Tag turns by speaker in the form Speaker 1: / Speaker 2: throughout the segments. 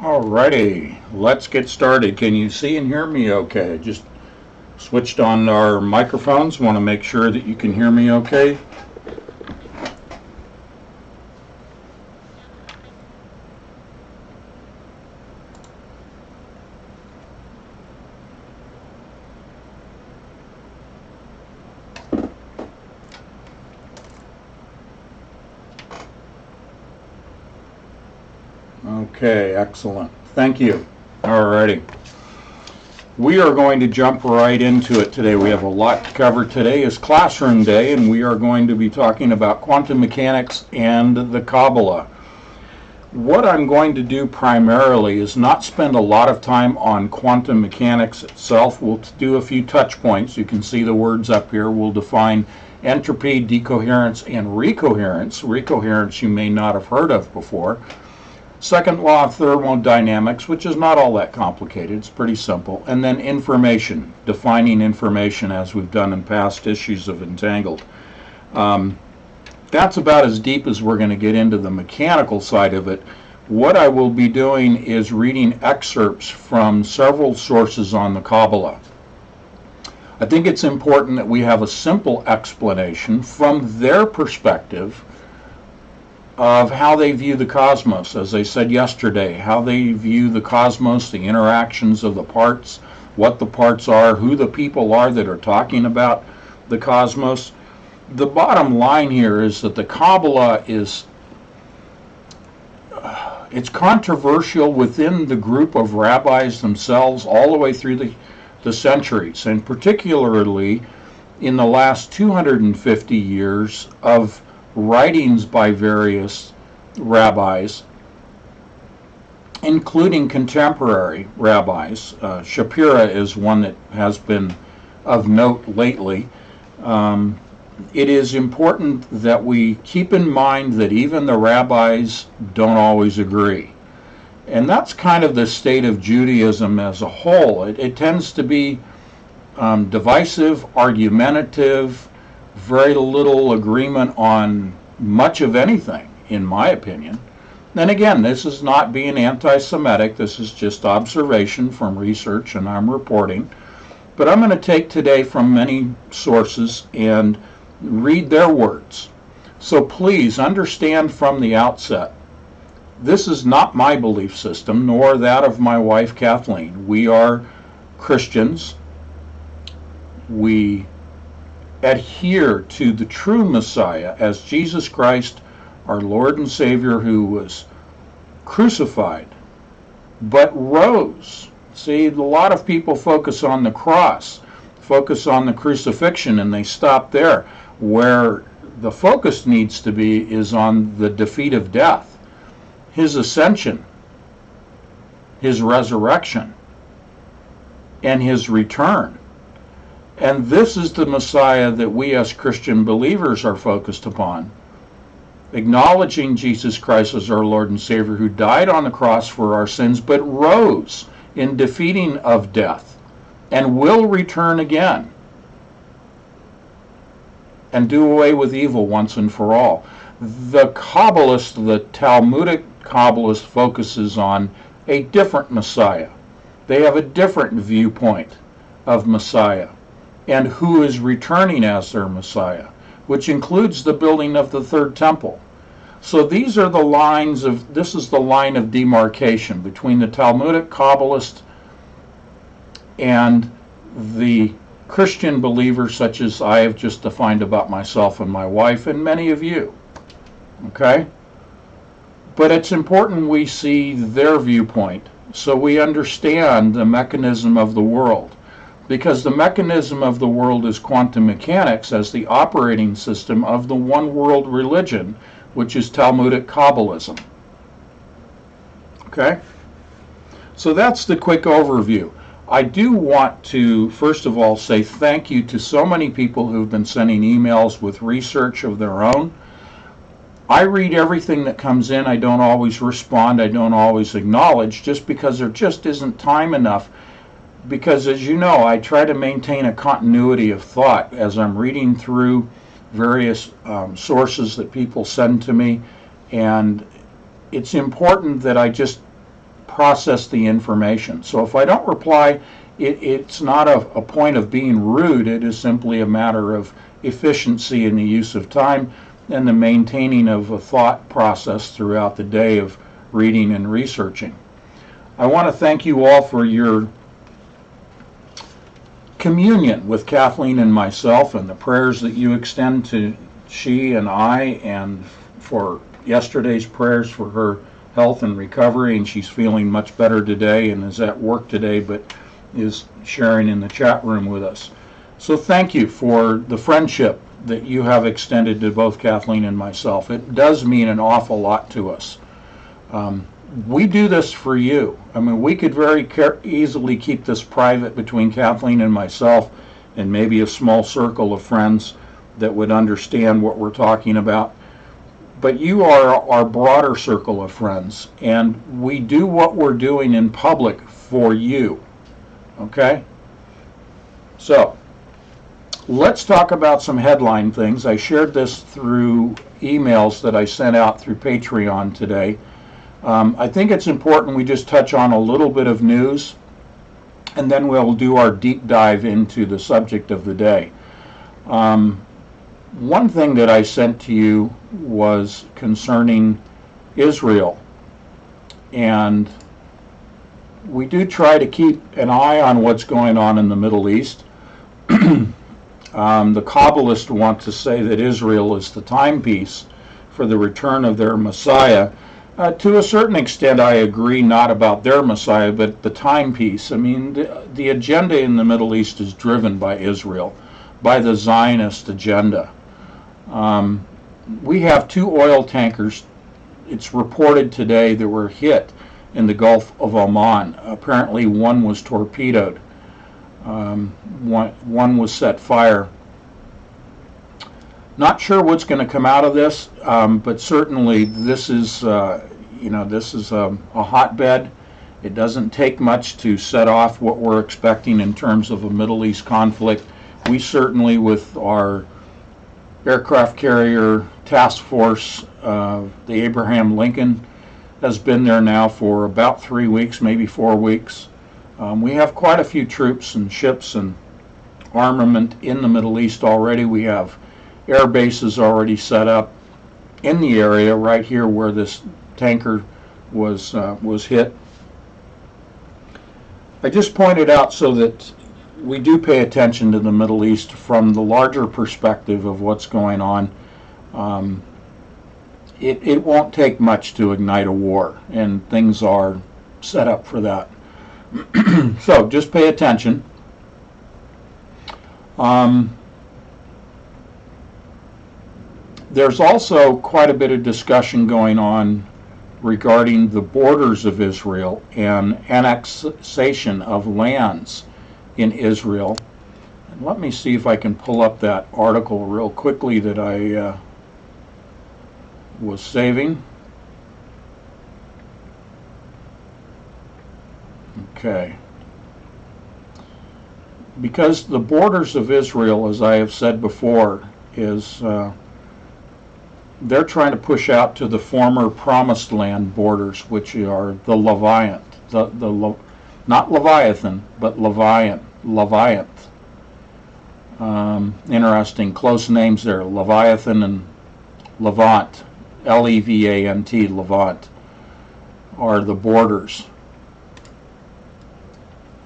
Speaker 1: Alrighty, let's get started. Can you see and hear me okay? Just switched on our microphones. Want to make sure that you can hear me okay. Okay, excellent. Thank you. Alrighty. We are going to jump right into it today. We have a lot to cover. Today is classroom day, and we are going to be talking about quantum mechanics and the Kabbalah. What I'm going to do primarily is not spend a lot of time on quantum mechanics itself. We'll do a few touch points. You can see the words up here. We'll define entropy, decoherence, and recoherence. Recoherence you may not have heard of before. Second law of thermodynamics, which is not all that complicated. It's pretty simple. And then information, defining information as we've done in past issues of Entangled. That's about as deep as we're going to get into the mechanical side of it. What I will be doing is reading excerpts from several sources on the Kabbalah. I think it's important that we have a simple explanation from their perspective of how they view the cosmos, as I said yesterday, how they view the cosmos, the interactions of the parts, what the parts are, who the people are that are talking about the cosmos. The bottom line here is that the Kabbalah is it's controversial within the group of rabbis themselves all the way through the centuries, and particularly in the last 250 years of writings by various rabbis, including contemporary rabbis. Shapira is one that has been of note lately. It is important that we keep in mind that even the rabbis don't always agree. And that's kind of the state of Judaism as a whole. It tends to be divisive, argumentative, very little agreement on much of anything, in my opinion. And again, this is not being anti-Semitic. This is just observation from research, and I'm reporting. But I'm going to take today from many sources and read their words. So please understand from the outset, this is not my belief system, nor that of my wife Kathleen. We are Christians. We adhere to the true Messiah as Jesus Christ, our Lord and Savior, who was crucified but rose. See, a lot of people focus on the cross, focus on the crucifixion, and they stop there. Where the focus needs to be is on the defeat of death, his ascension, his resurrection, and his return. And this is the Messiah that we as Christian believers are focused upon, acknowledging Jesus Christ as our Lord and Savior, who died on the cross for our sins, but rose in defeating of death, and will return again and do away with evil once and for all. The Kabbalist, the Talmudic Kabbalist, focuses on a different Messiah. They have a different viewpoint of Messiah and who is returning as their Messiah, which includes the building of the third temple. So these are the lines of, this is the line of demarcation between the Talmudic Kabbalist and the Christian believers, such as I have just defined about myself and my wife and many of you. Okay? But it's important we see their viewpoint so we understand the mechanism of the world. Because the mechanism of the world is quantum mechanics as the operating system of the one world religion, which is Talmudic Kabbalism. Okay? So that's the quick overview. I do want to, first of all, say thank you to so many people who've been sending emails with research of their own. I read everything that comes in. I don't always respond. I don't always acknowledge, just because there just isn't time enough. Because, as you know, I try to maintain a continuity of thought as I'm reading through various sources that people send to me. And it's important that I just process the information. So if I don't reply, it's not a point of being rude. It is simply a matter of efficiency in the use of time and the maintaining of a thought process throughout the day of reading and researching. I want to thank you all for your communion with Kathleen and myself, and the prayers that you extend to she and I, and for yesterday's prayers for her health and recovery. And she's feeling much better today and is at work today, but is sharing in the chat room with us. So thank you for the friendship that you have extended to both Kathleen and myself. It does mean an awful lot to us. We do this for you. I mean, we could very easily keep this private between Kathleen and myself and maybe a small circle of friends that would understand what we're talking about. But you are our broader circle of friends, and we do what we're doing in public for you. Okay? So, let's talk about some headline things. I shared this through emails that I sent out through Patreon today. I think it's important we just touch on a little bit of news, and then we'll do our deep dive into the subject of the day. One thing that I sent to you was concerning Israel, and we do try to keep an eye on what's going on in the Middle East. The Kabbalists want to say that Israel is the timepiece for the return of their Messiah. To a certain extent, I agree, not about their Messiah, but the timepiece. I mean, the agenda in the Middle East is driven by Israel, by the Zionist agenda. We have 2 oil tankers, it's reported today, that were hit in the Gulf of Oman. Apparently one was torpedoed. One was set fire. Not sure what's going to come out of this, but certainly this is, this is a hotbed. It doesn't take much to set off what we're expecting in terms of a Middle East conflict. We certainly, with our aircraft carrier task force, the Abraham Lincoln, has been there now for about 3 weeks, maybe 4 weeks. We have quite a few troops and ships and armament in the Middle East already. We have air bases already set up in the area right here where this tanker was hit. I just pointed out so that we do pay attention to the Middle East from the larger perspective of what's going on. It won't take much to ignite a war, and things are set up for that. So just pay attention. There's also quite a bit of discussion going on regarding the borders of Israel and annexation of lands in Israel. And let me see if I can pull up that article real quickly that I was saving. Okay. Because the borders of Israel, as I have said before, is they're trying to push out to the former Promised Land borders, which are the Leviant, not Leviathan, but Leviant. Interesting, close names there, Leviathan and Levant, Levant, Levant, are the borders.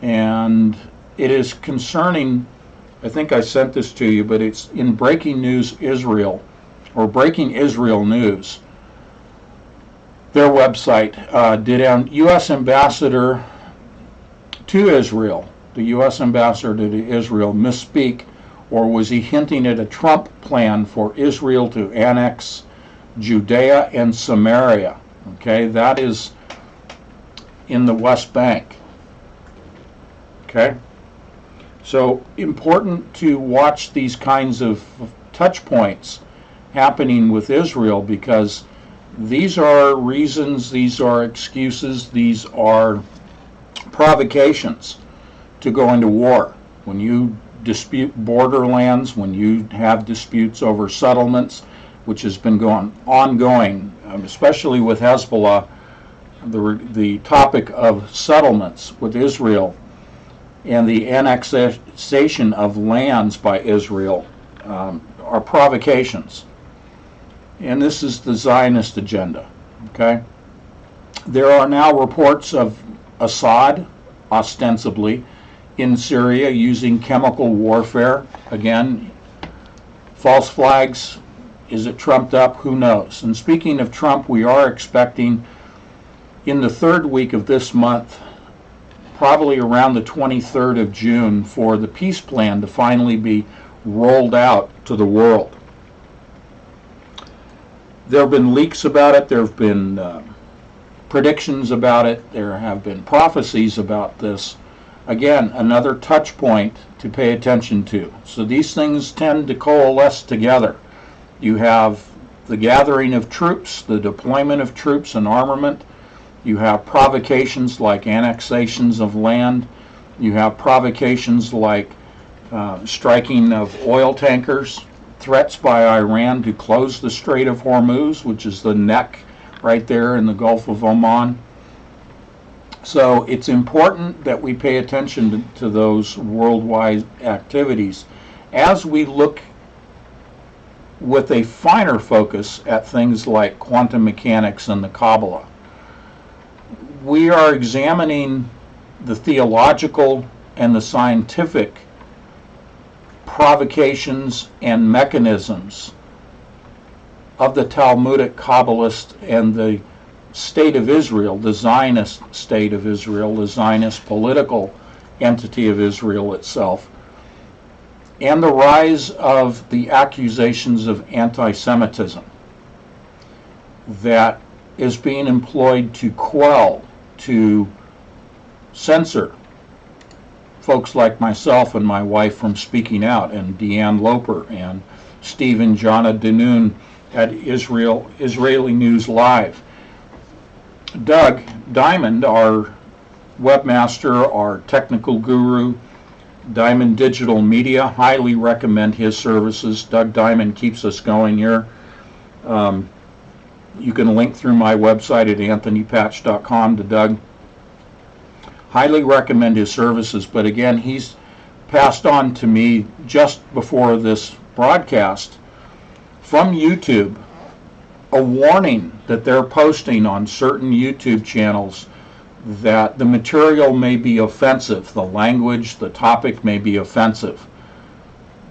Speaker 1: And it is concerning, I think I sent this to you, but it's in Breaking News Israel, or Breaking Israel News. Their website did a U.S. ambassador to Israel, the U.S. ambassador to Israel, misspeak, or was he hinting at a Trump plan for Israel to annex Judea and Samaria? Okay, that is in the West Bank. Okay, so important to watch these kinds of touch points happening with Israel, because these are reasons, these are excuses, these are provocations to go into war. When you dispute borderlands, when you have disputes over settlements, which has been ongoing, especially with Hezbollah, the topic of settlements with Israel and the annexation of lands by Israel are provocations. And this is the Zionist agenda. Okay? There are now reports of Assad, ostensibly, in Syria using chemical warfare. Again, false flags. Is it trumped up? Who knows? And speaking of Trump, we are expecting in the third week of this month, probably around the 23rd of June, for the peace plan to finally be rolled out to the world. There have been leaks about it. There have been predictions about it. There have been prophecies about this. Again, another touch point to pay attention to. So these things tend to coalesce together. You have the gathering of troops, the deployment of troops and armament. You have provocations like annexations of land. You have provocations like striking of oil tankers, threats by Iran to close the Strait of Hormuz, which is the neck right there in the Gulf of Oman. So it's important that we pay attention to those worldwide activities as we look with a finer focus at things like quantum mechanics and the Kabbalah. We are examining the theological and the scientific provocations and mechanisms of the Talmudic Kabbalist and the state of Israel, the Zionist state of Israel, the Zionist political entity of Israel itself, and the rise of the accusations of anti-Semitism that is being employed to quell, to censor folks like myself and my wife from speaking out, and Deanne Loper and Stephen Jana Danoon at Israeli News Live. Doug Diamond, our webmaster, our technical guru, Diamond Digital Media, highly recommend his services. Doug Diamond keeps us going here. You can link through my website at anthonypatch.com to Doug. Highly recommend his services, but again, he's passed on to me just before this broadcast from YouTube a warning that they're posting on certain YouTube channels that the material may be offensive, the language, the topic may be offensive.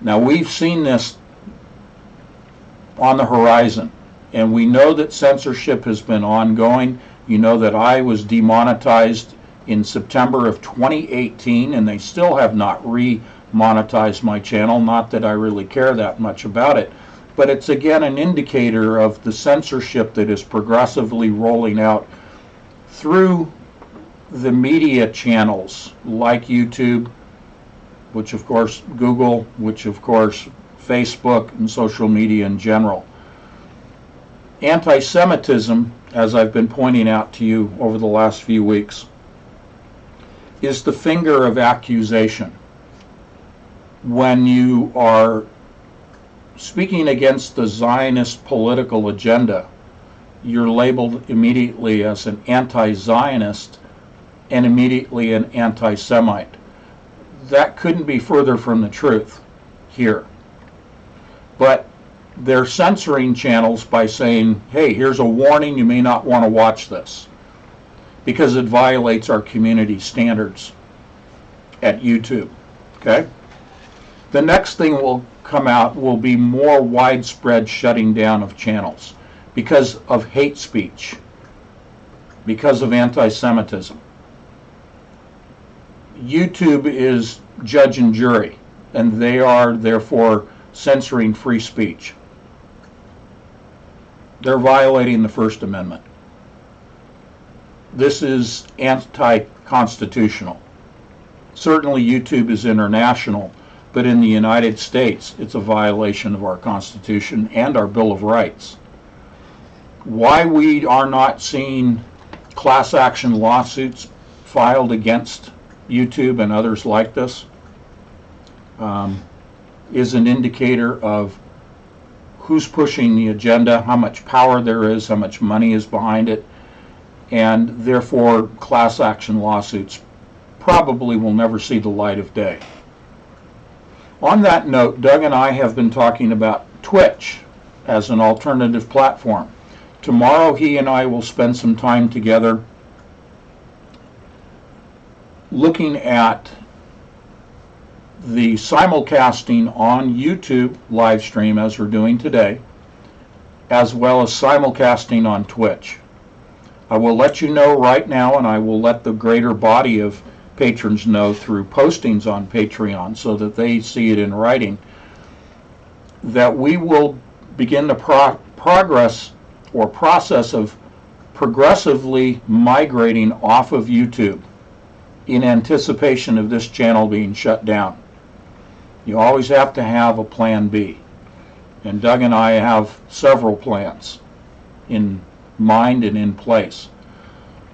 Speaker 1: Now, we've seen this on the horizon, and we know that censorship has been ongoing. You know that I was demonetized in September of 2018, and they still have not re-monetized my channel. Not that I really care that much about it, but it's again an indicator of the censorship that is progressively rolling out through the media channels like YouTube, which of course Google, which of course Facebook, and social media in general. Anti-Semitism, as I've been pointing out to you over the last few weeks, is the finger of accusation. When you are speaking against the Zionist political agenda, you're labeled immediately as an anti-Zionist and immediately an anti-Semite. That couldn't be further from the truth here. But they're censoring channels by saying, hey, here's a warning, you may not want to watch this, because it violates our community standards at YouTube. Okay? The next thing will come out will be more widespread shutting down of channels because of hate speech, because of anti-Semitism. YouTube is judge and jury, and they are therefore censoring free speech. They're violating the First Amendment. This is anti-constitutional. Certainly YouTube is international, but in the United States, it's a violation of our Constitution and our Bill of Rights. Why we are not seeing class action lawsuits filed against YouTube and others like this is an indicator of who's pushing the agenda, how much power there is, how much money is behind it, and therefore class action lawsuits probably will never see the light of day. On that note, Doug and I have been talking about Twitch as an alternative platform. Tomorrow he and I will spend some time together looking at the simulcasting on YouTube live stream as we're doing today, as well as simulcasting on Twitch. I will let you know right now, and I will let the greater body of patrons know through postings on Patreon so that they see it in writing, that we will begin the process of progressively migrating off of YouTube in anticipation of this channel being shut down. You always have to have a plan B. And Doug and I have several plans in mind and in place.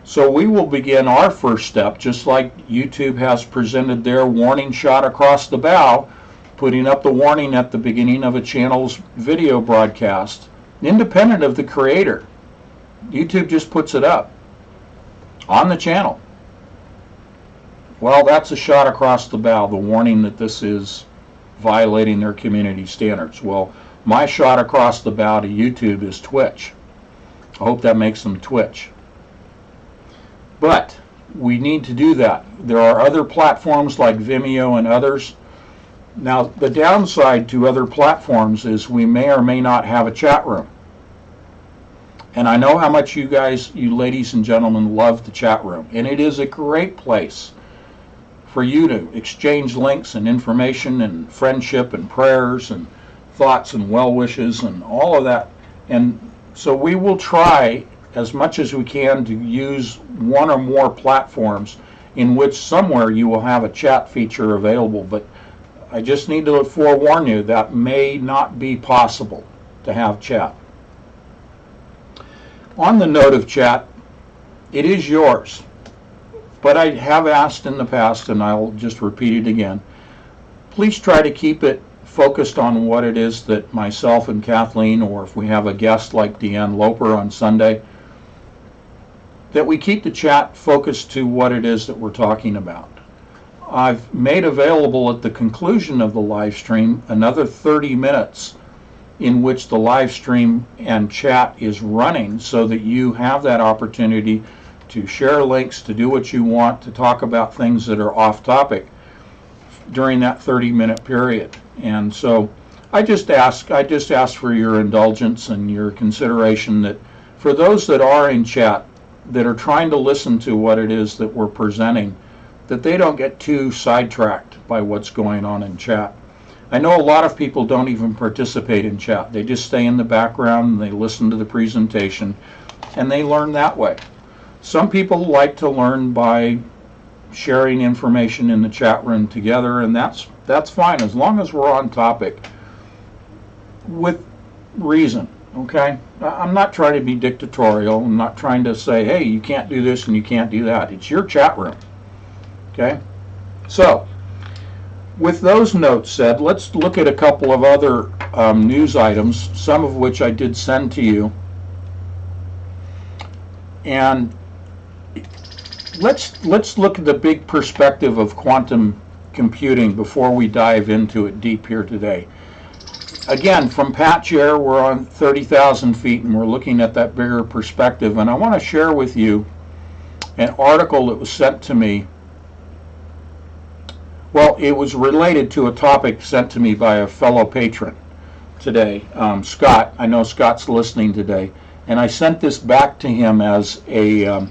Speaker 1: So we will begin our first step, just like YouTube has presented their warning shot across the bow, putting up the warning at the beginning of a channel's video broadcast, independent of the creator. YouTube just puts it up on the channel. Well, that's a shot across the bow, the warning that this is violating their community standards. Well, my shot across the bow to YouTube is Twitch. I hope that makes them twitch. But we need to do that. There are other platforms like Vimeo and others. Now, the downside to other platforms is we may or may not have a chat room. And I know how much you guys, you ladies and gentlemen, love the chat room. And it is a great place for you to exchange links and information and friendship and prayers and thoughts and well wishes and all of that. And so we will try as much as we can to use one or more platforms in which somewhere you will have a chat feature available. But I just need to forewarn you that may not be possible to have chat. On the note of chat, it is yours. But I have asked in the past, and I'll just repeat it again, please try to keep it focused on what it is that myself and Kathleen, or if we have a guest like Deanne Loper on Sunday, that we keep the chat focused to what it is that we're talking about. I've made available at the conclusion of the live stream another 30 minutes in which the live stream and chat is running so that you have that opportunity to share links, to do what you want, to talk about things that are off topic during that 30-minute period. And so I just ask for your indulgence and your consideration that for those that are in chat that are trying to listen to what it is that we're presenting, that they don't get too sidetracked by what's going on in chat. I know a lot of people don't even participate in chat. They just stay in the background and they listen to the presentation and they learn that way. Some people like to learn by sharing information in the chat room together, and that's fine as long as we're on topic with reason, okay? I'm not trying to be dictatorial. I'm not trying to say, hey, you can't do this and you can't do that. It's your chat room, okay? So, with those notes said, let's look at a couple of other news items, some of which I did send to you. And let's look at the big perspective of quantum computing before we dive into it deep here today. Again, from patch air, we're on 30,000 feet and we're looking at that bigger perspective. And I want to share with you an article that was sent to me. Well, it was related to a topic sent to me by a fellow patron today, Scott. I know Scott's listening today. And I sent this back to him as a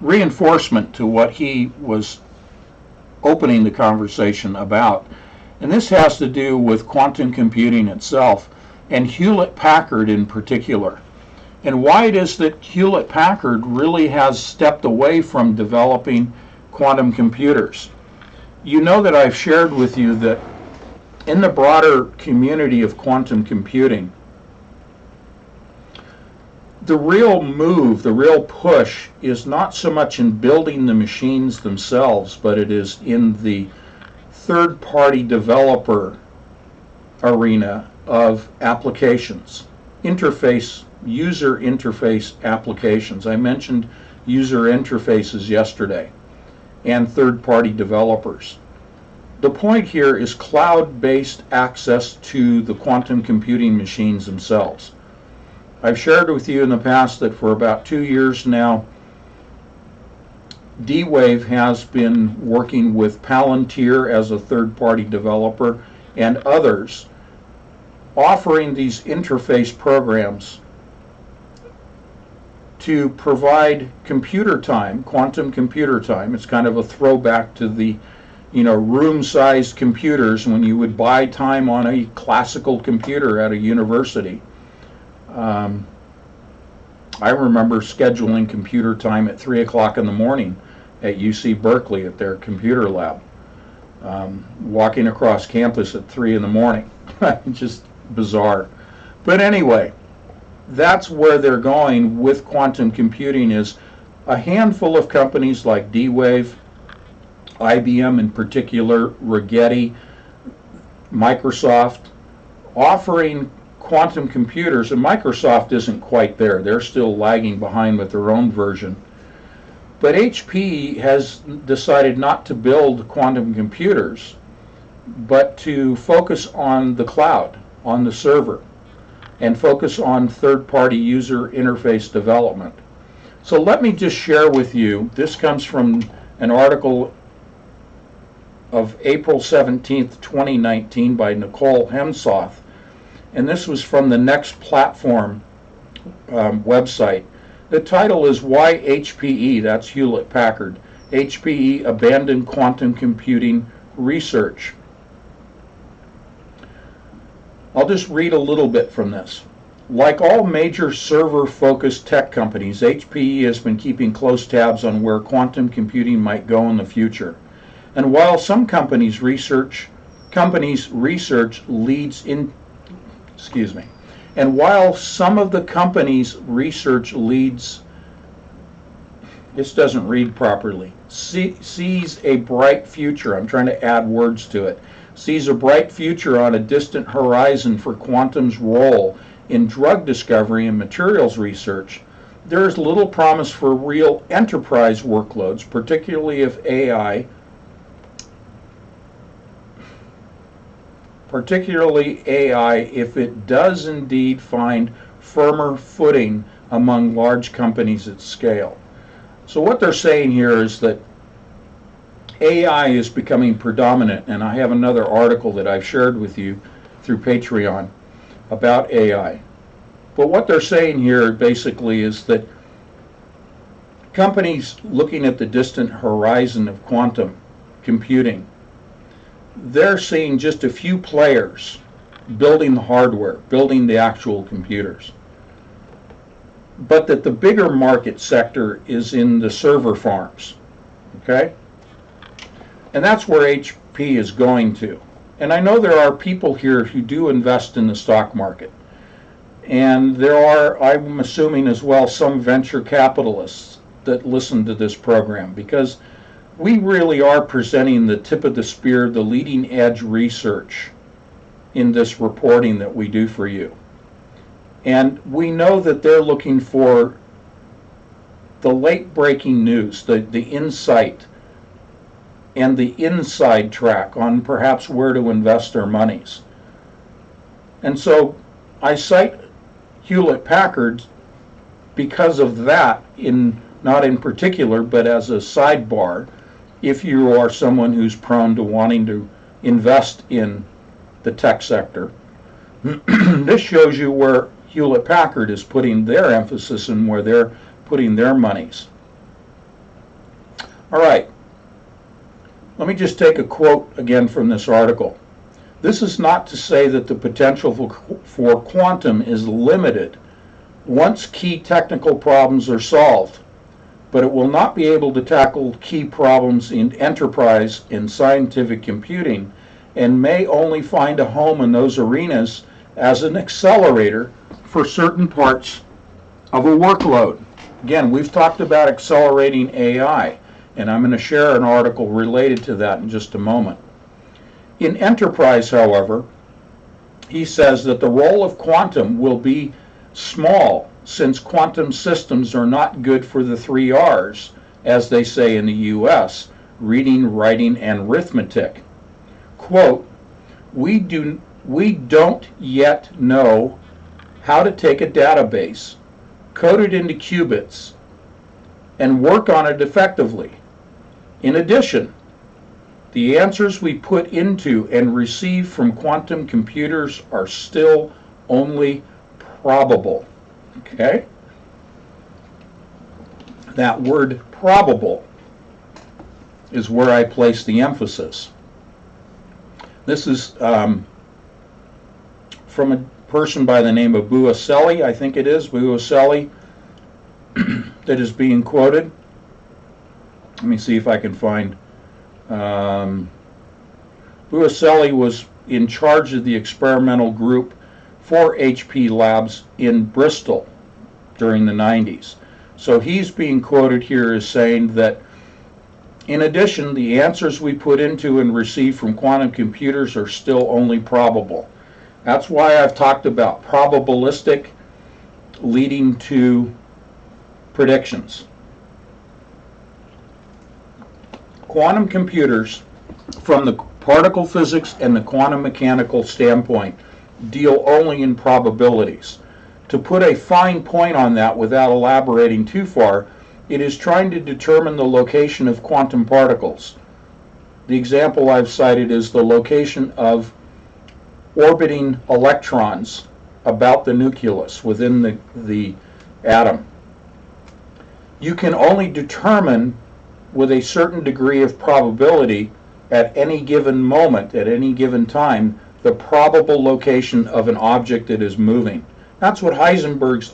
Speaker 1: reinforcement to what he was opening the conversation about. And this has to do with quantum computing itself and Hewlett-Packard in particular, and why it is that Hewlett-Packard really has stepped away from developing quantum computers. You know that I've shared with you that in the broader community of quantum computing, the real move, the real push is not so much in building the machines themselves, but it is in the third-party developer arena of applications, interface user interface applications. I mentioned user interfaces yesterday and third-party developers. The point here is cloud-based access to the quantum computing machines themselves. I've shared with you in the past that for about 2 years now, D-Wave has been working with Palantir as a third-party developer and others, offering these interface programs to provide computer time, quantum computer time. It's kind of a throwback to the room-sized computers when you would buy time on a classical computer at a university. I remember scheduling computer time at 3 o'clock in the morning at UC Berkeley at their computer lab, walking across campus at 3 in the morning. Just bizarre. But anyway, that's where they're going with quantum computing, is a handful of companies like D-Wave, IBM in particular, Rigetti, Microsoft, offering quantum computers, and Microsoft isn't quite there. They're still lagging behind with their own version. But HP has decided not to build quantum computers, but to focus on the cloud, on the server, and focus on third-party user interface development. So let me just share with you, this comes from an article of April 17th, 2019 by Nicole Hemsoth, and this was from the Next Platform website. The title is Why HPE, that's Hewlett Packard, HPE Abandoned Quantum Computing Research. I'll just read a little bit from this. Like all major server-focused tech companies, HPE has been keeping close tabs on where quantum computing might go in the future. And while some companies' research leads in, and while some of the companies' research leads, this doesn't read properly, sees a bright future, I'm trying to add words to it, sees a bright future on a distant horizon for quantum's role in drug discovery and materials research, there is little promise for real enterprise workloads, particularly if AI if it does indeed find firmer footing among large companies at scale. So what they're saying here is that AI is becoming predominant, and I have another article that I've shared with you through Patreon about AI. But what they're saying here basically is that companies looking at the distant horizon of quantum computing, they're seeing just a few players building the hardware, building the actual computers. But that the bigger market sector is in the server farms, okay? And that's where HP is going to. And I know there are people here who do invest in the stock market. And there are, I'm assuming as well, some venture capitalists that listen to this program, because we really are presenting the tip of the spear, the leading edge research in this reporting that we do for you. And we know that they're looking for the late breaking news, the insight, and the inside track on perhaps where to invest their monies. And so I cite Hewlett Packard because of that, not in particular, but as a sidebar, if you are someone who's prone to wanting to invest in the tech sector. This shows you where Hewlett Packard is putting their emphasis and where they're putting their monies. All right, let me just take a quote again from this article. This is not to say that the potential for quantum is limited once key technical problems are solved, but it will not be able to tackle key problems in enterprise and scientific computing, and may only find a home in those arenas as an accelerator for certain parts of a workload. Again, we've talked about accelerating AI, and I'm going to share an article related to that in just a moment. In enterprise, however, he says that the role of quantum will be small since quantum systems are not good for the 3 R's, as they say in the US, reading, writing, and arithmetic. Quote, we don't yet know how to take a database, code it into qubits, and work on it effectively. In addition, the answers we put into and receive from quantum computers are still only probable. Okay? That word probable is where I place the emphasis. This is from a person by the name of Buaselli, I think it is, Buaselli, that is being quoted. Let me see if I can find. Buaselli was in charge of the experimental group for HP Labs in Bristol during the 90s. So he's being quoted here as saying that, in addition, the answers we put into and receive from quantum computers are still only probable. That's why I've talked about probabilistic leading to predictions. Quantum computers, from the particle physics and the quantum mechanical standpoint, deal only in probabilities. To put a fine point on that without elaborating too far, it is trying to determine the location of quantum particles. The example I've cited is the location of orbiting electrons about the nucleus within the atom. You can only determine with a certain degree of probability at any given moment, at any given time, the probable location of an object that is moving. That's what Heisenberg's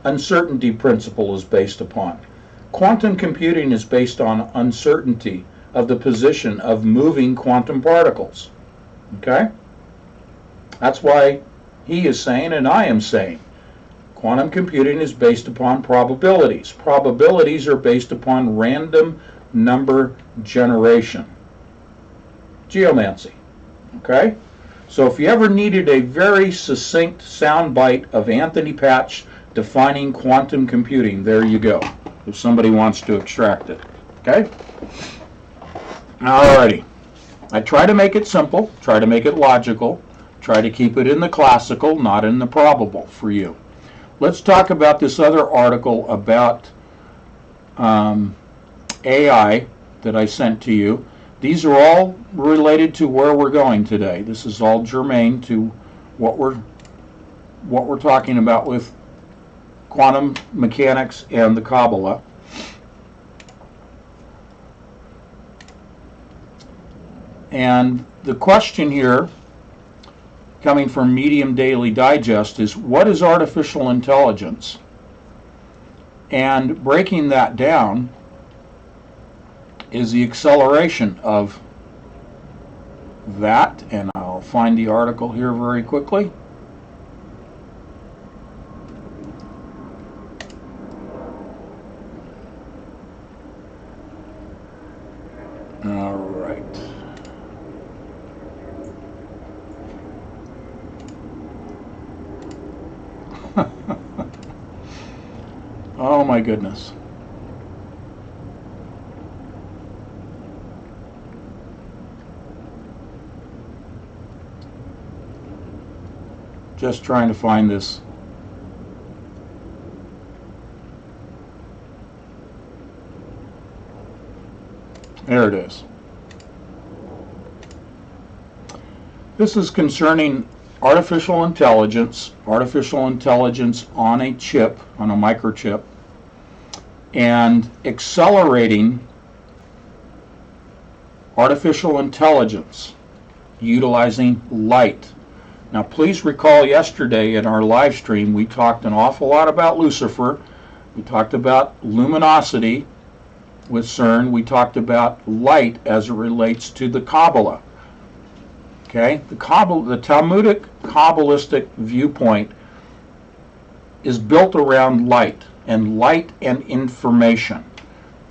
Speaker 1: uncertainty principle is based upon. Quantum computing is based on uncertainty of the position of moving quantum particles. Okay? That's why he is saying, and I am saying, quantum computing is based upon probabilities. Probabilities are based upon random number generation. Geomancy. Okay? So if you ever needed a very succinct soundbite of Anthony Patch defining quantum computing, there you go, if somebody wants to extract it. Okay? Alrighty. I try to make it simple, try to make it logical, try to keep it in the classical, not in the probable for you. Let's talk about this other article about AI that I sent to you. These are all related to where we're going today. This is all germane to what we're talking about with quantum mechanics and the Kabbalah. And the question here, coming from Medium Daily Digest, is what is artificial intelligence? And breaking that down is the acceleration of that, and I'll find the article here very quickly. All right. Oh my goodness. Just trying to find this. There it is. This is concerning artificial intelligence on a chip, on a microchip, and accelerating artificial intelligence utilizing light. Now, please recall yesterday in our live stream, we talked an awful lot about Lucifer. We talked about luminosity with CERN. We talked about light as it relates to the Kabbalah. Okay? The Talmudic Kabbalistic viewpoint is built around light and information.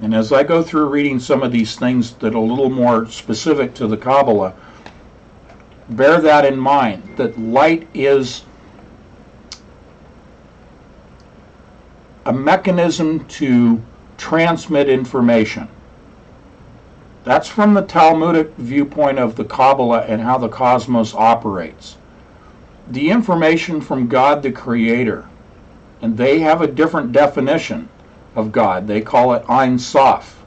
Speaker 1: And as I go through reading some of these things that are a little more specific to the Kabbalah, bear that in mind, that light is a mechanism to transmit information. That's from the Talmudic viewpoint of the Kabbalah and how the cosmos operates. The information from God the Creator, and they have a different definition of God. They call it Ein Sof,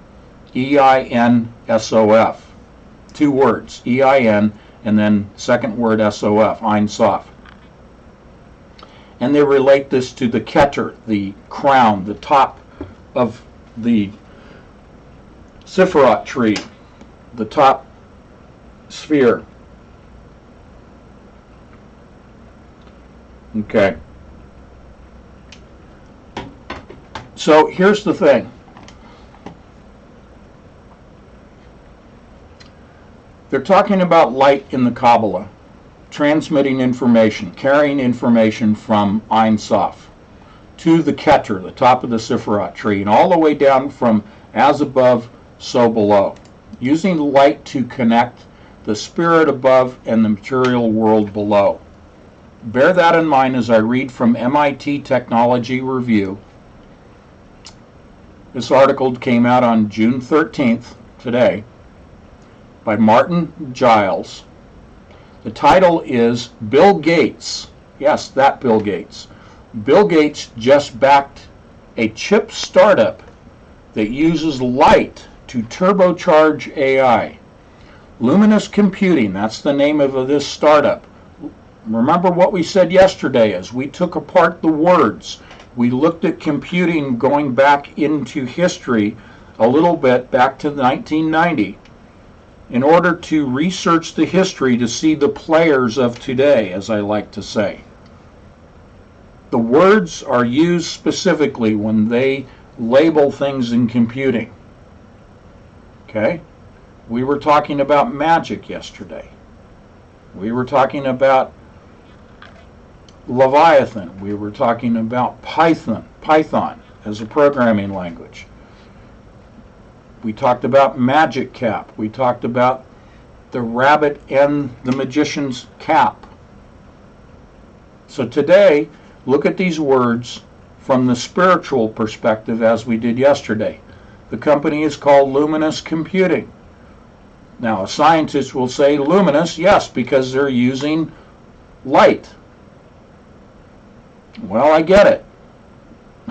Speaker 1: E-I-N-S-O-F. 2 words, E-I-N, and then second word S-O-F, Ein Sof. And they relate this to the Keter, the crown, the top of the Sephiroth tree, the top sphere. Okay. So here's the thing. They're talking about light in the Kabbalah, transmitting information, carrying information from Ein Sof to the Keter, the top of the Sephiroth tree, and all the way down from as above, so below, using light to connect the spirit above and the material world below. Bear that in mind as I read from MIT Technology Review. This article came out on June 13th, today, by Martin Giles. The title is Bill Gates. Yes, that Bill Gates. Bill Gates just backed a chip startup that uses light to turbocharge AI. Luminous Computing, that's the name of this startup. Remember what we said yesterday as we took apart the words. We looked at computing going back into history a little bit, back to 1990, in order to research the history to see the players of today, as I like to say. The words are used specifically when they label things in computing. Okay? We were talking about magic yesterday. We were talking about Leviathan. We were talking about Python as a programming language. We talked about Magic Cap. We talked about the rabbit and the magician's cap. So today, look at these words from the spiritual perspective as we did yesterday. The company is called Luminous Computing. Now, a scientist will say luminous, yes, because they're using light. Well, I get it.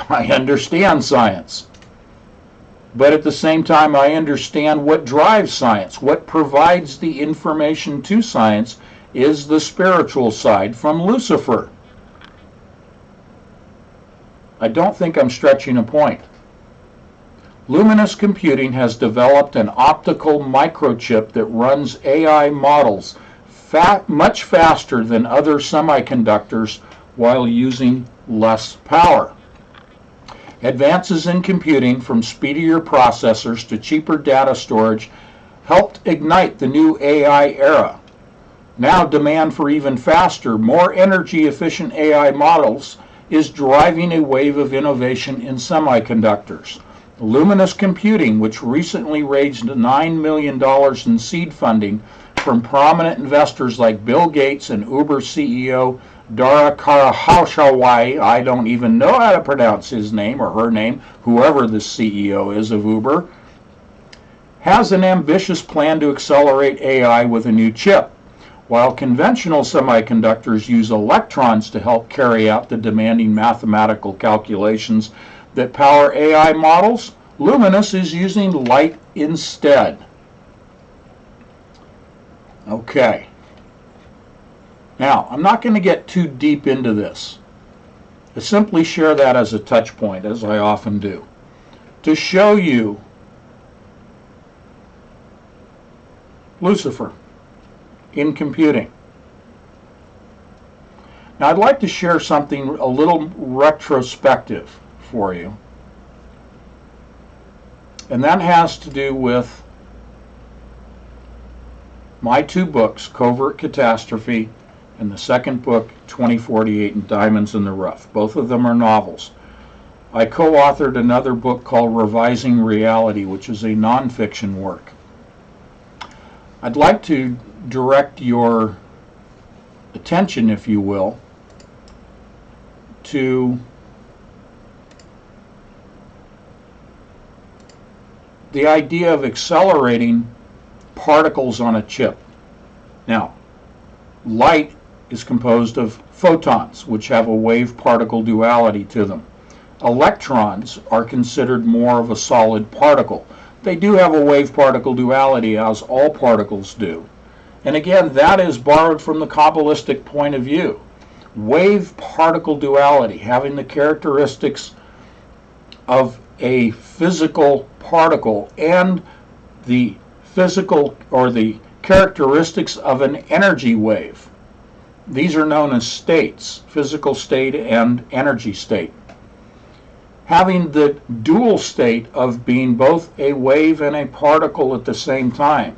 Speaker 1: I understand science. But at the same time, I understand what drives science. What provides the information to science is the spiritual side from Lucifer. I don't think I'm stretching a point. Luminous Computing has developed an optical microchip that runs AI models much faster than other semiconductors while using less power. Advances in computing, from speedier processors to cheaper data storage, helped ignite the new AI era. Now demand for even faster, more energy-efficient AI models is driving a wave of innovation in semiconductors. Luminous Computing, which recently raised $9 million in seed funding from prominent investors like Bill Gates and Uber CEO Dara Khosrowshahi, I don't even know how to pronounce his name or her name, whoever the CEO is of Uber, has an ambitious plan to accelerate AI with a new chip. While conventional semiconductors use electrons to help carry out the demanding mathematical calculations that power AI models, Luminous is using light instead. Okay. Now, I'm not going to get too deep into this. I simply share that as a touch point, as I often do, to show you Lucifer in computing. Now, I'd like to share something a little retrospective for you, and that has to do with my 2 books, Covert Catastrophe, and the second book, 2048 and Diamonds in the Rough. Both of them are novels. I co-authored another book called Revising Reality, which is a nonfiction work. I'd like to direct your attention, if you will, to the idea of accelerating particles on a chip. Now, light is composed of photons, which have a wave-particle duality to them. Electrons are considered more of a solid particle. They do have a wave-particle duality, as all particles do. And again, that is borrowed from the Kabbalistic point of view. Wave-particle duality, having the characteristics of a physical particle and the physical or the characteristics of an energy wave. These are known as states, physical state and energy state. Having the dual state of being both a wave and a particle at the same time.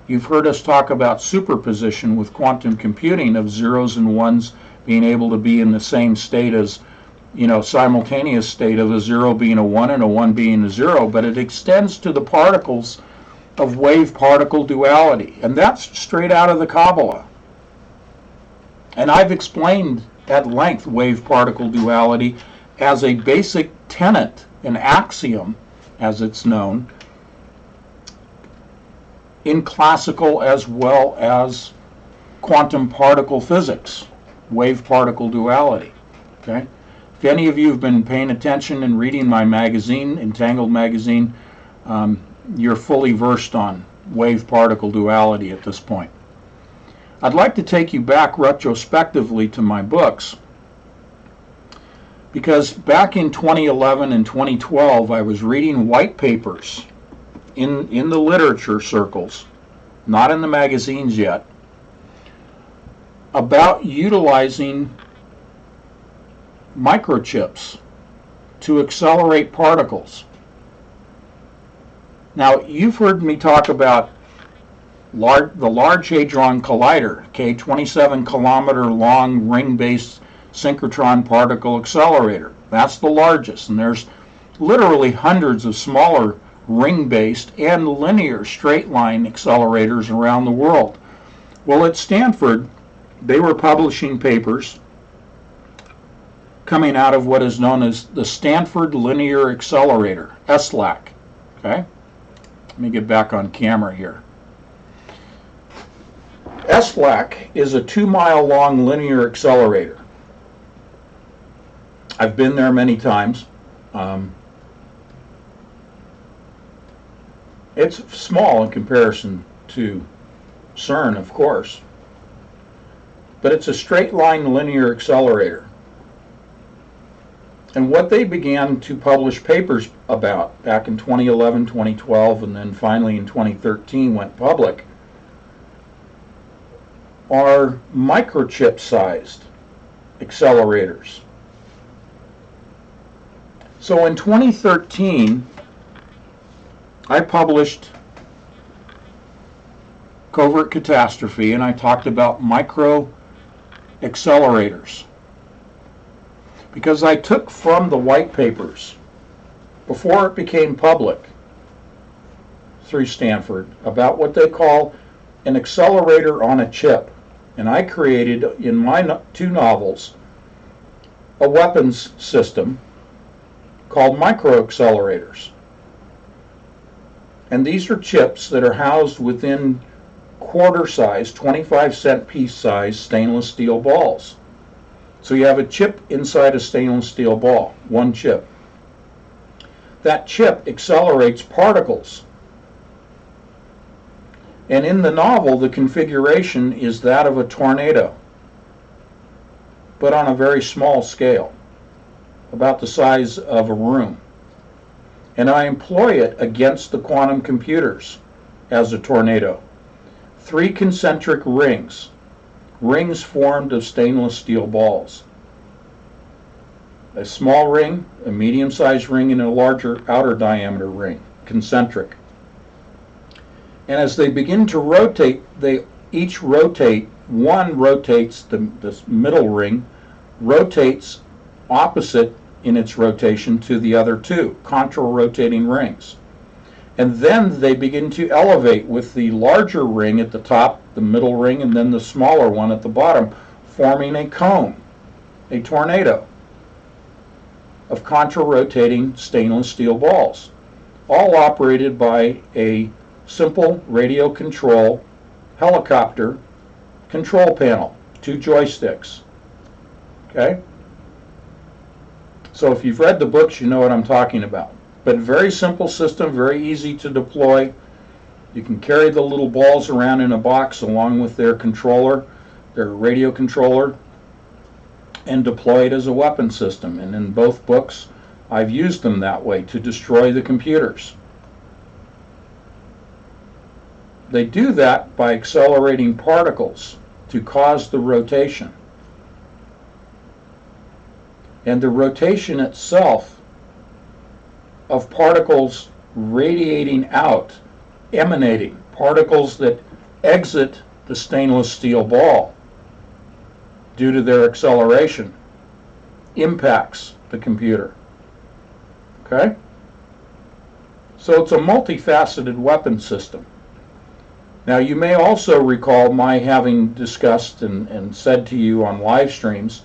Speaker 1: You've heard us talk about superposition with quantum computing, of zeros and ones being able to be in the same state as, simultaneous state of a zero being a one and a one being a zero, but it extends to the particles of wave-particle duality, and that's straight out of the Kabbalah. And I've explained at length wave-particle duality as a basic tenet, an axiom, as it's known, in classical as well as quantum particle physics, wave-particle duality. Okay? If any of you have been paying attention and reading my magazine, Entangled Magazine, you're fully versed on wave-particle duality at this point. I'd like to take you back retrospectively to my books, because back in 2011 and 2012, I was reading white papers in the literature circles, not in the magazines yet, about utilizing microchips to accelerate particles. Now, you've heard me talk about the Large Hadron Collider, 27 kilometer long ring-based synchrotron particle accelerator. That's the largest, and there's literally hundreds of smaller ring-based and linear straight-line accelerators around the world. Well, at Stanford, they were publishing papers coming out of what is known as the Stanford Linear Accelerator, SLAC. Okay? Let me get back on camera here. SLAC is a 2-mile-long linear accelerator. I've been there many times. It's small in comparison to CERN, of course, but it's a straight-line linear accelerator. And what they began to publish papers about back in 2011, 2012, and then finally in 2013 went public, are microchip-sized accelerators. So in 2013, I published Covert Catastrophe, and I talked about micro accelerators, because I took from the white papers, before it became public through Stanford, about what they call an accelerator on a chip. And I created, in my 2 novels, a weapons system called microaccelerators. And these are chips that are housed within quarter-size, 25-cent piece size stainless steel balls. So you have a chip inside a stainless steel ball, one chip. That chip accelerates particles. And in the novel, the configuration is that of a tornado, but on a very small scale, about the size of a room. And I employ it against the quantum computers as a tornado. 3 concentric rings formed of stainless steel balls. A small ring, a medium-sized ring, and a larger outer diameter ring, concentric. And as they begin to rotate, they each rotate. One rotates, the middle ring rotates opposite in its rotation to the other 2, contra-rotating rings. And then they begin to elevate with the larger ring at the top, the middle ring, and then the smaller one at the bottom, forming a cone, a tornado of contra-rotating stainless steel balls. all operated by a simple radio control helicopter control panel, 2 joysticks. Okay? So if you've read the books, you know what I'm talking about. But very simple system, very easy to deploy. You can carry the little balls around in a box along with their controller, their radio controller, and deploy it as a weapon system. And in both books, I've used them that way to destroy the computers. They do that by accelerating particles to cause the rotation. And the rotation itself of particles radiating out, emanating, particles that exit the stainless steel ball due to their acceleration, impacts the computer. Okay? So it's a multifaceted weapon system. Now, you may also recall my having discussed and said to you on live streams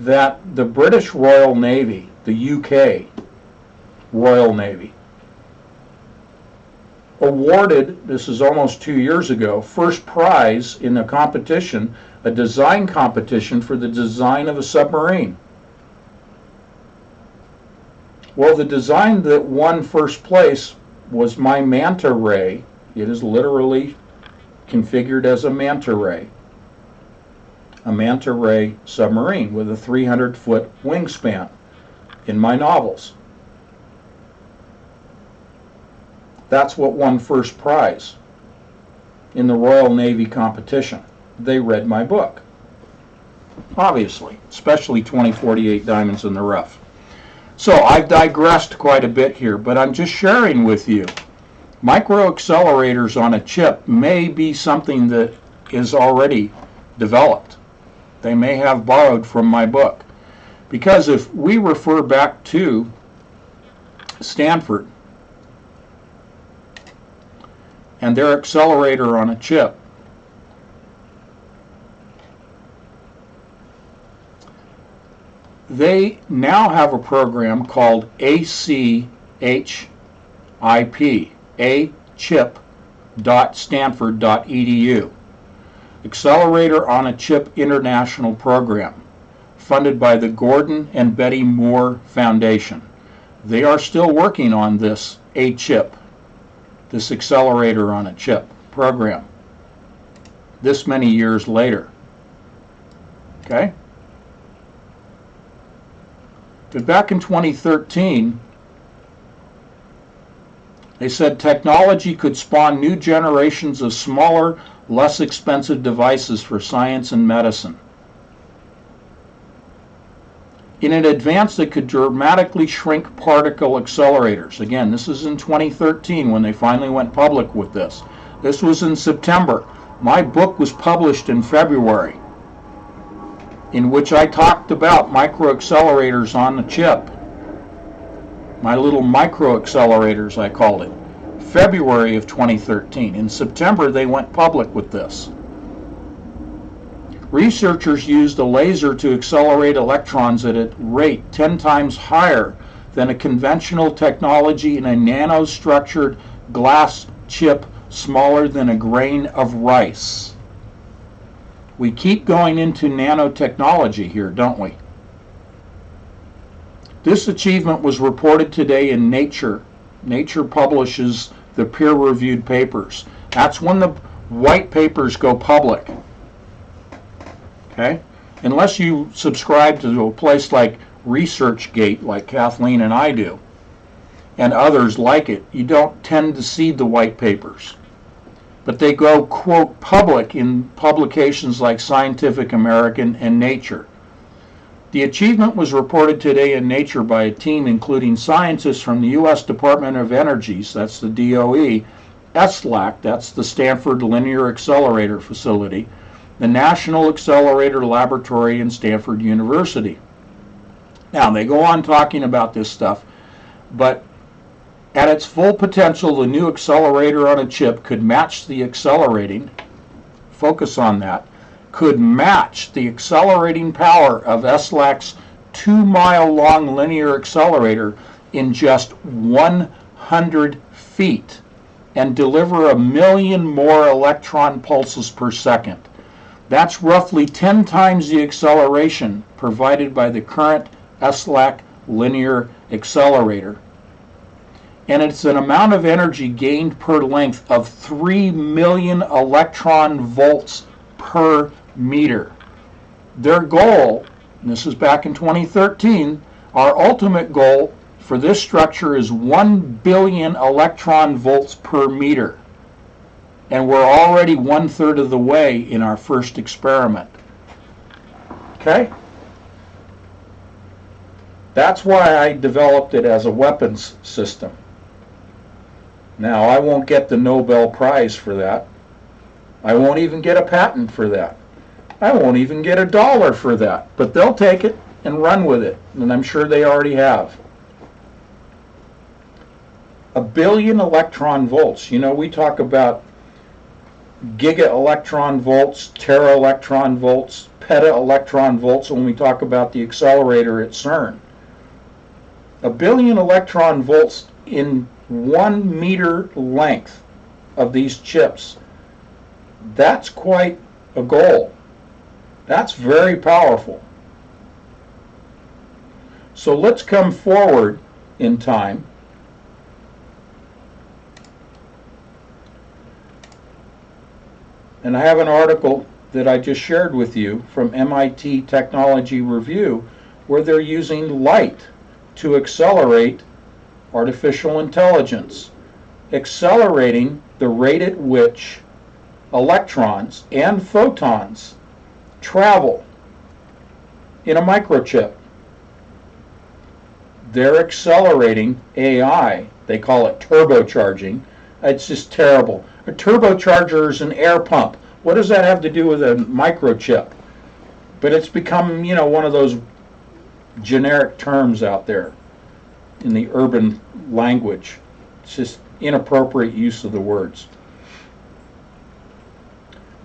Speaker 1: that the British Royal Navy, the UK Royal Navy, awarded, this is almost 2 years ago, first prize in a competition, a design competition for the design of a submarine. Well, the design that won first place was my manta ray. It is literally configured as a manta ray submarine with a 300-foot wingspan in my novels. That's what won first prize in the Royal Navy competition. They read my book, obviously, especially 2048 Diamonds in the Rough. So I've digressed quite a bit here, but I'm just sharing with you. Microaccelerators on a chip may be something that is already developed. They may have borrowed from my book. Because if we refer back to Stanford and their accelerator on a chip, they now have a program called ACHIP, achip.stanford.edu, Accelerator on a Chip International Program, funded by the Gordon and Betty Moore Foundation. They are still working on this ACHIP, this accelerator on a chip program, this many years later. Okay? But back in 2013, they said technology could spawn new generations of smaller, less expensive devices for science and medicine. In an advance that could dramatically shrink particle accelerators. Again, this is in 2013 when they finally went public with this. This was in September. My book was published in February, in which I talked about microaccelerators on the chip. My little microaccelerators, I called it. February of 2013. In September, they went public with this. Researchers used a laser to accelerate electrons at a rate 10 times higher than a conventional technology in a nanostructured glass chip smaller than a grain of rice. We keep going into nanotechnology here, don't we? This achievement was reported today in Nature. Nature publishes the peer-reviewed papers. That's when the white papers go public. Okay? Unless you subscribe to a place like ResearchGate, like Kathleen and I do, and others like it, you don't tend to see the white papers. But they go, quote, public in publications like Scientific American and Nature. The achievement was reported today in Nature by a team including scientists from the U.S. Department of Energy, that's the DOE, SLAC, that's the Stanford Linear Accelerator Facility, the National Accelerator Laboratory in Stanford University. Now, they go on talking about this stuff, but at its full potential, the new accelerator on a chip could match the accelerating, focus on that, could match the accelerating power of SLAC's 2-mile-long linear accelerator in just 100 feet and deliver 1,000,000 more electron pulses per second. That's roughly 10 times the acceleration provided by the current SLAC linear accelerator. And it's an amount of energy gained per length of 3 million electron volts per meter. Their goal, and this is back in 2013, our ultimate goal for this structure is 1 billion electron volts per meter. And we're already 1/3 of the way in our first experiment. Okay? That's why I developed it as a weapons system. Now, I won't get the Nobel Prize for that. I won't even get a patent for that. I won't even get $1 for that. But they'll take it and run with it, and I'm sure they already have. 1 billion electron volts. You know, we talk about giga electron volts, tera electron volts, peta electron volts when we talk about the accelerator at CERN. 1 billion electron volts in 1 meter length of these chips. That's quite a goal. That's very powerful. So let's come forward in time. And I have an article that I just shared with you from MIT Technology Review where they're using light to accelerate artificial intelligence, accelerating the rate at which electrons and photons travel in a microchip. They're accelerating AI. They call it turbocharging. It's just terrible. A turbocharger is an air pump. What does that have to do with a microchip? But it's become, you know, one of those generic terms out there in the urban language. It's just inappropriate use of the words.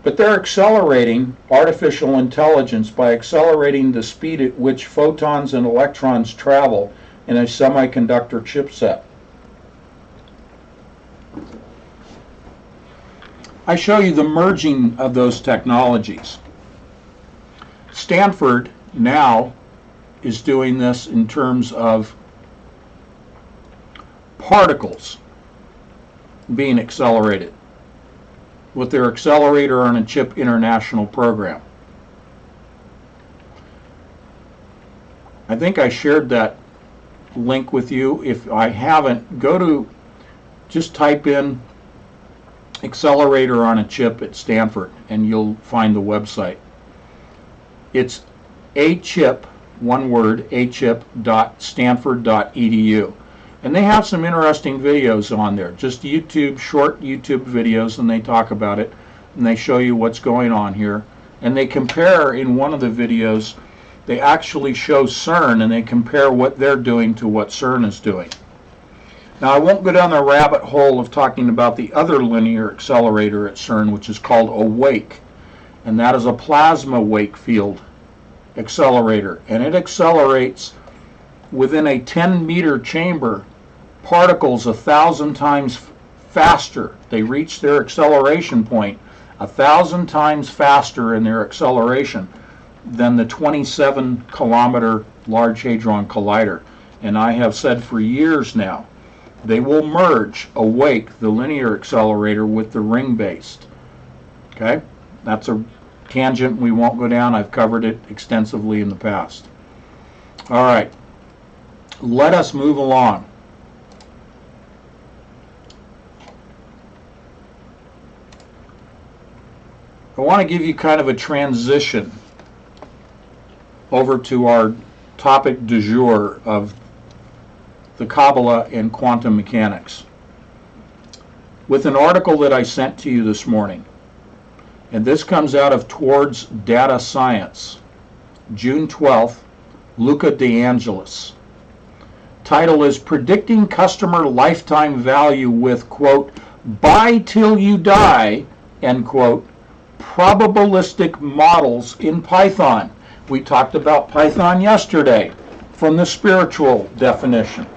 Speaker 1: But they're accelerating artificial intelligence by accelerating the speed at which photons and electrons travel in a semiconductor chipset. I show you the merging of those technologies. Stanford now is doing this in terms of particles being accelerated with their Accelerator on a Chip International program. I think I shared that link with you. If I haven't, go to, just type in Accelerator on a Chip at Stanford and you'll find the website. It's achip, one word, achip.stanford.edu. And they have some interesting videos on there, just short YouTube videos, and they talk about it, and they show you what's going on here. And they compare, in one of the videos, they actually show CERN, and they compare what they're doing to what CERN is doing. Now, I won't go down the rabbit hole of talking about the other linear accelerator at CERN, which is called AWAKE, and that is a plasma wake field accelerator, and it accelerates within a 10-meter chamber particles 1,000 times faster. They reach their acceleration point 1,000 times faster in their acceleration than the 27-kilometer Large Hadron Collider. And I have said for years now, they will merge AWAKE, the linear accelerator, with the ring-based. Okay? That's a tangent we won't go down. I've covered it extensively in the past. All right. Let us move along. I want to give you kind of a transition over to our topic du jour of the Kabbalah and quantum mechanics with an article that I sent to you this morning. And this comes out of Towards Data Science, June 12th, Luca De Angelis. Title is Predicting Customer Lifetime Value with, quote, buy till you die, end quote, probabilistic models in Python. We talked about Python yesterday from the spiritual definition.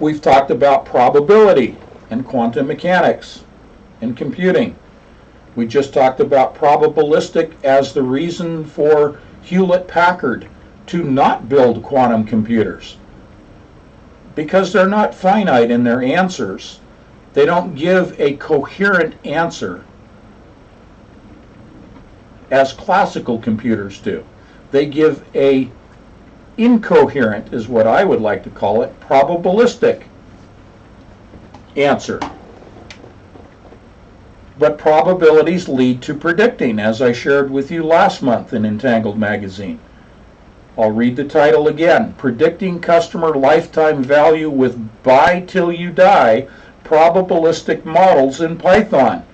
Speaker 1: We've talked about probability and quantum mechanics and computing. We just talked about probabilistic as the reason for Hewlett-Packard to not build quantum computers, because they're not finite in their answers. They don't give a coherent answer as classical computers do. They give a incoherent, is what I would like to call it, probabilistic answer. But probabilities lead to predicting, as I shared with you last month in Entangled Magazine. I'll read the title again: Predicting Customer Lifetime Value with Buy Till You Die Probabilistic Models in Python.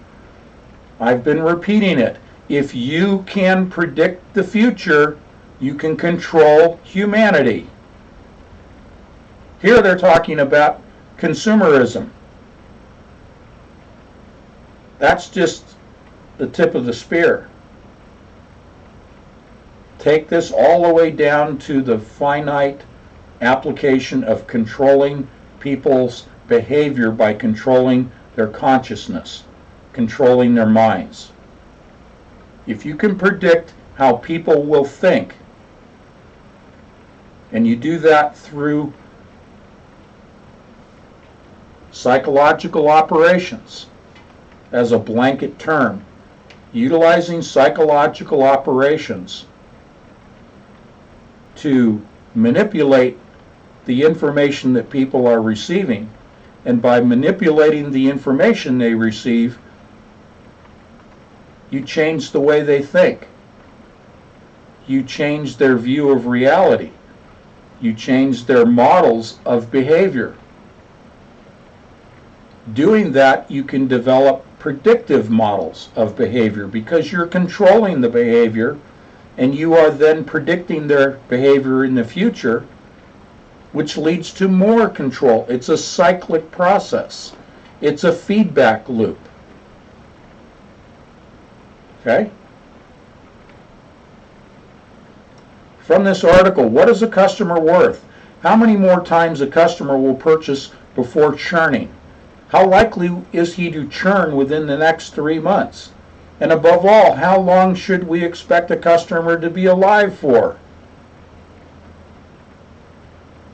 Speaker 1: I've been repeating it. If you can predict the future, you can control humanity. Here they're talking about consumerism. That's just the tip of the spear. Take this all the way down to the finite application of controlling people's behavior by controlling their consciousness, controlling their minds. If you can predict how people will think, and you do that through psychological operations as a blanket term, utilizing psychological operations to manipulate the information that people are receiving, and by manipulating the information they receive, you change the way they think. You change their view of reality. You change their models of behavior. Doing that, you can develop predictive models of behavior because you're controlling the behavior, and you are then predicting their behavior in the future, which leads to more control. It's a cyclic process. It's a feedback loop. Okay? From this article, what is a customer worth? How many more times a customer will purchase before churning? How likely is he to churn within the next 3 months? And above all, how long should we expect a customer to be alive for?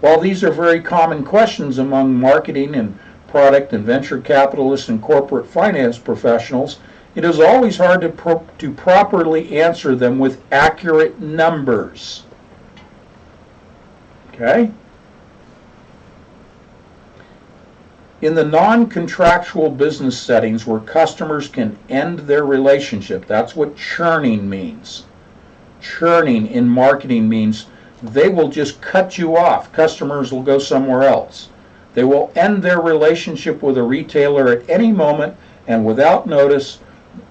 Speaker 1: While these are very common questions among marketing and product and venture capitalists and corporate finance professionals, it is always hard to properly answer them with accurate numbers. Okay? In the non-contractual business settings where customers can end their relationship, that's what churning means. Churning in marketing means they will just cut you off. Customers will go somewhere else. They will end their relationship with a retailer at any moment and without notice,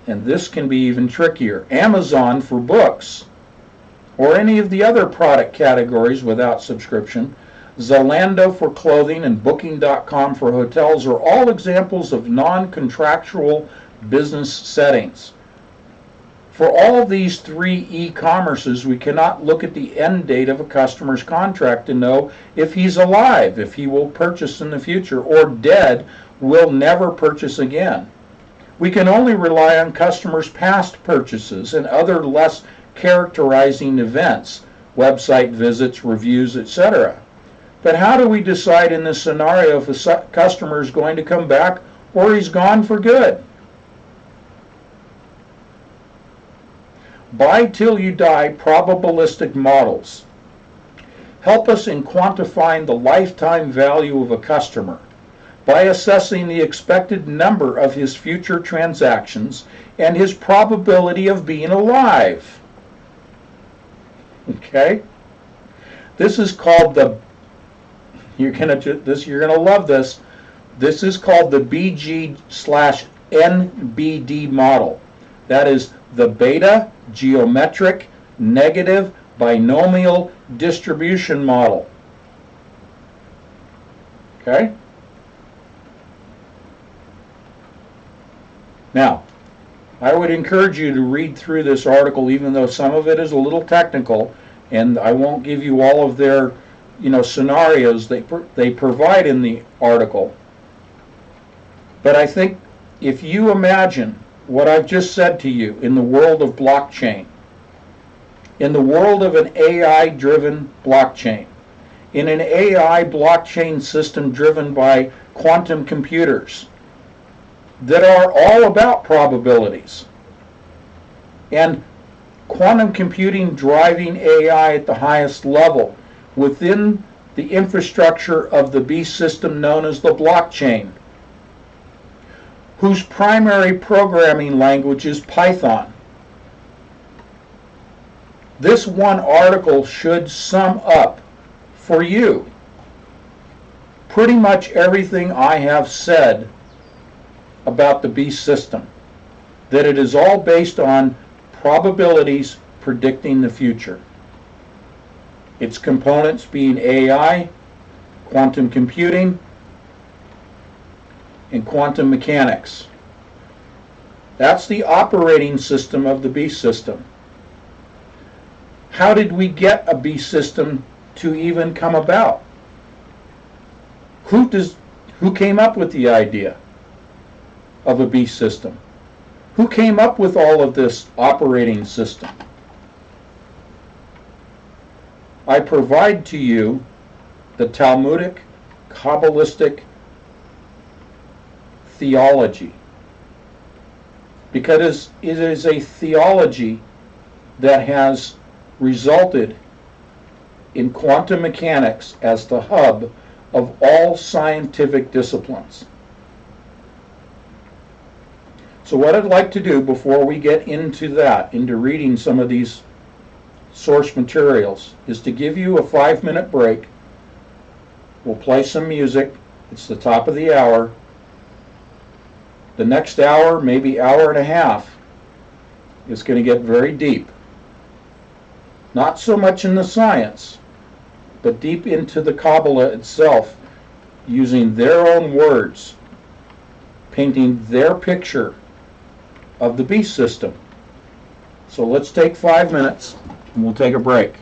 Speaker 1: and this can be even trickier. Amazon for books, or any of the other product categories without subscription, Zalando for clothing, and Booking.com for hotels are all examples of non-contractual business settings. For all of these three e-commerces, we cannot look at the end date of a customer's contract to know if he's alive, if he will purchase in the future, or dead, will never purchase again. We can only rely on customers' past purchases and other less characterizing events, website visits, reviews, etc. But how do we decide in this scenario if a customer is going to come back or he's gone for good? Buy till you die probabilistic models help us in quantifying the lifetime value of a customer by assessing the expected number of his future transactions and his probability of being alive. Okay? This is called you're gonna love this. This is called the BG/NBD model. That is the beta geometric negative binomial distribution model. Okay? Now, I would encourage you to read through this article, even though some of it is a little technical, and I won't give you all of their scenarios they provide in the article. But I think if you imagine what I've just said to you in the world of blockchain, in the world of an AI-driven blockchain, in an AI blockchain system driven by quantum computers that are all about probabilities, and quantum computing driving AI at the highest level within the infrastructure of the beast system known as the blockchain, whose primary programming language is Python. This one article should sum up for you pretty much everything I have said about the beast system, that it is all based on probabilities predicting the future. Its components being AI, quantum computing, and quantum mechanics. That's the operating system of the beast system. How did we get a beast system to even come about? Who came up with the idea of a beast system? Who came up with all of this operating system? I provide to you the Talmudic, Kabbalistic theology, because it is a theology that has resulted in quantum mechanics as the hub of all scientific disciplines. So what I'd like to do before we get into that, into reading some of these source materials, is to give you a 5-minute break. We'll play some music. It's the top of the hour. The next hour, maybe hour and a half, is going to get very deep. Not so much in the science, but deep into the Kabbalah itself, using their own words, painting their picture of the beast system. So let's take 5 minutes and we'll take a break.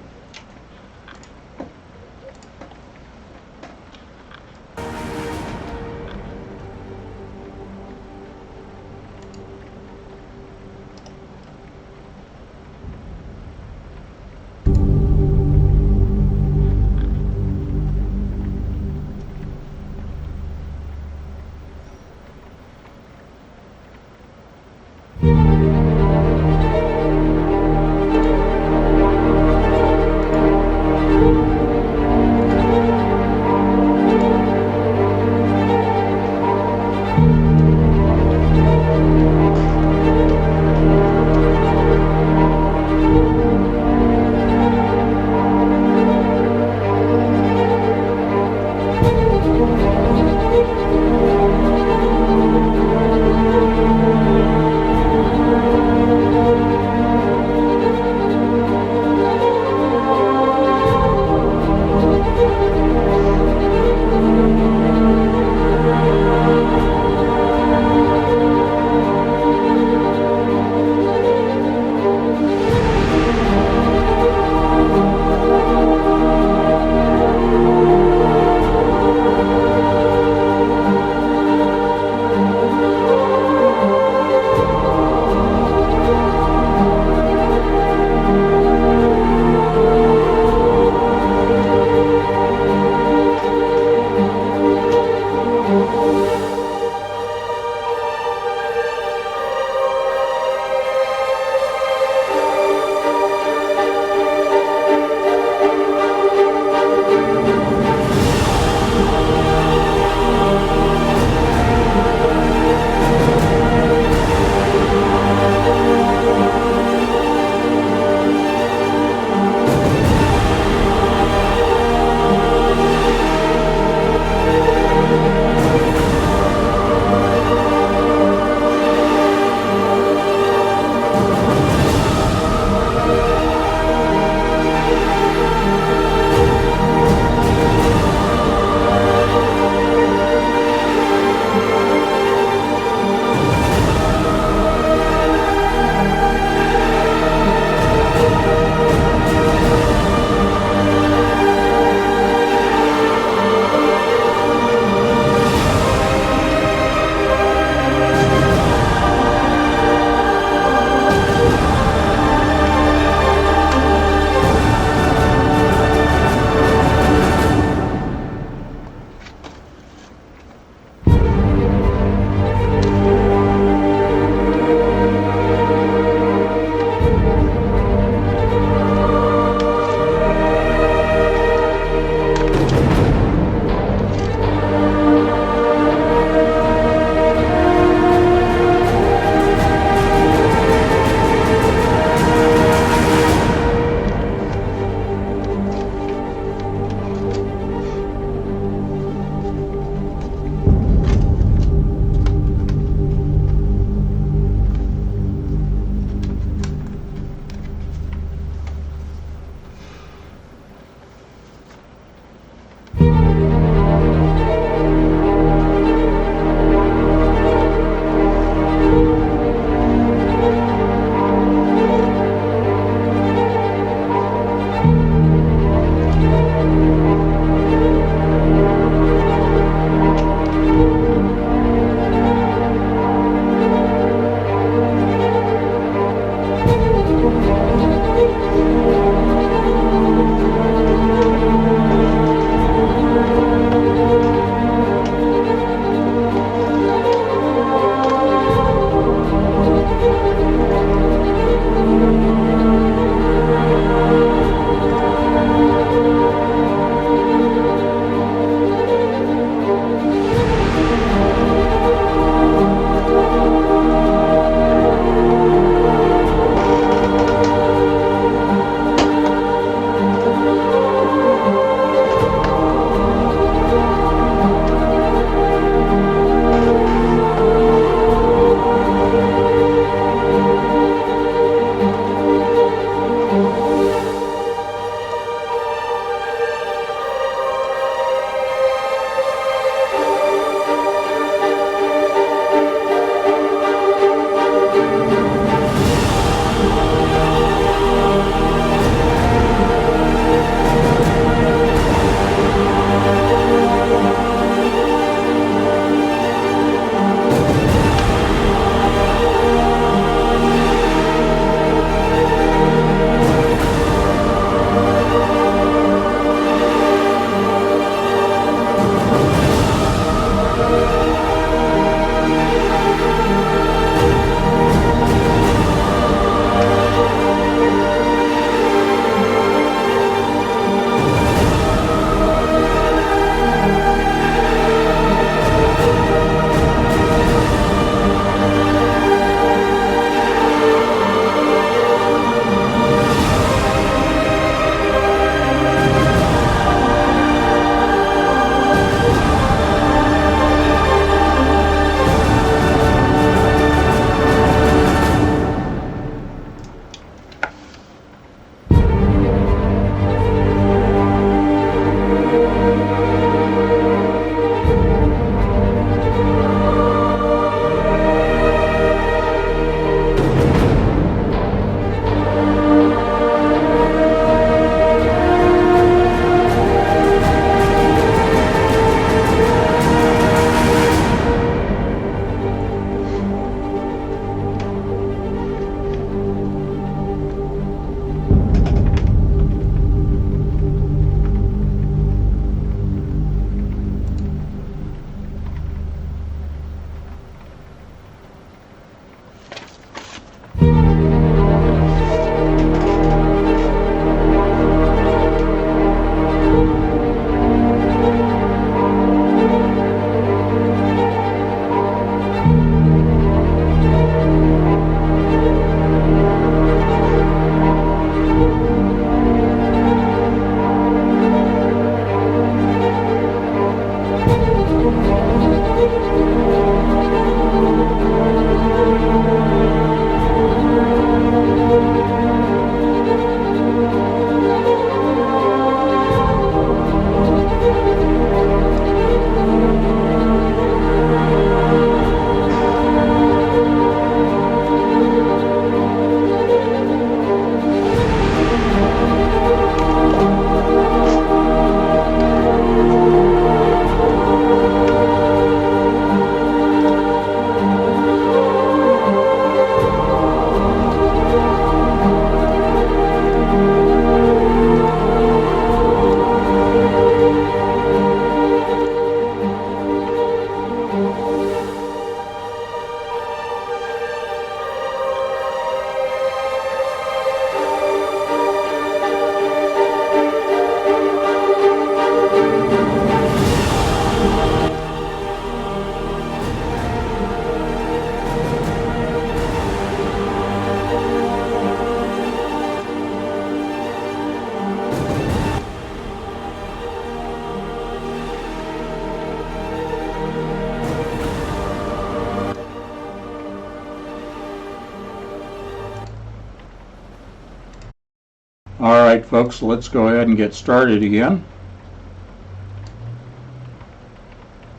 Speaker 1: right, folks, let's go ahead and get started again.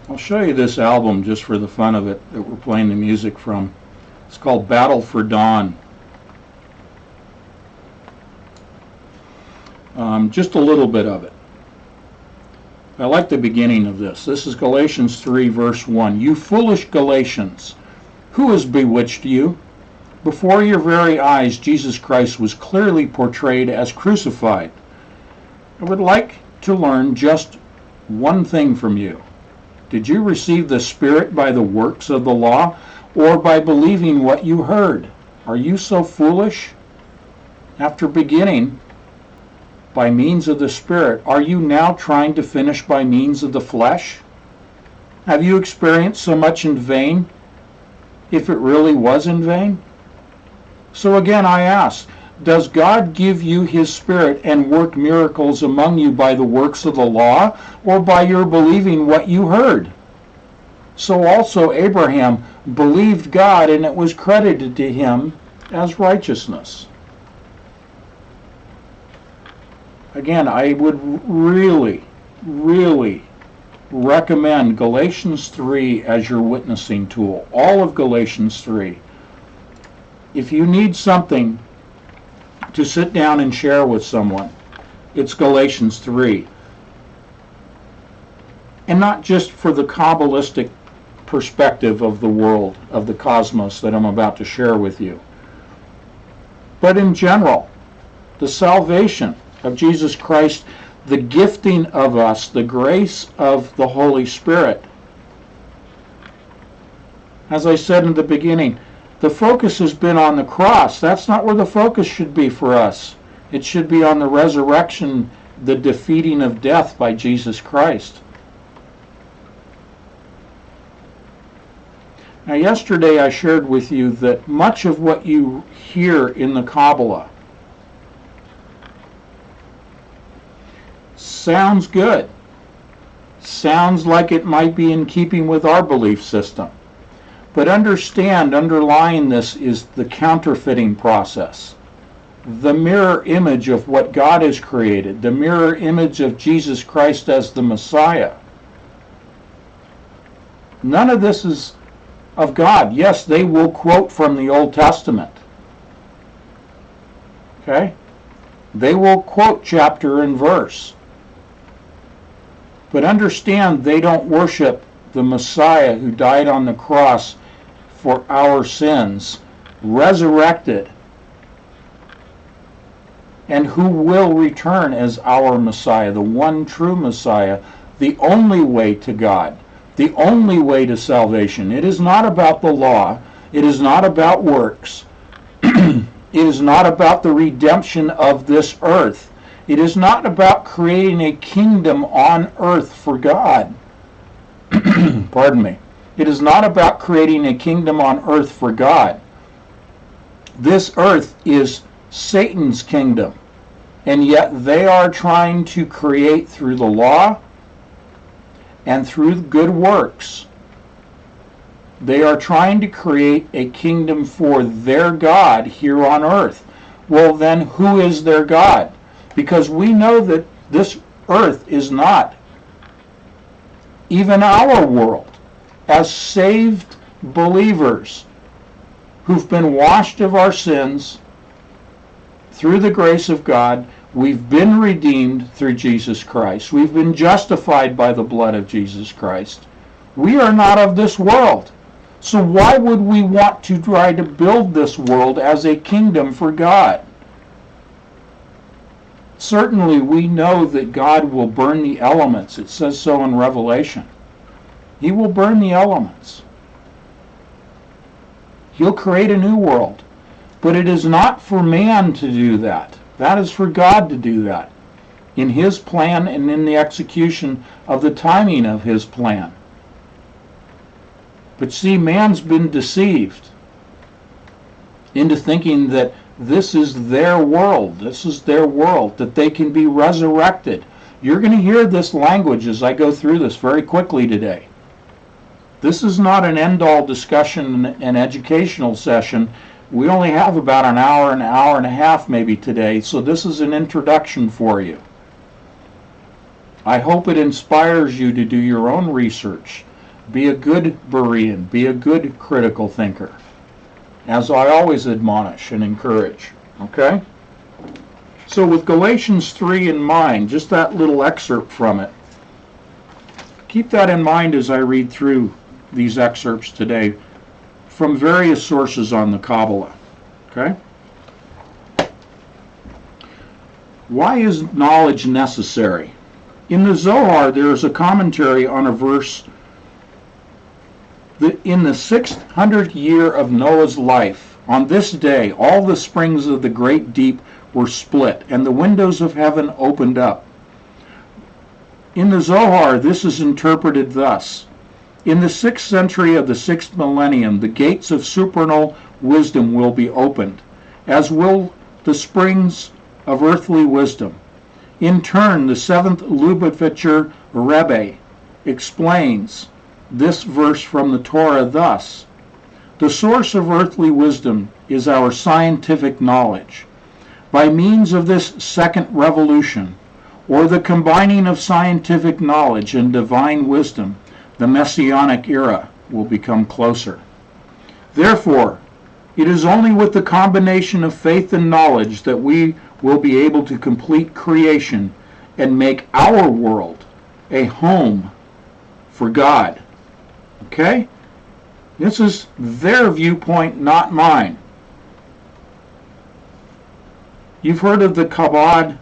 Speaker 1: I'll show you this album just for the fun of it that we're playing the music from. It's called Battle for Dawn. Just a little bit of it. I like the beginning of this. This is Galatians 3, verse 1. You foolish Galatians, who has bewitched you? Before your very eyes, Jesus Christ was clearly portrayed as crucified. I would like to learn just one thing from you. Did you receive the Spirit by the works of the law, or by believing what you heard? Are you so foolish? After beginning by means of the Spirit, are you now trying to finish by means of the flesh? Have you experienced so much in vain, if it really was in vain? So again I ask, does God give you His Spirit and work miracles among you by the works of the law, or by your believing what you heard? So also Abraham believed God, and it was credited to him as righteousness. Again, I would really recommend Galatians 3 as your witnessing tool. All of Galatians 3. If you need something to sit down and share with someone, it's Galatians 3. And not just for the Kabbalistic perspective of the world, of the cosmos that I'm about to share with you, but in general, the salvation of Jesus Christ, the gifting of us, the grace of the Holy Spirit. As I said in the beginning, the focus has been on the cross. That's not where the focus should be for us. It should be on the resurrection, the defeating of death by Jesus Christ. Now, yesterday I shared with you that much of what you hear in the Kabbalah sounds good. Sounds like it might be in keeping with our belief system. But understand, underlying this is the counterfeiting process. The mirror image of what God has created. The mirror image of Jesus Christ as the Messiah. None of this is of God. Yes, they will quote from the Old Testament. Okay? They will quote chapter and verse. But understand, they don't worship the Messiah who died on the cross for our sins, resurrected, and who will return as our Messiah, the one true Messiah, the only way to God, the only way to salvation. It is not about the law. It is not about works. It is not about the redemption of this earth. It is not about creating a kingdom on earth for God. Pardon me. It is not about creating a kingdom on earth for God. This earth is Satan's kingdom, and yet they are trying to create through the law and through good works. They are trying to create a kingdom for their God here on earth. Well, then who is their God? Because we know that this earth is not even our world. As saved believers who've been washed of our sins through the grace of God, we've been redeemed through Jesus Christ. We've been justified by the blood of Jesus Christ. We are not of this world. So why would we want to try to build this world as a kingdom for God? Certainly we know that God will burn the elements. It says so in Revelation. He will burn the elements. He'll create a new world. But it is not for man to do that. That is for God to do that, in His plan and in the execution of the timing of His plan. But see, man's been deceived into thinking that this is their world, that they can be resurrected. You're going to hear this language as I go through this very quickly today. This is not an end-all discussion and educational session We only have about an hour and a half maybe today, so this is an introduction for you. I hope it inspires you to do your own research. Be a good Berean, be a good critical thinker, as I always admonish and encourage. Okay? So with Galatians 3 in mind, just that little excerpt from it, keep that in mind as I read through these excerpts today from various sources on the Kabbalah. Okay? Why is knowledge necessary? In the Zohar, there is a commentary on a verse that in the 600th year of Noah's life, on this day, all the springs of the great deep were split, and the windows of heaven opened up. In the Zohar, this is interpreted thus. In the 6th century of the 6th millennium, the gates of supernal wisdom will be opened, as will the springs of earthly wisdom. In turn, the 7th Lubavitcher Rebbe explains this verse from the Torah thus. The source of earthly wisdom is our scientific knowledge. By means of this second revolution, or the combining of scientific knowledge and divine wisdom, the Messianic era will become closer. Therefore, it is only with the combination of faith and knowledge that we will be able to complete creation and make our world a home for God. Okay? This is their viewpoint, not mine. You've heard of the Chabad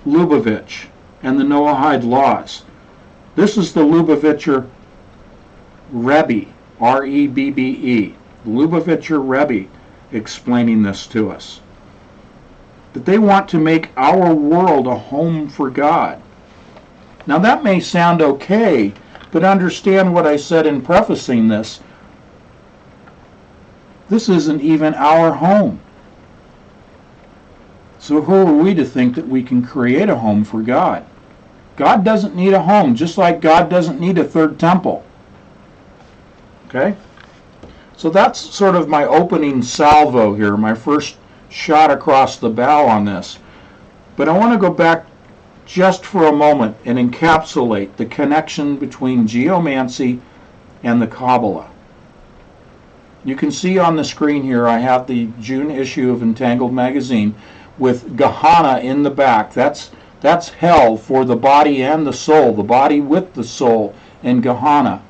Speaker 1: Lubavitch and the Noahide laws. This is the Lubavitcher Rebbe, R-E-B-B-E, Lubavitcher Rebbe, explaining this to us. That they want to make our world a home for God. Now that may sound okay, but understand what I said in prefacing this. This isn't even our home. So who are we to think that we can create a home for God? God doesn't need a home, just like God doesn't need a third temple. Okay? So that's sort of my opening salvo here, my first shot across the bow on this. But I want to go back just for a moment and encapsulate the connection between geomancy and the Kabbalah. You can see on the screen here I have the June issue of Entangled magazine with Gehenna in the back. That's hell for the body and the soul, the body with the soul in Gehenna.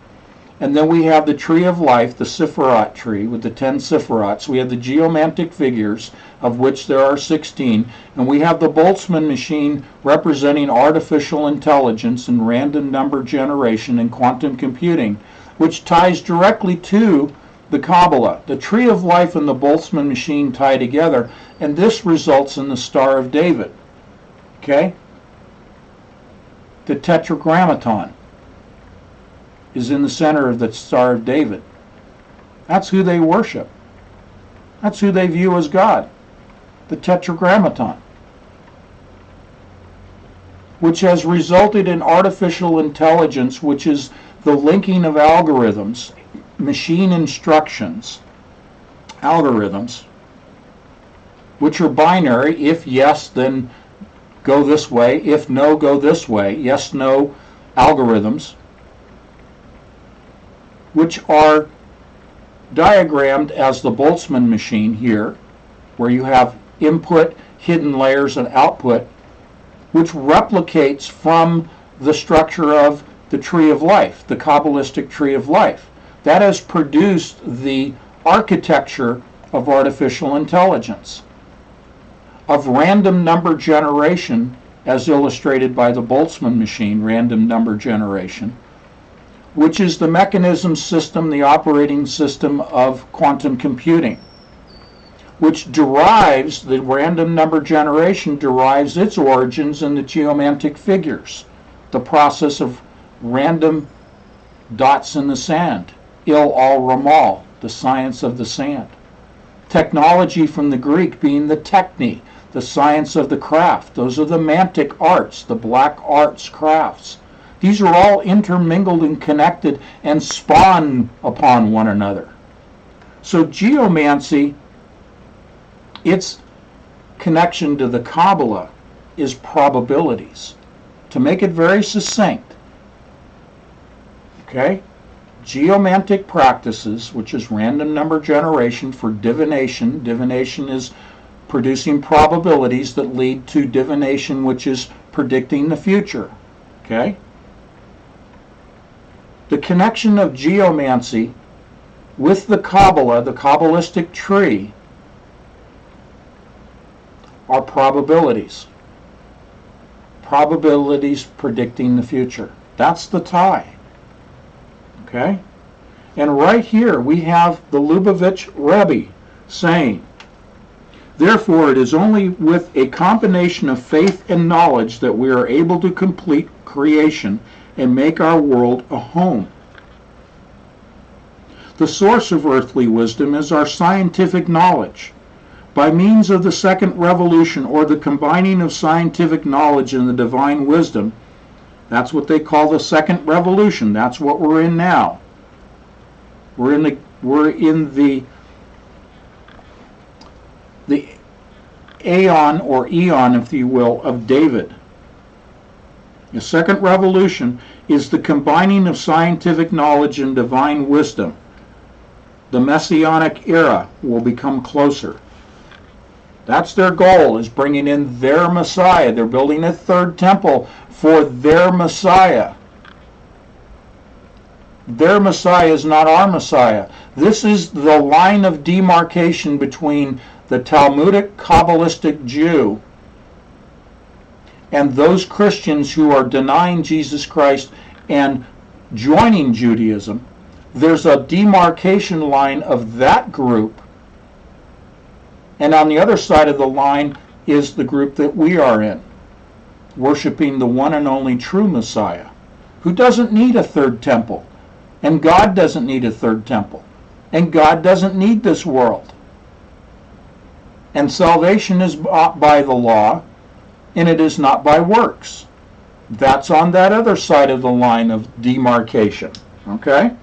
Speaker 1: And then we have the tree of life, the Sephirat tree with the 10 Sephirats. We have the geomantic figures, of which there are 16. And we have the Boltzmann machine representing artificial intelligence and random number generation and quantum computing, which ties directly to the Kabbalah. The tree of life and the Boltzmann machine tie together, and this results in the Star of David. Okay? The Tetragrammaton is in the center of the Star of David. That's who they worship. That's who they view as God. The Tetragrammaton, which has resulted in artificial intelligence, which is the linking of algorithms, machine instructions, algorithms, which are binary. If yes, then go this way. If no, go this way. Yes, no algorithms, which are diagrammed as the Boltzmann machine here, where you have input, hidden layers, and output, which replicates from the structure of the tree of life, the Kabbalistic tree of life. That has produced the architecture of artificial intelligence, of random number generation, as illustrated by the Boltzmann machine, random number generation, which is the mechanism system, the operating system of quantum computing, which derives, the random number generation derives its origins in the geomantic figures, the process of random dots in the sand, il al ramal, the science of the sand. Technology from the Greek being the techne, the science of the craft. Those are the mantic arts, the black arts crafts. These are all intermingled and connected and spawn upon one another. So geomancy Its connection to the Kabbalah is probabilities. To make it very succinct, okay? Geomantic practices, which is random number generation for divination. Divination is producing probabilities that lead to divination, which is predicting the future, okay? The connection of geomancy with the Kabbalah, the Kabbalistic tree, are probabilities. Probabilities predicting the future. That's the tie. Okay? And right here we have the Lubavitch Rebbe saying, therefore it is only with a combination of faith and knowledge that we are able to complete creation and make our world a home. The source of earthly wisdom is our scientific knowledge. By means of the second revolution, or the combining of scientific knowledge and the divine wisdom, that's what they call the second revolution. That's what we're in now. We're in the aeon, or eon, if you will, of David. The second revolution is the combining of scientific knowledge and divine wisdom. The Messianic era will become closer. That's their goal, is bringing in their Messiah. They're building a third temple for their Messiah. Their Messiah is not our Messiah. This is the line of demarcation between the Talmudic Kabbalistic Jew and those Christians who are denying Jesus Christ and joining Judaism. There's a demarcation line of that group, and on the other side of the line is the group that we are in, worshiping the one and only true Messiah, who doesn't need a third temple, and God doesn't need a third temple, and God doesn't need this world. And salvation is not by the law, and it is not by works. That's on that other side of the line of demarcation, okay?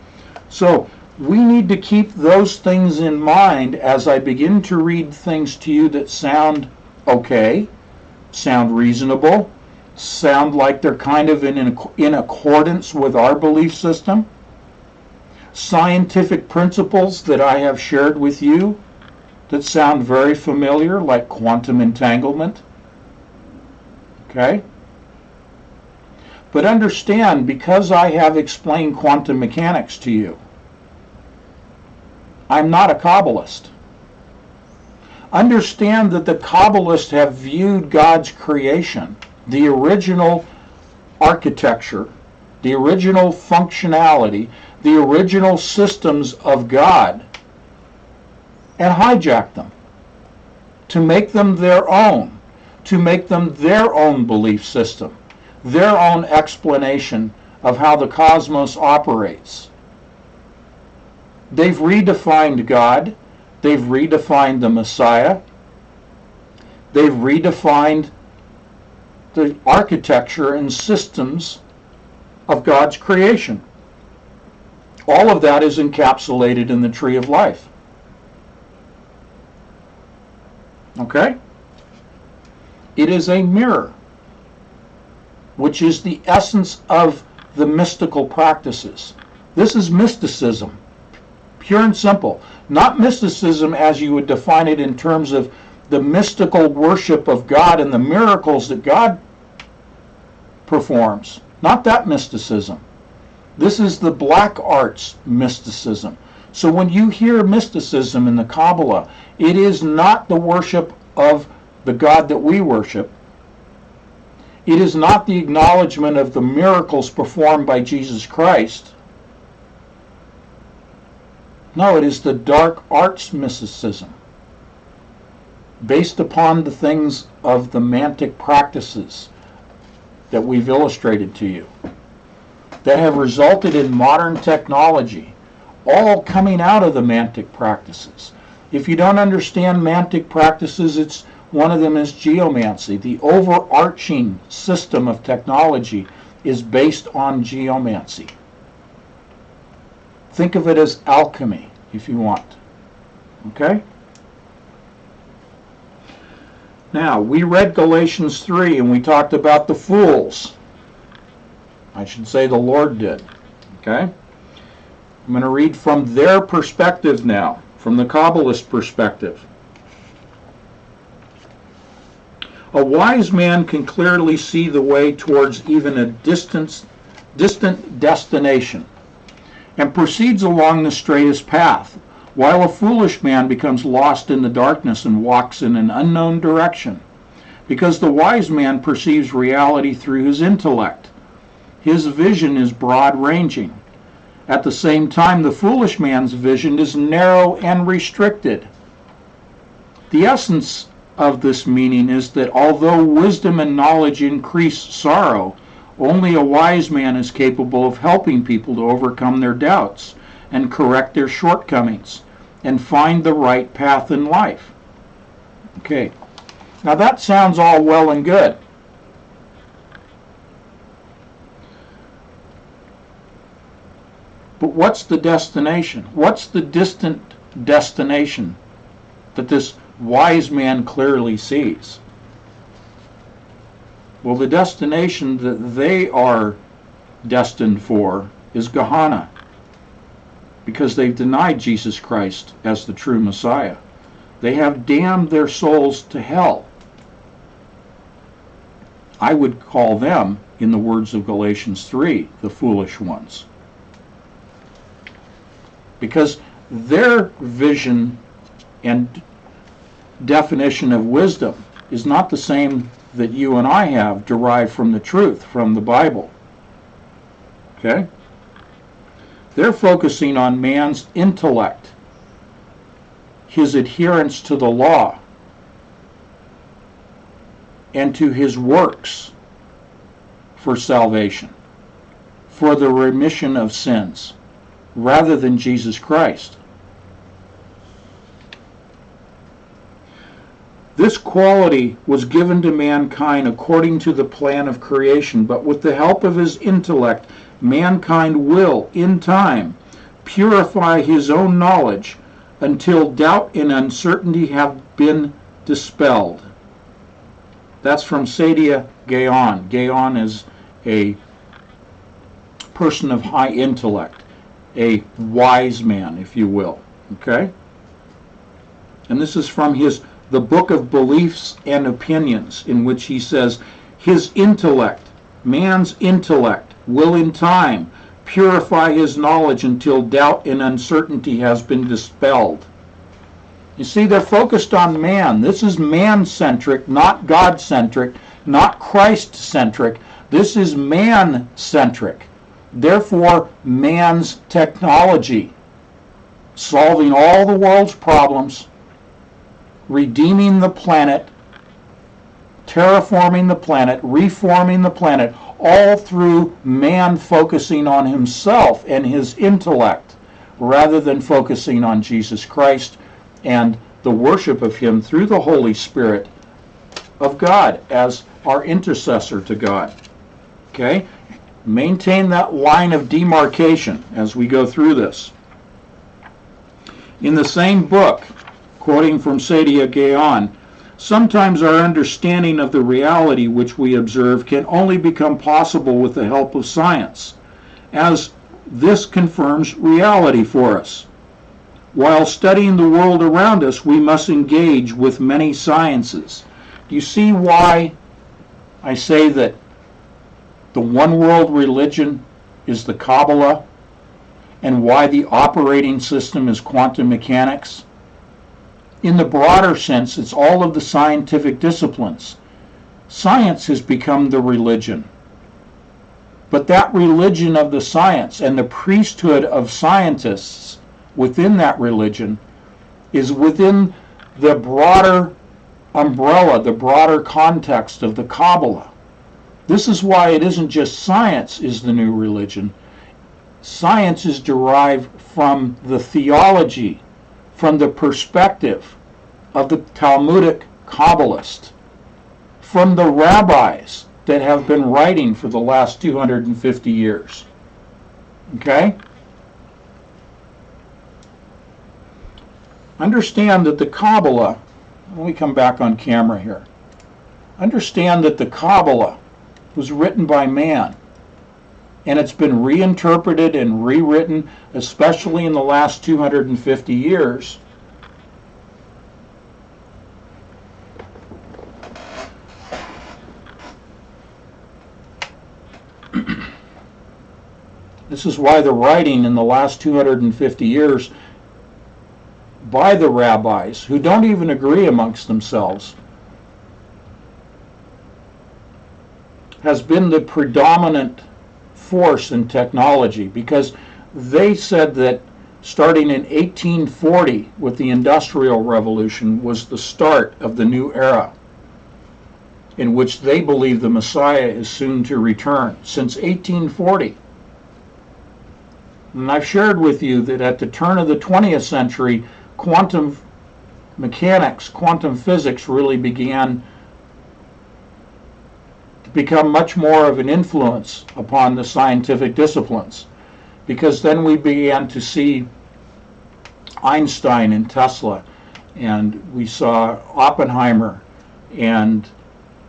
Speaker 1: So we need to keep those things in mind as I begin to read things to you that sound okay, sound reasonable, sound like they're kind of in accordance with our belief system. Scientific principles that I have shared with you that sound very familiar, like quantum entanglement. Okay? But understand, because I have explained quantum mechanics to you, I'm not a Kabbalist. Understand that the Kabbalists have viewed God's creation, the original architecture, the original functionality, the original systems of God, and hijacked them to make them their own, to make them their own belief system, their own explanation of how the cosmos operates. They've redefined God. They've redefined the Messiah. They've redefined the architecture and systems of God's creation. All of that is encapsulated in the tree of life. Okay? It is a mirror, which is the essence of the mystical practices. This is mysticism, pure and simple. Not mysticism as you would define it in terms of the mystical worship of God and the miracles that God performs. Not that mysticism. This is the black arts mysticism. So when you hear mysticism in the Kabbalah, it is not the worship of the God that we worship. It is not the acknowledgement of the miracles performed by Jesus Christ. No, it is the dark arts mysticism, based upon the things of the mantic practices that we've illustrated to you, that have resulted in modern technology, all coming out of the mantic practices. If you don't understand mantic practices, one of them is geomancy. The overarching system of technology is based on geomancy. Think of it as alchemy, if you want. Okay? Now, we read Galatians 3 and we talked about the fools. I should say the Lord did. Okay? I'm going to read from their perspective now, from the Kabbalist perspective. A wise man can clearly see the way towards even a distant destination and proceeds along the straightest path, while a foolish man becomes lost in the darkness and walks in an unknown direction, because the wise man perceives reality through his intellect. His vision is broad-ranging. At the same time, the foolish man's vision is narrow and restricted. The essence of this meaning is that although wisdom and knowledge increase sorrow, only a wise man is capable of helping people to overcome their doubts and correct their shortcomings and find the right path in life. Okay, now that sounds all well and good. But what's the destination? What's the distant destination that this wise man clearly sees? Well, the destination that they are destined for is Gehenna, because they've denied Jesus Christ as the true Messiah. They have damned their souls to hell. I would call them, in the words of Galatians 3, the foolish ones, because their vision and definition of wisdom is not the same that you and I have, derived from the truth, from the Bible. Okay? They're focusing on man's intellect, his adherence to the law, and to his works for salvation, for the remission of sins, rather than Jesus Christ. This quality was given to mankind according to the plan of creation, but with the help of his intellect, mankind will, in time, purify his own knowledge until doubt and uncertainty have been dispelled. That's from Sadia Gaon. Gaon is a person of high intellect, a wise man, if you will. Okay? And this is from the Book of Beliefs and Opinions, in which he says, his intellect, man's intellect, will in time purify his knowledge until doubt and uncertainty has been dispelled. You see, they're focused on man. This is man-centric, not God-centric, not Christ-centric. This is man-centric. Therefore, man's technology, solving all the world's problems, redeeming the planet, terraforming the planet, reforming the planet, all through man focusing on himself and his intellect, rather than focusing on Jesus Christ and the worship of him through the Holy Spirit of God as our intercessor to God. Okay? Maintain that line of demarcation as we go through this. In the same book, quoting from Sadia Gaon, sometimes our understanding of the reality which we observe can only become possible with the help of science, as this confirms reality for us. While studying the world around us, we must engage with many sciences. Do you see why I say that the one world religion is the Kabbalah, and why the operating system is quantum mechanics? In the broader sense, it's all of the scientific disciplines. Science has become the religion. But that religion of the science and the priesthood of scientists within that religion is within the broader umbrella, the broader context of the Kabbalah. This is why it isn't just science is the new religion. Science is derived from the theology, from the perspective of the Talmudic Kabbalist, from the rabbis that have been writing for the last 250 years. Okay? Understand that the Kabbalah, let me come back on camera here. Understand that the Kabbalah was written by man, and it's been reinterpreted and rewritten, especially in the last 250 years. This is why the writing in the last 250 years by the rabbis, who don't even agree amongst themselves, has been the predominant force in technology, because they said that starting in 1840 with the Industrial Revolution was the start of the new era in which they believe the Messiah is soon to return. Since 1840. And I've shared with you that at the turn of the 20th century, quantum mechanics, quantum physics really began to become much more of an influence upon the scientific disciplines, because then we began to see Einstein and Tesla, and we saw Oppenheimer and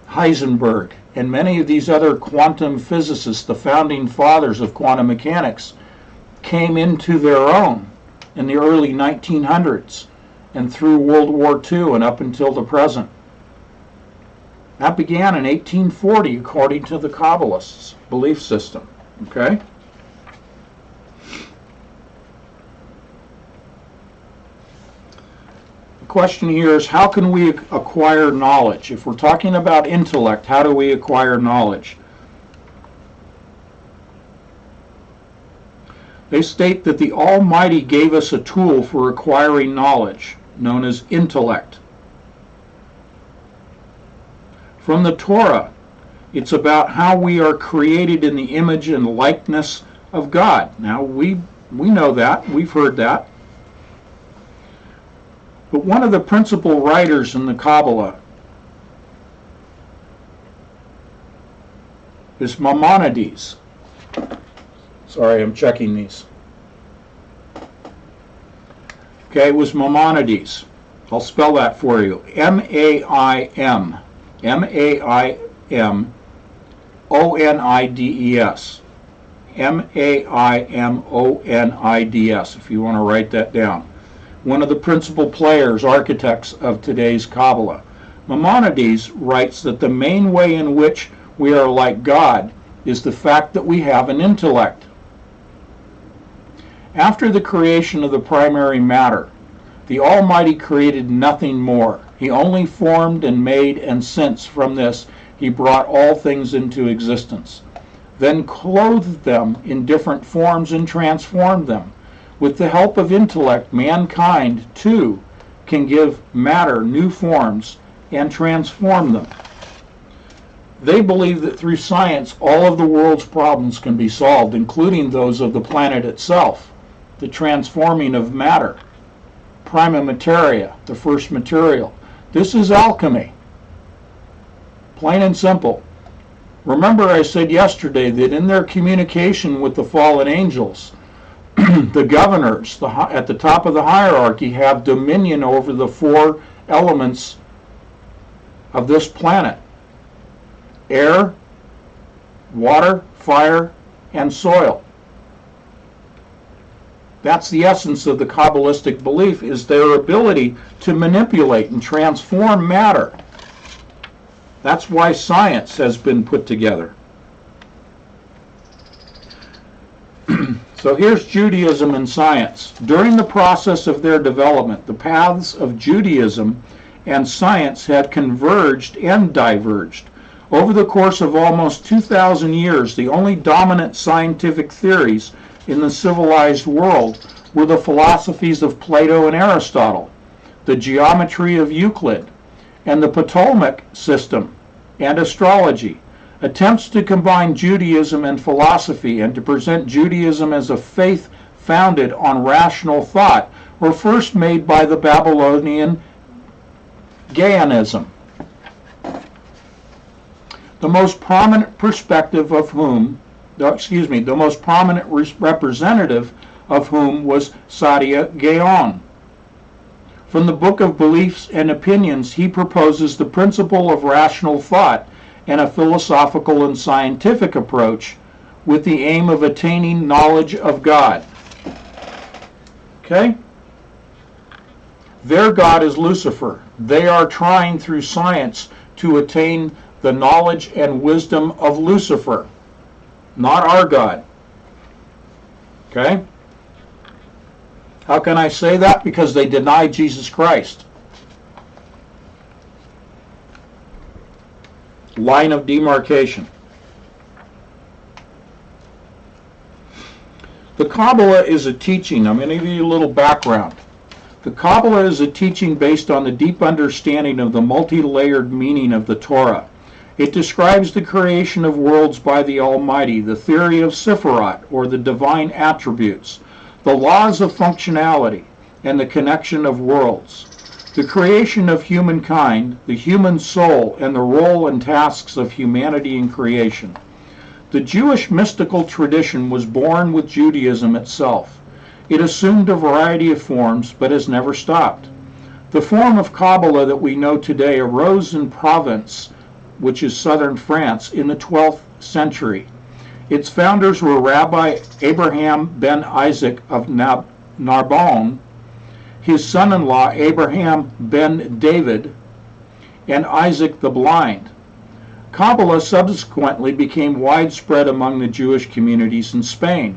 Speaker 1: Heisenberg and many of these other quantum physicists, the founding fathers of quantum mechanics, came into their own in the early 1900s and through World War II and up until the present. That began in 1840 according to the Kabbalists' belief system. Okay? The question here is, how can we acquire knowledge? If we're talking about intellect, how do we acquire knowledge? They state that the Almighty gave us a tool for acquiring knowledge, known as intellect. From the Torah, it's about how we are created in the image and likeness of God. Now, we know that. We've heard that. But one of the principal writers in the Kabbalah is Maimonides. Sorry, I'm checking these. Okay, it was Maimonides. I'll spell that for you. M-A-I-M. M-A-I-M-O-N-I-D-E-S. M-A-I-M-O-N-I-D-S, if you want to write that down. One of the principal players, architects of today's Kabbalah. Maimonides writes that the main way in which we are like God is the fact that we have an intellect. After the creation of the primary matter, the Almighty created nothing more. He only formed and made, and since from this He brought all things into existence, then clothed them in different forms and transformed them. With the help of intellect, mankind, too, can give matter new forms and transform them. They believe that through science, all of the world's problems can be solved, including those of the planet itself, the transforming of matter, prima materia, the first material. This is alchemy, plain and simple. Remember, I said yesterday that in their communication with the fallen angels, the governors at the top of the hierarchy have dominion over the four elements of this planet: air, water, fire, and soil. That's the essence of the Kabbalistic belief, is their ability to manipulate and transform matter. That's why science has been put together. So here's Judaism and science. During the process of their development, the paths of Judaism and science had converged and diverged. Over the course of almost 2,000 years, the only dominant scientific theories in the civilized world were the philosophies of Plato and Aristotle, the geometry of Euclid, and the Ptolemaic system and astrology. Attempts to combine Judaism and philosophy and to present Judaism as a faith founded on rational thought were first made by the Babylonian Gaianism, the most prominent representative of whom was Saadia Gaon. From the Book of Beliefs and Opinions, he proposes the principle of rational thought and a philosophical and scientific approach with the aim of attaining knowledge of God. Okay? Their God is Lucifer. They are trying through science to attain the knowledge and wisdom of Lucifer, not our God. Okay? How can I say that? Because they deny Jesus Christ. Line of demarcation. The Kabbalah is a teaching. I'm going to give you a little background. The Kabbalah is a teaching based on the deep understanding of the multi-layered meaning of the Torah. It describes the creation of worlds by the Almighty, the theory of Sephiroth, or the divine attributes, the laws of functionality, and the connection of worlds, the creation of humankind, the human soul, and the role and tasks of humanity in creation. The Jewish mystical tradition was born with Judaism itself. It assumed a variety of forms, but has never stopped. The form of Kabbalah that we know today arose in Provence, which is southern France, in the 12th century. Its founders were Rabbi Abraham ben Isaac of Narbonne, his son-in-law Abraham ben David, and Isaac the Blind. Kabbalah subsequently became widespread among the Jewish communities in Spain,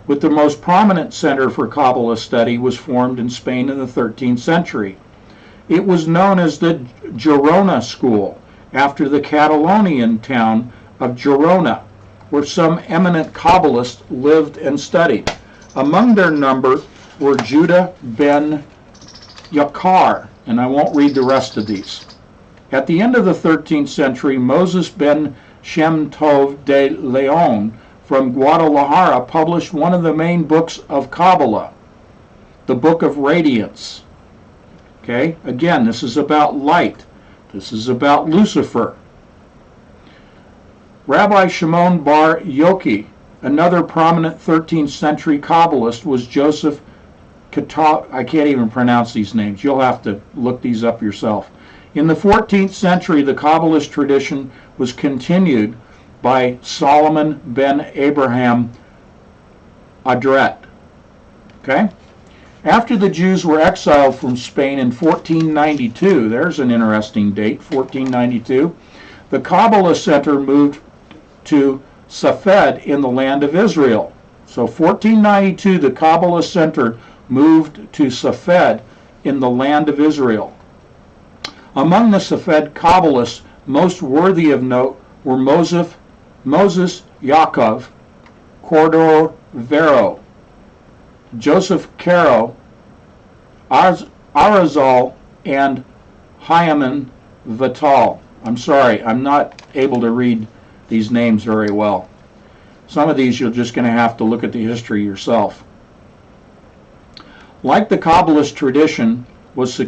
Speaker 1: with the most prominent center for Kabbalah study was formed in Spain in the 13th century. It was known as the Girona School, after the Catalonian town of Girona, where some eminent Kabbalists lived and studied. Among their number were Judah ben Yakar, and I won't read the rest of these. At the end of the 13th century, Moses ben Shem Tov de Leon from Guadalajara published one of the main books of Kabbalah, the Book of Radiance. Okay, again, this is about light. This is about Lucifer. Rabbi Shimon bar Yochai, another prominent 13th century Kabbalist, was Joseph I can't even pronounce these names. You'll have to look these up yourself. In the 14th century, the Kabbalist tradition was continued by Solomon ben Abraham Adret. Okay? After the Jews were exiled from Spain in 1492, there's an interesting date, 1492, the Kabbalah Center moved to Safed in the land of Israel. So 1492, the Kabbalah Center moved to Safed in the land of Israel. Among the Safed Kabbalists, most worthy of note were Moses Yaakov Cordovero, Joseph Caro, Arizal, and Hyman Vital. I'm sorry, I'm not able to read these names very well. Some of these you're just going to have to look at the history yourself. Like the Kabbalist tradition was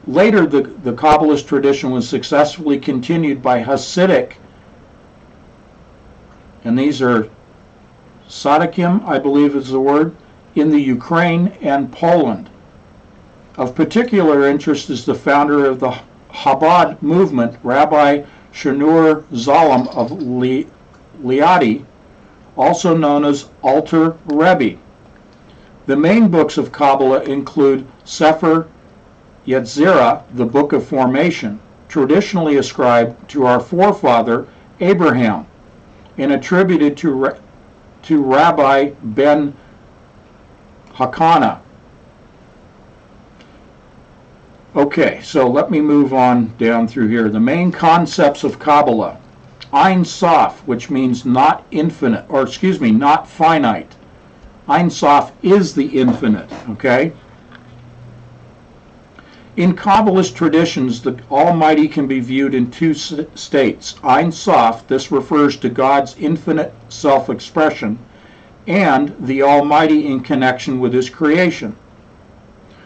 Speaker 1: later the Kabbalist tradition was successfully continued by Hasidic, and these are Sadikim, I believe is the word, in the Ukraine and Poland. Of particular interest is the founder of the Chabad movement, Rabbi Shneur Zalom of Liadi, also known as Alter Rebbe. The main books of Kabbalah include Sefer Yetzirah, the Book of Formation, traditionally ascribed to our forefather Abraham, and attributed to Rabbi ben Hakana. Okay, so let me move on down through here. The main concepts of Kabbalah. Ein Sof, which means not infinite, or excuse me, not finite. Ein Sof is the infinite, okay? In Kabbalist traditions, the Almighty can be viewed in two states. Ein Sof, this refers to God's infinite self-expression, and the Almighty in connection with His creation.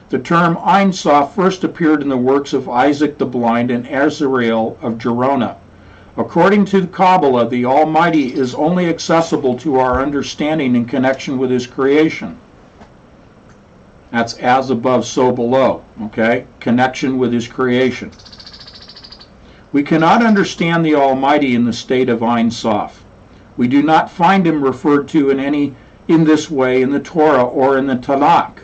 Speaker 1: The term Ein Sof first appeared in the works of Isaac the Blind and Azrael of Girona. According to Kabbalah, the Almighty is only accessible to our understanding in connection with His creation. That's as above, so below. Okay? Connection with his creation. We cannot understand the Almighty in the state of Ein Sof. We do not find him referred to in this way in the Torah or in the Tanakh.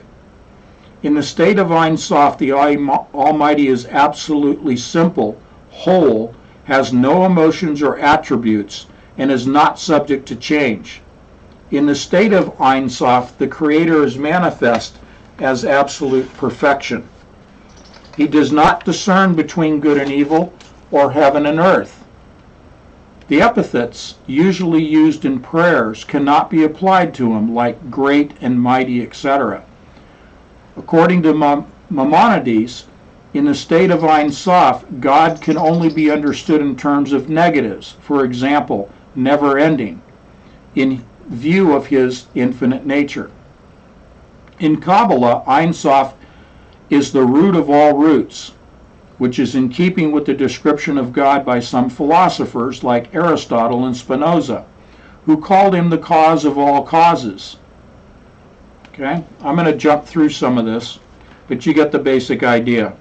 Speaker 1: In the state of Ein Sof, the Almighty is absolutely simple, whole, has no emotions or attributes, and is not subject to change. In the state of Ein Sof, the Creator is manifest as absolute perfection. He does not discern between good and evil or heaven and earth. The epithets usually used in prayers cannot be applied to him, like great and mighty, etc. According to Maimonides, in the state of Ein Sof, God can only be understood in terms of negatives, for example, never ending, in view of his infinite nature. In Kabbalah, Ein Sof is the root of all roots, which is in keeping with the description of God by some philosophers like Aristotle and Spinoza, who called him the cause of all causes. Okay, I'm going to jump through some of this, but you get the basic idea.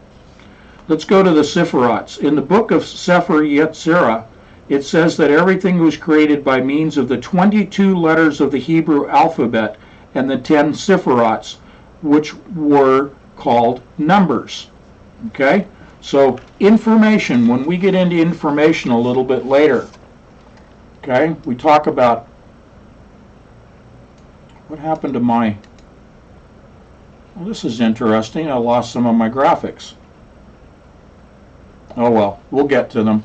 Speaker 1: Let's go to the Sephirots. In the book of Sefer Yetzirah, it says that everything was created by means of the 22 letters of the Hebrew alphabet and the 10 Sephirots, which were called numbers. Okay? So information, when we get into information a little bit later, okay, we talk about what happened to my, well, this is interesting. I lost some of my graphics. Oh well, we'll get to them.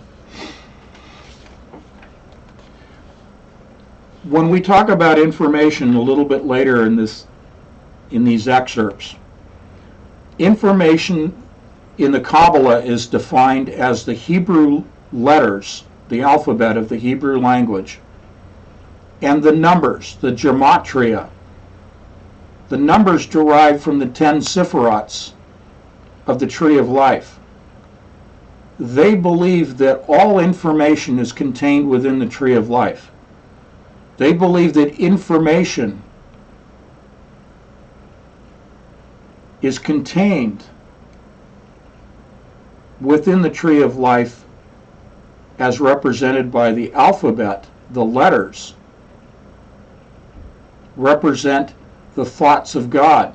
Speaker 1: When we talk about information a little bit later in these excerpts, information in the Kabbalah is defined as the Hebrew letters, the alphabet of the Hebrew language, and the numbers, the gematria. The numbers derived from the 10 Sephirots of the Tree of Life. They believe that all information is contained within the Tree of Life. They believe that information is contained within the Tree of Life as represented by the alphabet. The letters represent the thoughts of God,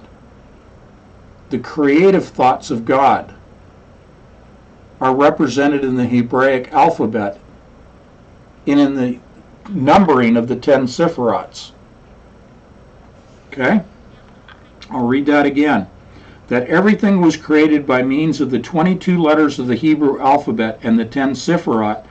Speaker 1: the creative thoughts of God are represented in the Hebraic alphabet and in the numbering of the 10 Sephirots. Okay? I'll read that again. That everything was created by means of the 22 letters of the Hebrew alphabet and the 10 Sephirot,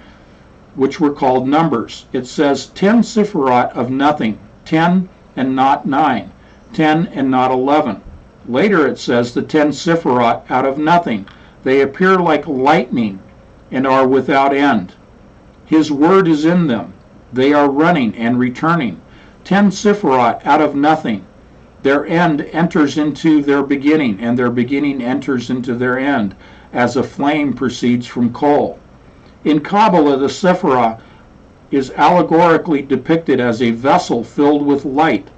Speaker 1: which were called numbers. It says 10 Sephirot of nothing, 10 and not 9, 10 and not 11. Later it says the 10 Sephirot out of nothing. They appear like lightning and are without end. His word is in them. They are running and returning. 10 Sephirot out of nothing. Their end enters into their beginning, and their beginning enters into their end, as a flame proceeds from coal. In Kabbalah, the Sephirah is allegorically depicted as a vessel filled with light.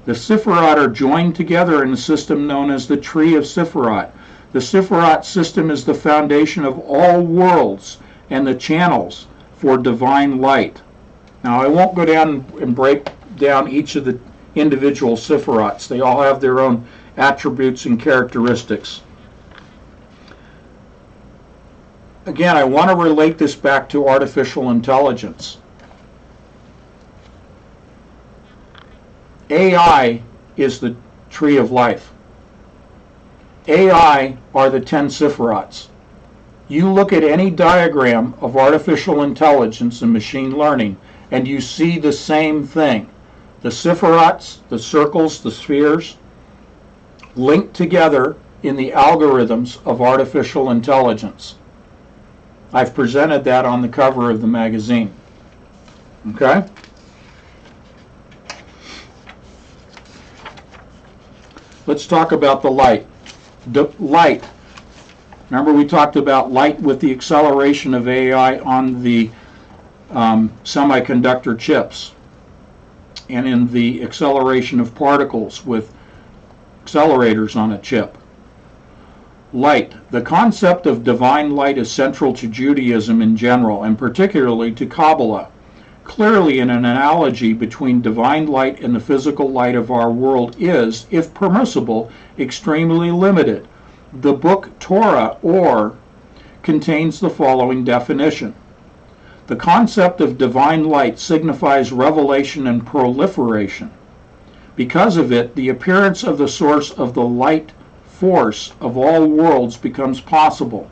Speaker 1: The Sephirot are joined together in a system known as the Tree of Sephirot. The Sephirot system is the foundation of all worlds and the channels for divine light. Now, I won't go down and break down each of the individual Sephirots. They all have their own attributes and characteristics. Again, I want to relate this back to artificial intelligence. AI is the tree of life. AI are the 10 Sephirots. You look at any diagram of artificial intelligence and machine learning, and you see the same thing. The Sephirots, the circles, the spheres, linked together in the algorithms of artificial intelligence. I've presented that on the cover of the magazine. Okay? Let's talk about the light. The light. Remember we talked about light with the acceleration of AI on the semiconductor chips, and in the acceleration of particles with accelerators on a chip. Light. The concept of divine light is central to Judaism in general, and particularly to Kabbalah. Clearly, an analogy between divine light and the physical light of our world is, if permissible, extremely limited. The book Torah, or, contains the following definition. The concept of divine light signifies revelation and proliferation. Because of it, the appearance of the source of the light force of all worlds becomes possible.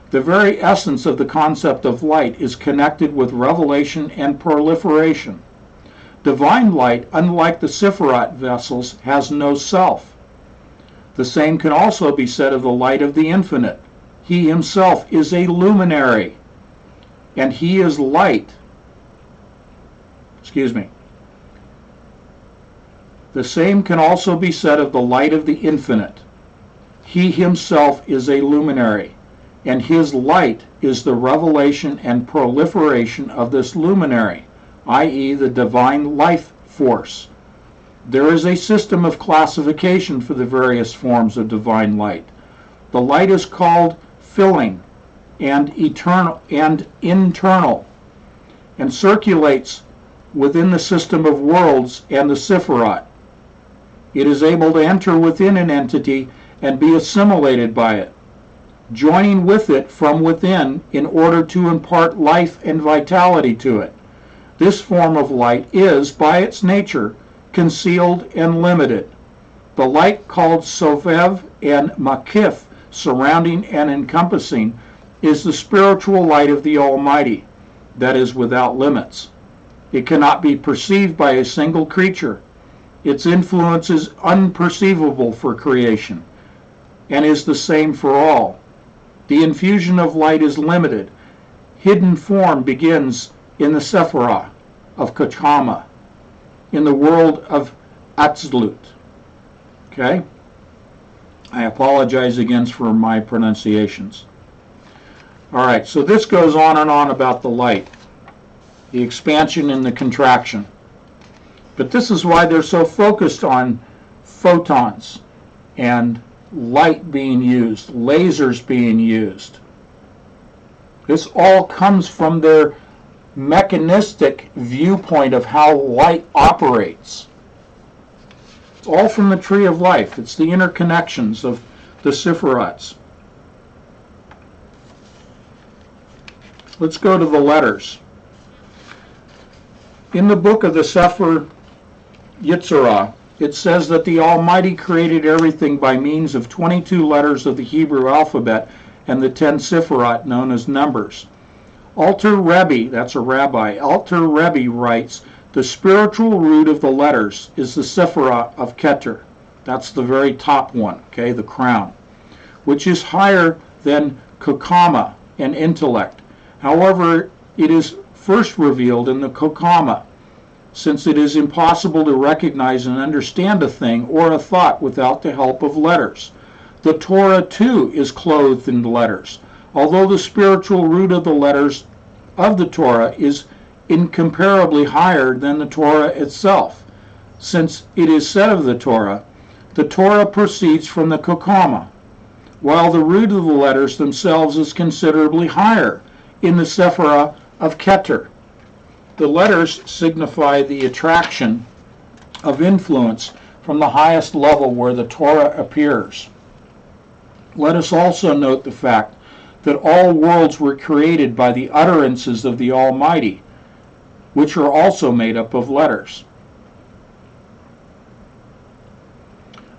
Speaker 1: The very essence of the concept of light is connected with revelation and proliferation. Divine light, unlike the Sephirat vessels, has no self. The same can also be said of the light of the infinite. He himself is a luminary, and he is light. The same can also be said of the light of the infinite. He himself is a luminary, and his light is the revelation and proliferation of this luminary, i.e., the divine life force. There is a system of classification for the various forms of divine light. The light is called filling and internal, and circulates within the system of worlds and the Sephirat. It is able to enter within an entity and be assimilated by it, joining with it from within in order to impart life and vitality to it. This form of light is, by its nature, concealed and limited. The light called Sovev and Makif, surrounding and encompassing, is the spiritual light of the Almighty, that is without limits. It cannot be perceived by a single creature. Its influence is unperceivable for creation, and is the same for all. The infusion of light is limited. Hidden form begins in the Sephirah of Kachama, in the world of Atzlut. Okay? I apologize again for my pronunciations. All right, so this goes on and on about the light, the expansion and the contraction. But this is why they're so focused on photons and light being used, lasers being used. This all comes from their mechanistic viewpoint of how light operates. It's all from the tree of life. It's the interconnections of the Sephirats. Let's go to the letters. In the book of the Sefer Yetzirah, it says that the Almighty created everything by means of 22 letters of the Hebrew alphabet and the 10 Sephirat known as numbers. Alter Rebbe, that's a rabbi, Alter Rebbe writes, the spiritual root of the letters is the Sephirah of Keter. That's the very top one, okay, the crown, which is higher than Kokama and intellect. However, it is first revealed in the Kokama, since it is impossible to recognize and understand a thing or a thought without the help of letters. The Torah, too, is clothed in letters, although the spiritual root of the letters of the Torah is incomparably higher than the Torah itself. Since it is said of the Torah proceeds from the Kokama, while the root of the letters themselves is considerably higher in the Sephirah of Keter. The letters signify the attraction of influence from the highest level where the Torah appears. Let us also note the fact that all worlds were created by the utterances of the Almighty, which are also made up of letters.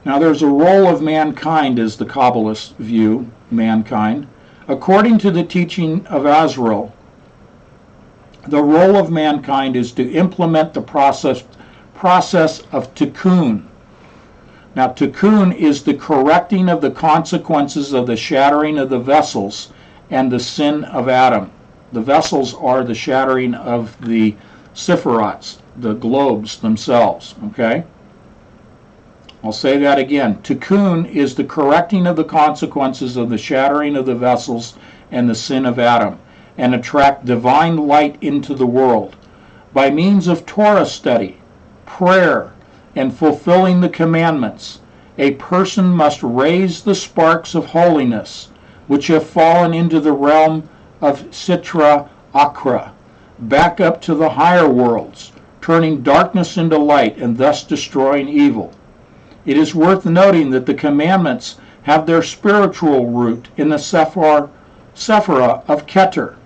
Speaker 1: Now there's a role of mankind as the Kabbalists view mankind. According to the teaching of Azrael, the role of mankind is to implement the process of tikkun. Now, tikkun is the correcting of the consequences of the shattering of the vessels and the sin of Adam. The vessels are the shattering of the Sephirats, the globes themselves, okay? I'll say that again. Tikkun is the correcting of the consequences of the shattering of the vessels and the sin of Adam, and attract divine light into the world. By means of Torah study, prayer, and fulfilling the commandments, a person must raise the sparks of holiness, which have fallen into the realm of Sitra Akra, back up to the higher worlds, turning darkness into light and thus destroying evil. It is worth noting that the commandments have their spiritual root in the Sephirah of Keter,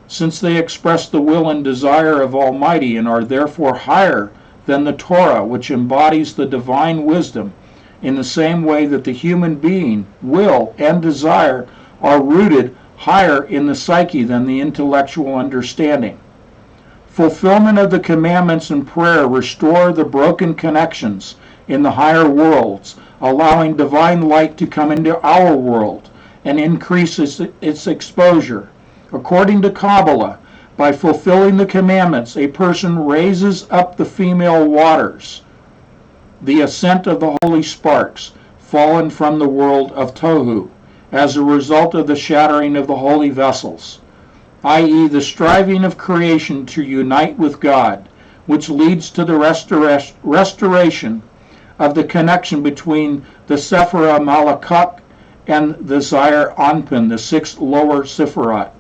Speaker 1: since they express the will and desire of Almighty and are therefore higher than the Torah, which embodies the divine wisdom, in the same way that the human being, will, and desire are rooted higher in the psyche than the intellectual understanding. Fulfillment of the commandments and prayer restore the broken connections in the higher worlds, allowing divine light to come into our world and increase its exposure. According to Kabbalah, by fulfilling the commandments, a person raises up the female waters, the ascent of the holy sparks, fallen from the world of Tohu, as a result of the shattering of the holy vessels, i.e. the striving of creation to unite with God, which leads to the restoration of the connection between the Sephirah Malakot and the Zaire Anpin, the sixth lower Sephirat.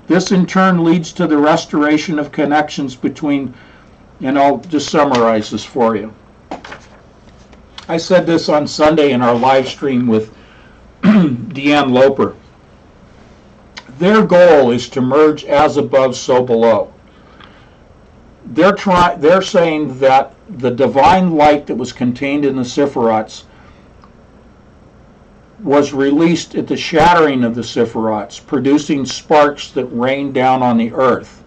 Speaker 1: This in turn leads to the restoration of connections between, and I'll just summarize this for you. I said this on Sunday in our live stream with Deanne Loper. Their goal is to merge as above, so below. They're saying that the divine light that was contained in the Sephirats was released at the shattering of the Sephirats, producing sparks that rain down on the earth.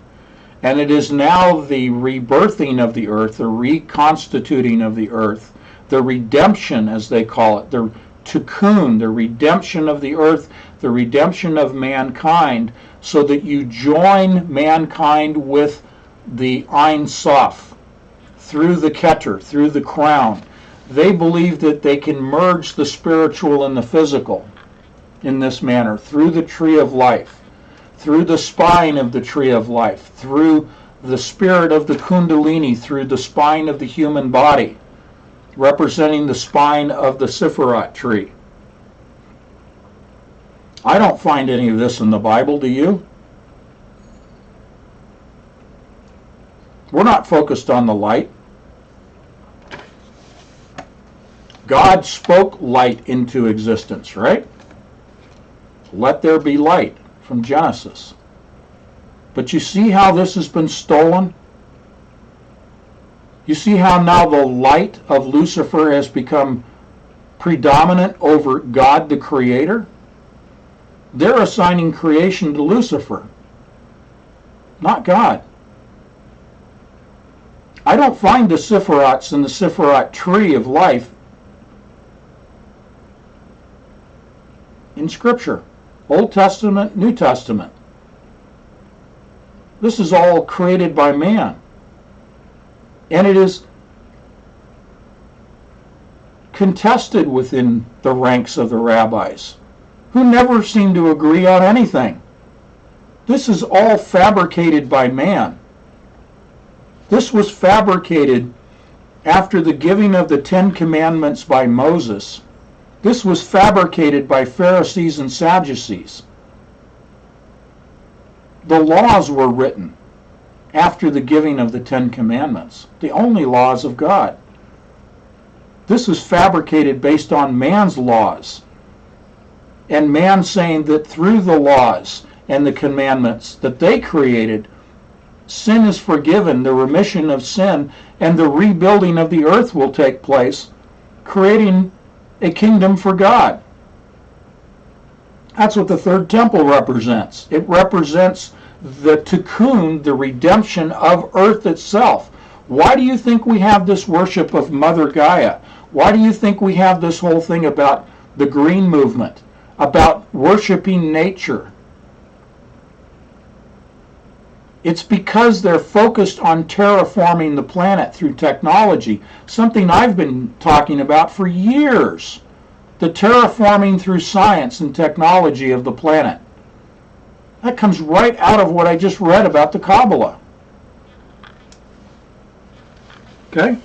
Speaker 1: And it is now the rebirthing of the earth, the reconstituting of the earth, the redemption, as they call it, the tikkun, the redemption of the earth, the redemption of mankind, so that you join mankind with the Ein Sof through the Keter, through the crown. They believe that they can merge the spiritual and the physical in this manner, through the tree of life, through the spine of the tree of life, through the spirit of the Kundalini, through the spine of the human body, representing the spine of the Sephirat tree. I don't find any of this in the Bible, do you? We're not focused on the light. God spoke light into existence, right? Let there be light from Genesis. But you see how this has been stolen? You see how now the light of Lucifer has become predominant over God the Creator? They're assigning creation to Lucifer, not God. I don't find the Sephirats in the Sephirat tree of life in Scripture. Old Testament, New Testament. This is all created by man. And it is contested within the ranks of the rabbis, who never seem to agree on anything. This is all fabricated by man. This was fabricated after the giving of the Ten Commandments by Moses. This was fabricated by Pharisees and Sadducees. The laws were written after the giving of the Ten Commandments, the only laws of God. This was fabricated based on man's laws, and man saying that through the laws and the commandments that they created, sin is forgiven, the remission of sin, and the rebuilding of the earth will take place, creating a kingdom for God. That's what the third temple represents. It represents the tikkun, the redemption of earth itself. Why do you think we have this worship of Mother Gaia? Why do you think we have this whole thing about the green movement, about worshiping nature? It's because they're focused on terraforming the planet through technology, something I've been talking about for years. The terraforming through science and technology of the planet. That comes right out of what I just read about the Kabbalah. Okay?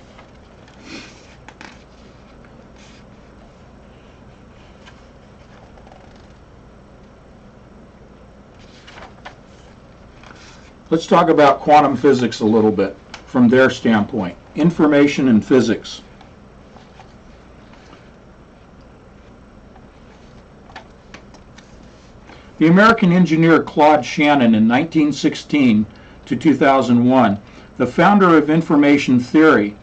Speaker 1: Let's talk about quantum physics a little bit from their standpoint. Information and physics. The American engineer Claude Shannon in 1916 to 2001, the founder of information theory,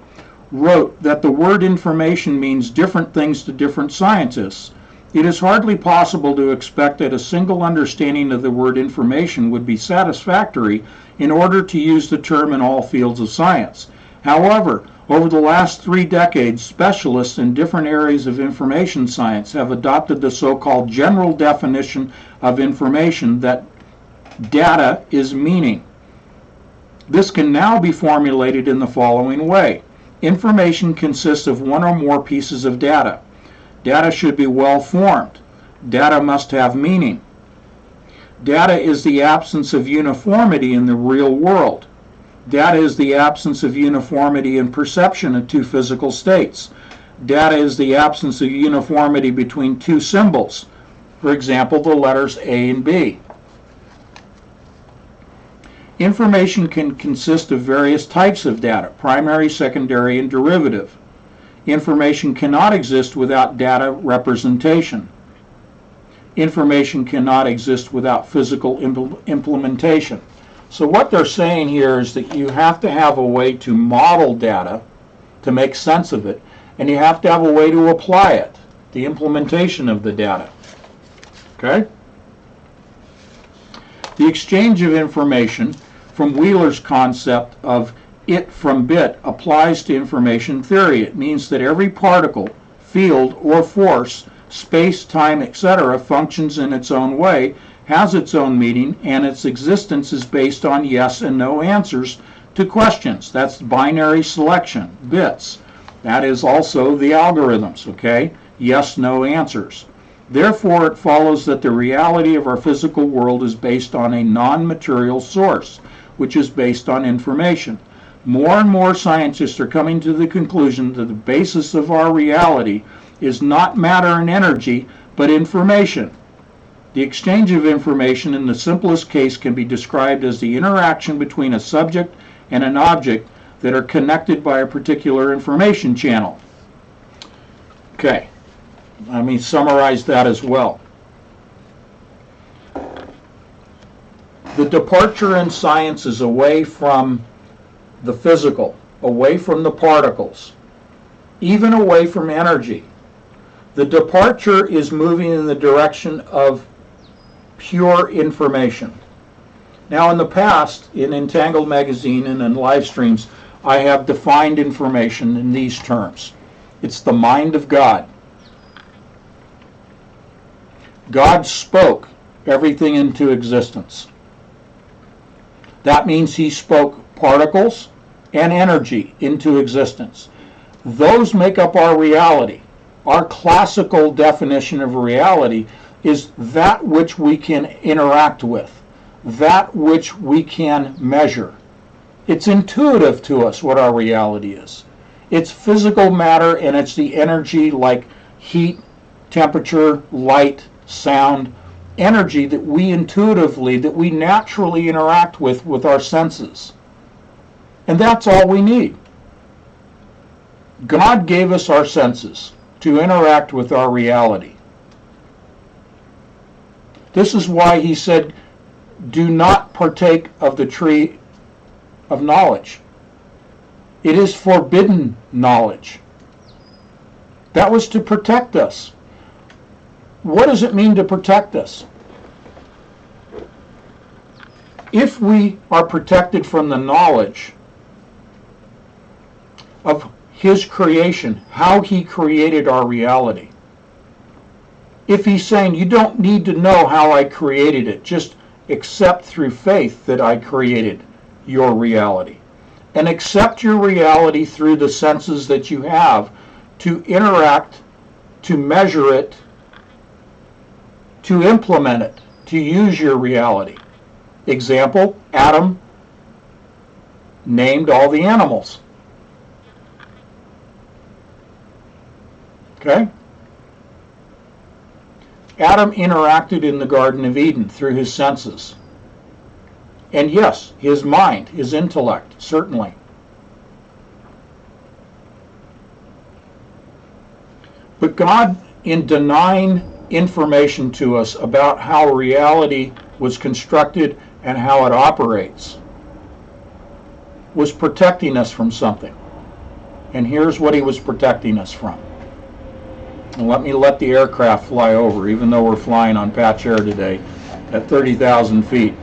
Speaker 1: wrote that the word information means different things to different scientists. It is hardly possible to expect that a single understanding of the word information would be satisfactory in order to use the term in all fields of science. However, over the last 3 decades, specialists in different areas of information science have adopted the so-called general definition of information that data is meaning. This can now be formulated in the following way. Information consists of one or more pieces of data. Data should be well formed. Data must have meaning. Data is the absence of uniformity in the real world. Data is the absence of uniformity in perception of two physical states. Data is the absence of uniformity between two symbols. For example, the letters A and B. Information can consist of various types of data, primary, secondary, and derivative. Information cannot exist without data representation. Information cannot exist without physical implementation. So what they're saying here is that you have to have a way to model data to make sense of it, and you have to have a way to apply it, the implementation of the data. Okay? The exchange of information from Wheeler's concept of it from bit applies to information theory. It means that every particle, field, or force, space, time, etc., functions in its own way, has its own meaning, and its existence is based on yes and no answers to questions. That's binary selection, bits. That is also the algorithms, okay? Yes, no answers. Therefore, it follows that the reality of our physical world is based on a non-material source, which is based on information. More and more scientists are coming to the conclusion that the basis of our reality is not matter and energy, but information. The exchange of information in the simplest case can be described as the interaction between a subject and an object that are connected by a particular information channel. Okay, let me summarize that as well. The departure in science is away from the physical, away from the particles, even away from energy. The departure is moving in the direction of pure information. Now, in the past, in Entangled Magazine and in live streams, I have defined information in these terms. It's the mind of God. God spoke everything into existence. That means he spoke particles and energy into existence. Those make up our reality. Our classical definition of reality is that which we can interact with, that which we can measure. It's intuitive to us what our reality is. It's physical matter, and it's the energy like heat, temperature, light, sound, energy that we intuitively, that we naturally interact with our senses. And that's all we need. God gave us our senses to interact with our reality. This is why he said, do not partake of the tree of knowledge. It is forbidden knowledge. That was to protect us. What does it mean to protect us? If we are protected from the knowledge of his creation, how he created our reality. If he's saying, you don't need to know how I created it, just accept through faith that I created your reality. And accept your reality through the senses that you have to interact, to measure it, to implement it, to use your reality. Example, Adam named all the animals. Okay? Adam interacted in the Garden of Eden through his senses. And yes, his mind, his intellect, certainly. But God, in denying information to us about how reality was constructed and how it operates, was protecting us from something. And here's what he was protecting us from. And let the aircraft fly over, even though we're flying on patch air today at 30,000 feet.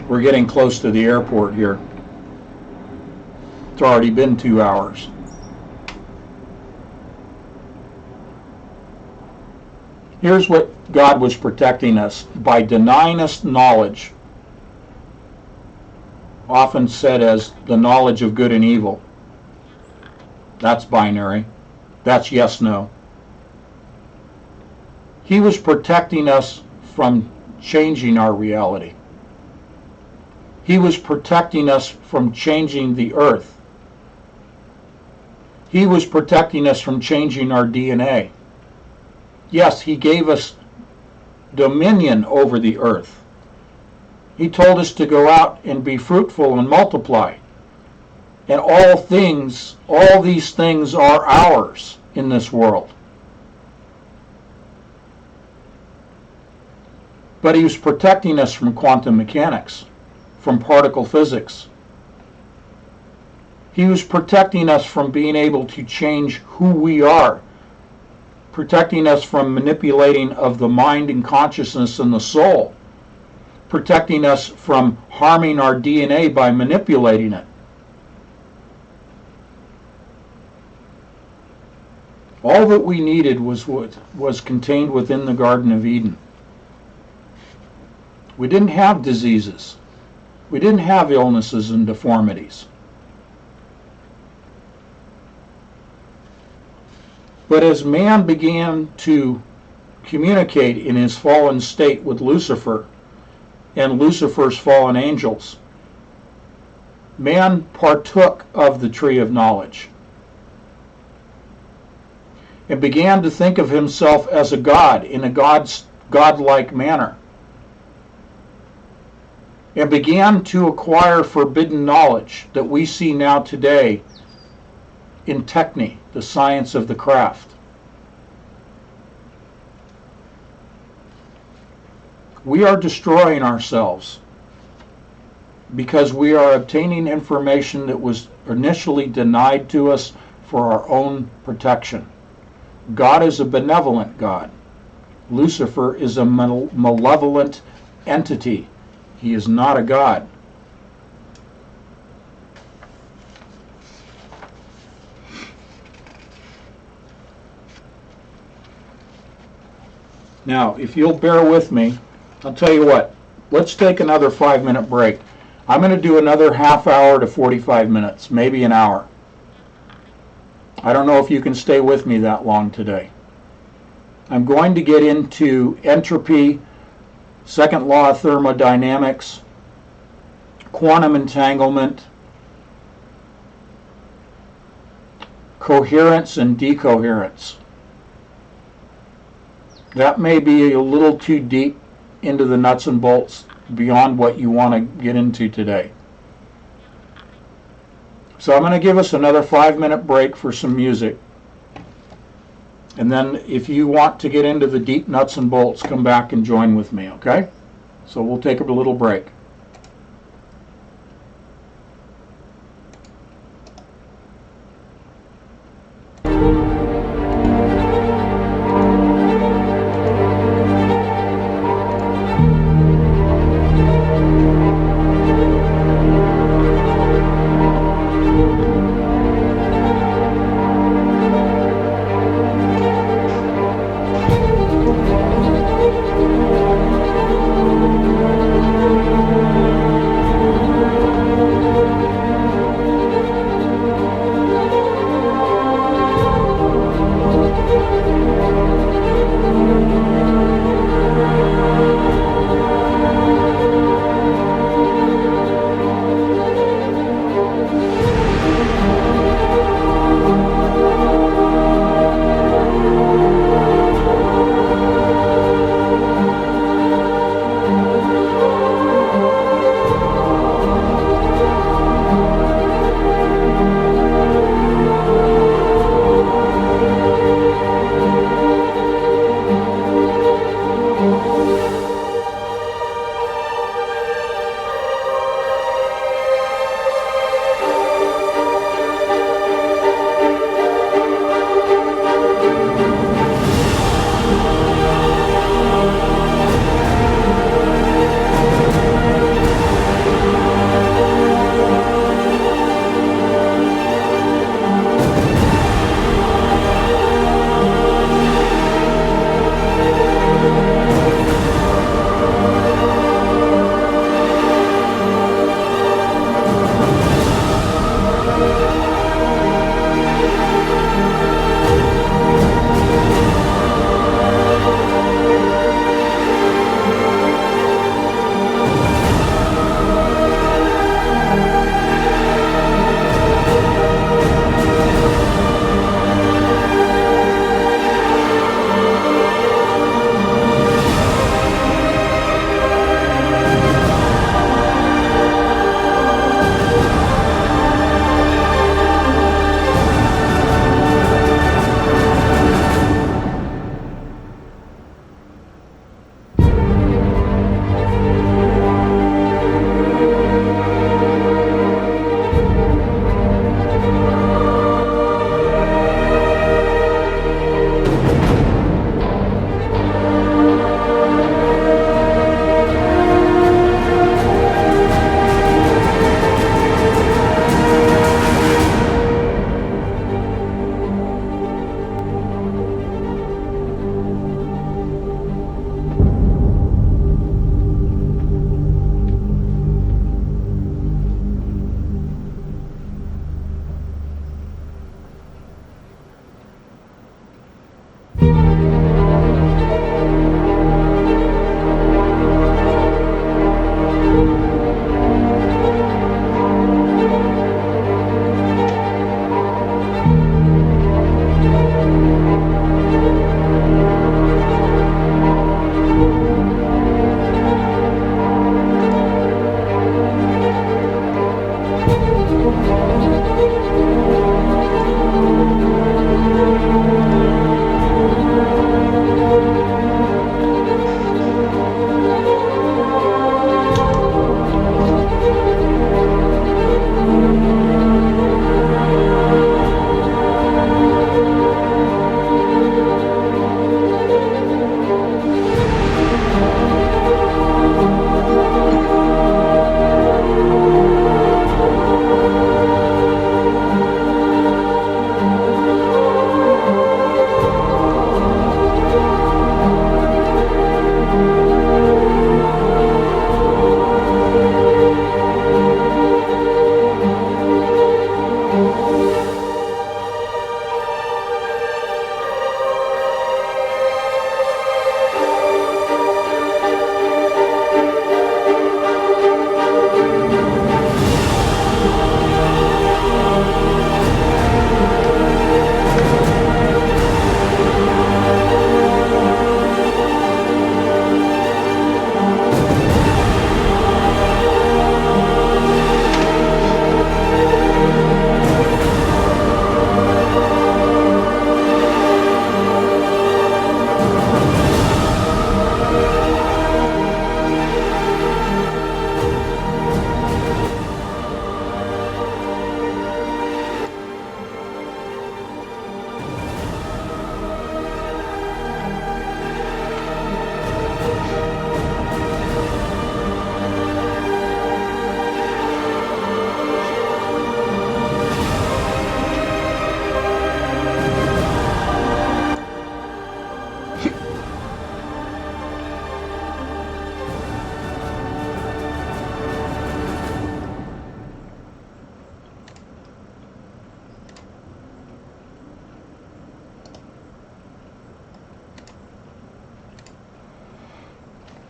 Speaker 1: We're getting close to the airport here. It's already been 2 hours. Here's what God was protecting us by denying us knowledge, often said as the knowledge of good and evil. That's binary. That's yes, no. He was protecting us from changing our reality. He was protecting us from changing the earth. He was protecting us from changing our DNA. Yes, he gave us dominion over the earth. He told us to go out and be fruitful and multiply. And all these things are ours in this world. But he was protecting us from quantum mechanics, from particle physics. He was protecting us from being able to change who we are, protecting us from manipulating of the mind and consciousness and the soul, protecting us from harming our DNA by manipulating it. All that we needed was contained within the Garden of Eden. We didn't have diseases. We didn't have illnesses and deformities. But as man began to communicate in his fallen state with Lucifer and Lucifer's fallen angels, man partook of the tree of knowledge and began to think of himself as a god in a godlike manner, and began to acquire forbidden knowledge that we see now today in techne, the science of the craft. We are destroying ourselves because we are obtaining information that was initially denied to us for our own protection. God is a benevolent God. Lucifer is a malevolent entity. He is not a God. Now, if you'll bear with me, I'll tell you what, let's take another 5-minute break. I'm going to do another half hour to 45 minutes, maybe an hour. I don't know if you can stay with me that long today. I'm going to get into entropy, second law of thermodynamics, quantum entanglement, coherence and decoherence. That may be a little too deep into the nuts and bolts beyond what you want to get into today. So I'm going to give us another 5-minute break for some music. And then if you want to get into the deep nuts and bolts, come back and join with me, okay? So we'll take a little break.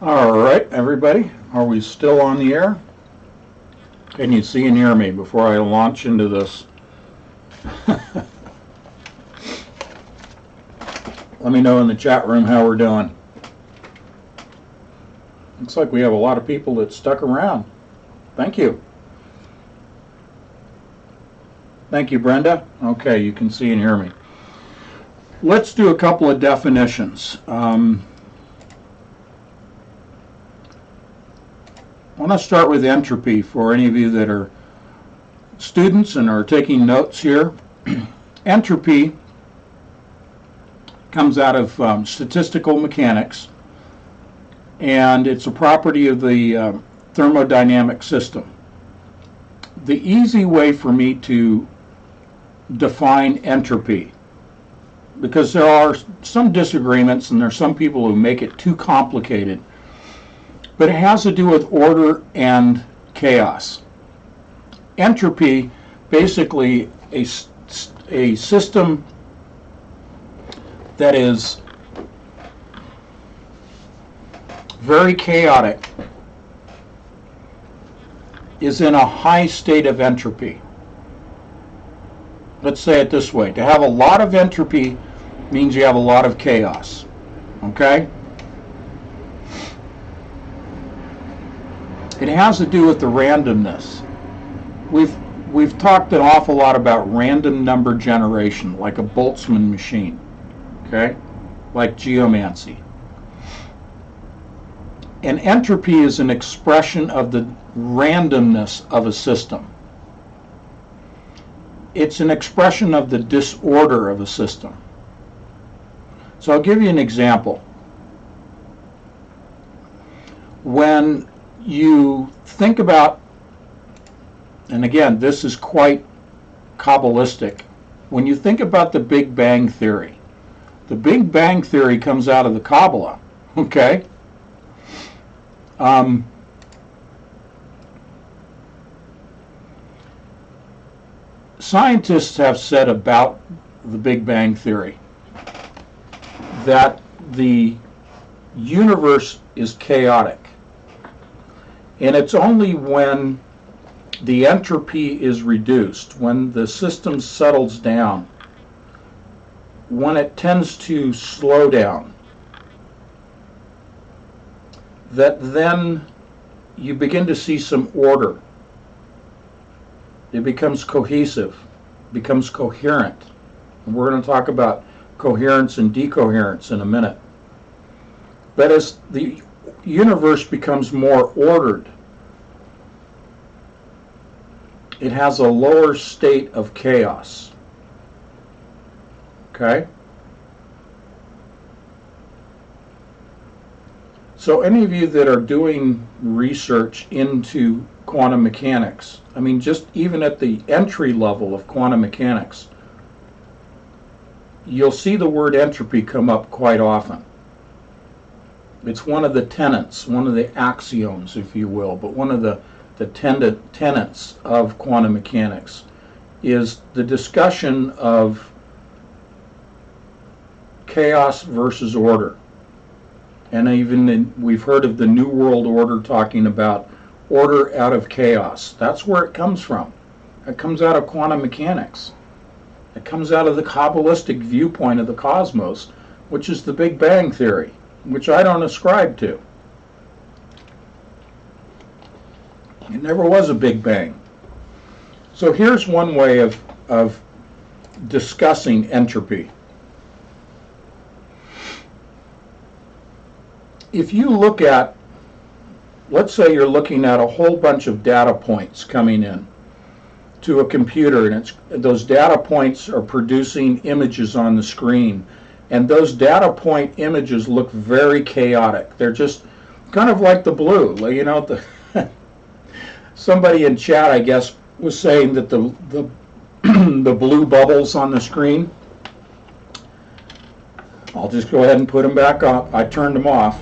Speaker 1: All right, everybody, are we still on the air? Can you see and hear me before I launch into this? Let me know in the chat room how we're doing. Looks like we have a lot of people that stuck around. Thank you. Thank you, Brenda. Okay, you can see and hear me. Let's do a couple of definitions. I want to start with entropy for any of you that are students and are taking notes here. Entropy comes out of statistical mechanics, and it's a property of the thermodynamic system. The easy way for me to define entropy, because there are some disagreements and there's some people who make it too complicated, but it has to do with order and chaos. Entropy, basically a system that is very chaotic, is in a high state of entropy. Let's say it this way. To have a lot of entropy means you have a lot of chaos. Okay? It has to do with the randomness. We've talked an awful lot about random number generation, like a Boltzmann machine. Okay? Like geomancy. And entropy is an expression of the randomness of a system. It's an expression of the disorder of a system. So I'll give you an example. When you think about, and again, this is quite Kabbalistic, when you think about the Big Bang Theory, the Big Bang Theory comes out of the Kabbalah, okay? Scientists have said about the Big Bang Theory that the universe is chaotic. And it's only when the entropy is reduced, when the system settles down, when it tends to slow down, that then you begin to see some order. It becomes cohesive, becomes coherent. And we're going to talk about coherence and decoherence in a minute. But as the universe becomes more ordered, it has a lower state of chaos. Okay? So any of you that are doing research into quantum mechanics, I mean, just even at the entry level of quantum mechanics, you'll see the word entropy come up quite often. It's one of the tenets, one of the axioms, if you will, but one of the tenets of quantum mechanics is the discussion of chaos versus order. And even we've heard of the New World Order talking about order out of chaos. That's where it comes from. It comes out of quantum mechanics. It comes out of the Kabbalistic viewpoint of the cosmos, which is the Big Bang Theory, which I don't ascribe to. It never was a Big Bang. So here's one way of discussing entropy. If you look at, let's say you're looking at a whole bunch of data points coming in to a computer, and those data points are producing images on the screen, and those data point images look very chaotic. They're just kind of like the blue. You know, somebody in chat, I guess, was saying that the the blue bubbles on the screen. I'll just go ahead and put them back up. I turned them off.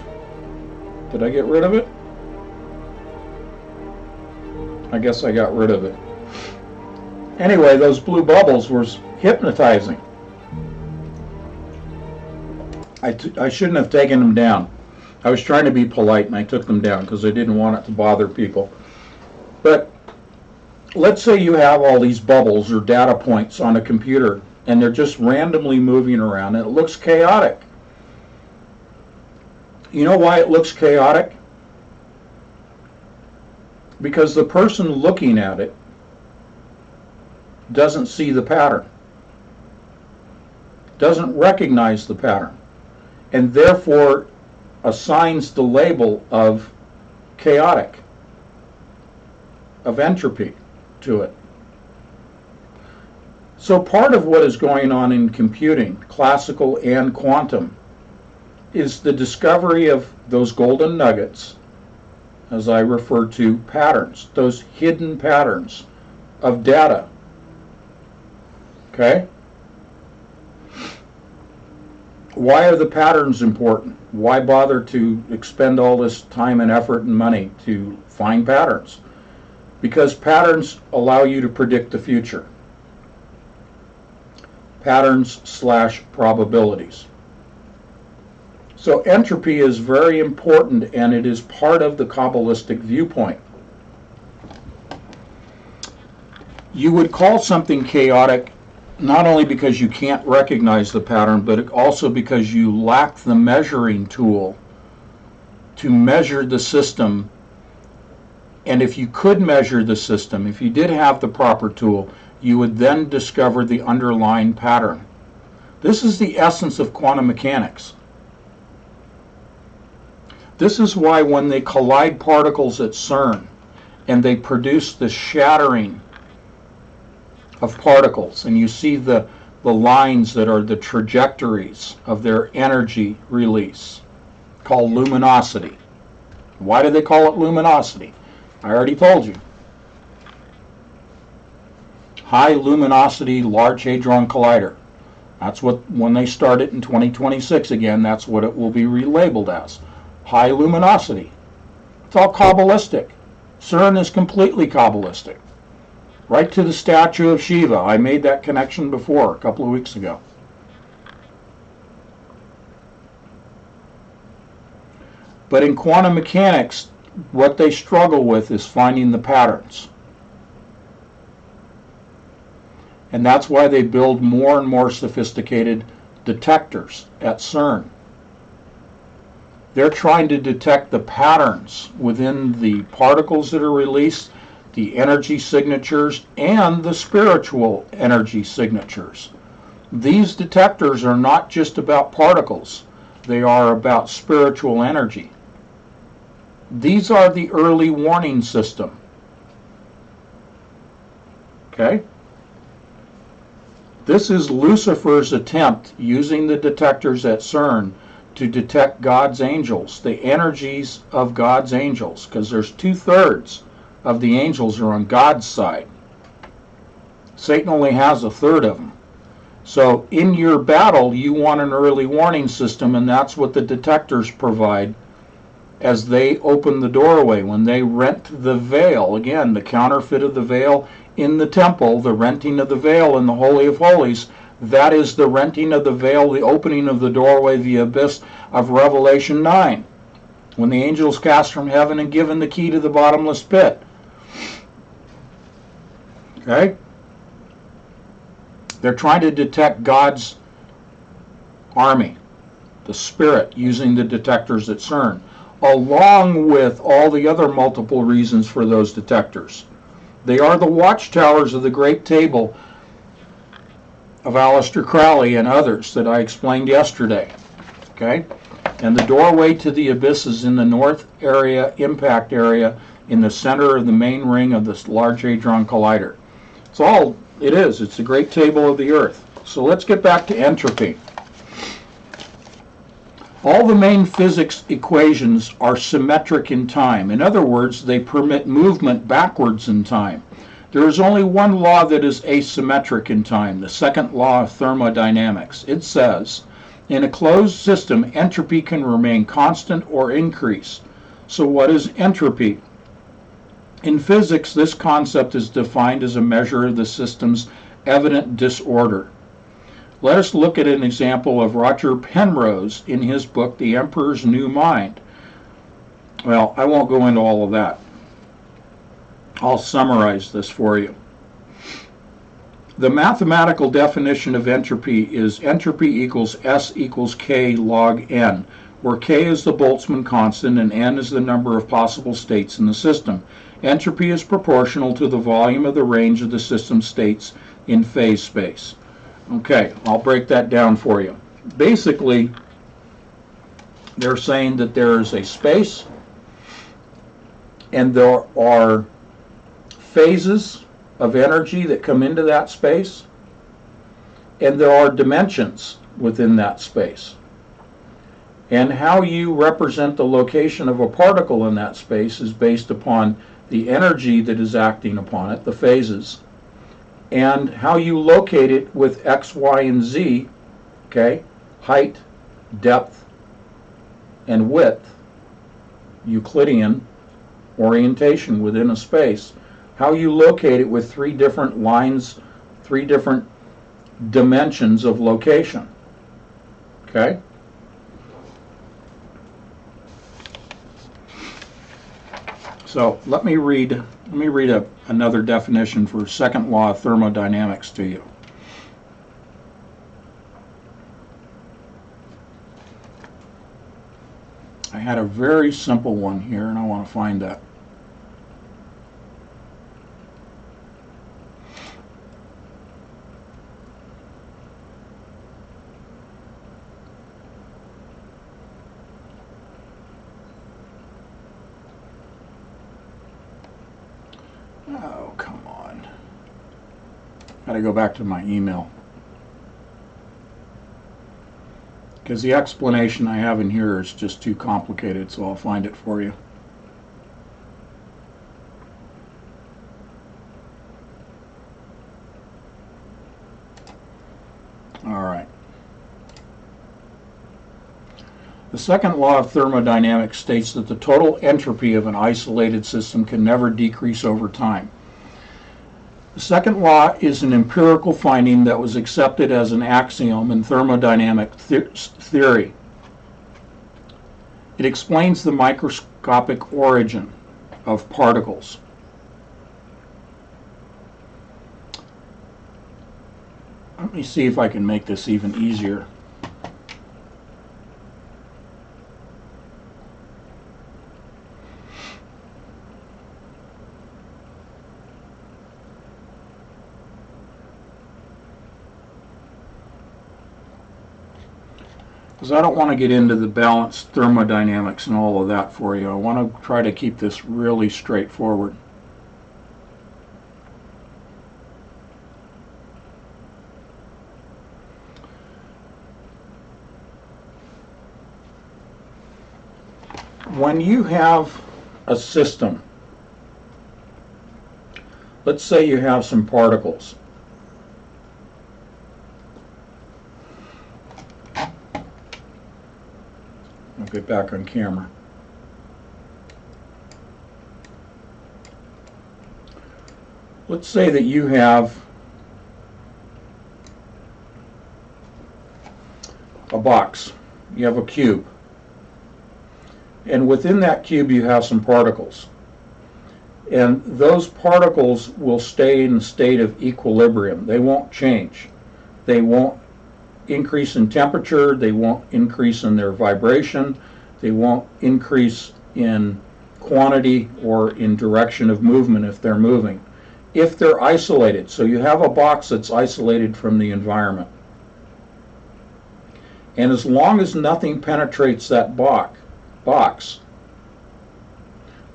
Speaker 1: Did I get rid of it? I guess I got rid of it. Anyway, those blue bubbles were hypnotizing. I shouldn't have taken them down. I was trying to be polite and I took them down because I didn't want it to bother people. But let's say you have all these bubbles or data points on a computer and they're just randomly moving around and it looks chaotic. You know why it looks chaotic? Because the person looking at it doesn't see the pattern, doesn't recognize the pattern, and therefore assigns the label of chaotic, of entropy to it. So part of what is going on in computing, classical and quantum, is the discovery of those golden nuggets, as I refer to patterns, those hidden patterns of data. Okay? Why are the patterns important? Why bother to expend all this time and effort and money to find patterns? Because patterns allow you to predict the future. Patterns/probabilities. So entropy is very important, and it is part of the Kabbalistic viewpoint. You would call something chaotic not only because you can't recognize the pattern, but also because you lack the measuring tool to measure the system. And if you could measure the system, if you did have the proper tool, you would then discover the underlying pattern. This is the essence of quantum mechanics. This is why when they collide particles at CERN and they produce the shattering of particles, and you see the lines that are the trajectories of their energy release, called luminosity. Why do they call it luminosity? I already told you. High luminosity Large Hadron Collider. That's what, when they start it in 2026 again, that's what it will be relabeled as. High luminosity. It's all Kabbalistic. CERN is completely Kabbalistic. Right to the statue of Shiva. I made that connection before, a couple of weeks ago. But in quantum mechanics, what they struggle with is finding the patterns. And that's why they build more and more sophisticated detectors at CERN. They're trying to detect the patterns within the particles that are released, the energy signatures, and the spiritual energy signatures. These detectors are not just about particles. They are about spiritual energy. These are the early warning system. Okay? This is Lucifer's attempt, using the detectors at CERN, to detect God's angels, the energies of God's angels, because there's 2/3 of the angels are on God's side. Satan only has 1/3 of them. So in your battle, you want an early warning system, and that's what the detectors provide as they open the doorway. When they rent the veil, again, the counterfeit of the veil in the temple, the renting of the veil in the Holy of Holies, that is the renting of the veil, the opening of the doorway, the abyss of Revelation 9, when the angels cast from heaven and given the key to the bottomless pit. Okay? They're trying to detect God's army, the Spirit, using the detectors at CERN, along with all the other multiple reasons for those detectors. They are the watchtowers of the Great Table of Aleister Crowley and others that I explained yesterday. Okay? And the doorway to the abyss is in the north area, impact area, in the center of the main ring of this Large Hadron Collider. It's all it is. It's the Great Table of the Earth. So let's get back to entropy. All the main physics equations are symmetric in time. In other words, they permit movement backwards in time. There is only one law that is asymmetric in time, the second law of thermodynamics. It says, in a closed system, entropy can remain constant or increase. So what is entropy? In physics, this concept is defined as a measure of the system's evident disorder. Let us look at an example of Roger Penrose in his book, The Emperor's New Mind, Well, I won't go into all of that. I'll summarize this for you. The mathematical definition of entropy is entropy equals S equals K log N, where K is the Boltzmann constant and N is the number of possible states in the system. Entropy is proportional to the volume of the range of the system states in phase space. Okay, I'll break that down for you. Basically, they're saying that there is a space and there are phases of energy that come into that space, and there are dimensions within that space. And how you represent the location of a particle in that space is based upon the energy that is acting upon it, the phases, and how you locate it with X, Y, and Z, okay, height, depth, and width, Euclidean orientation within a space, how you locate it with three different lines, three different dimensions of location. Okay? So let me read another definition for second law of thermodynamics to you. I had a very simple one here, and I want to find that. Oh, come on. Got to go back to my email. Because the explanation I have in here is just too complicated, so I'll find it for you. All right. The second law of thermodynamics states that the total entropy of an isolated system can never decrease over time. The second law is an empirical finding that was accepted as an axiom in thermodynamic theory. It explains the microscopic origin of particles. Let me see if I can make this even easier. Because I don't want to get into the balanced thermodynamics and all of that for you. I want to try to keep this really straightforward. When you have a system, let's say you have some particles. I'll get back on camera. Let's say that you have a box. You have a cube. And within that cube you have some particles. And those particles will stay in a state of equilibrium. They won't change. They won't increase in temperature, they won't increase in their vibration, they won't increase in quantity or in direction of movement if they're moving. If they're isolated, so you have a box that's isolated from the environment. And as long as nothing penetrates that box,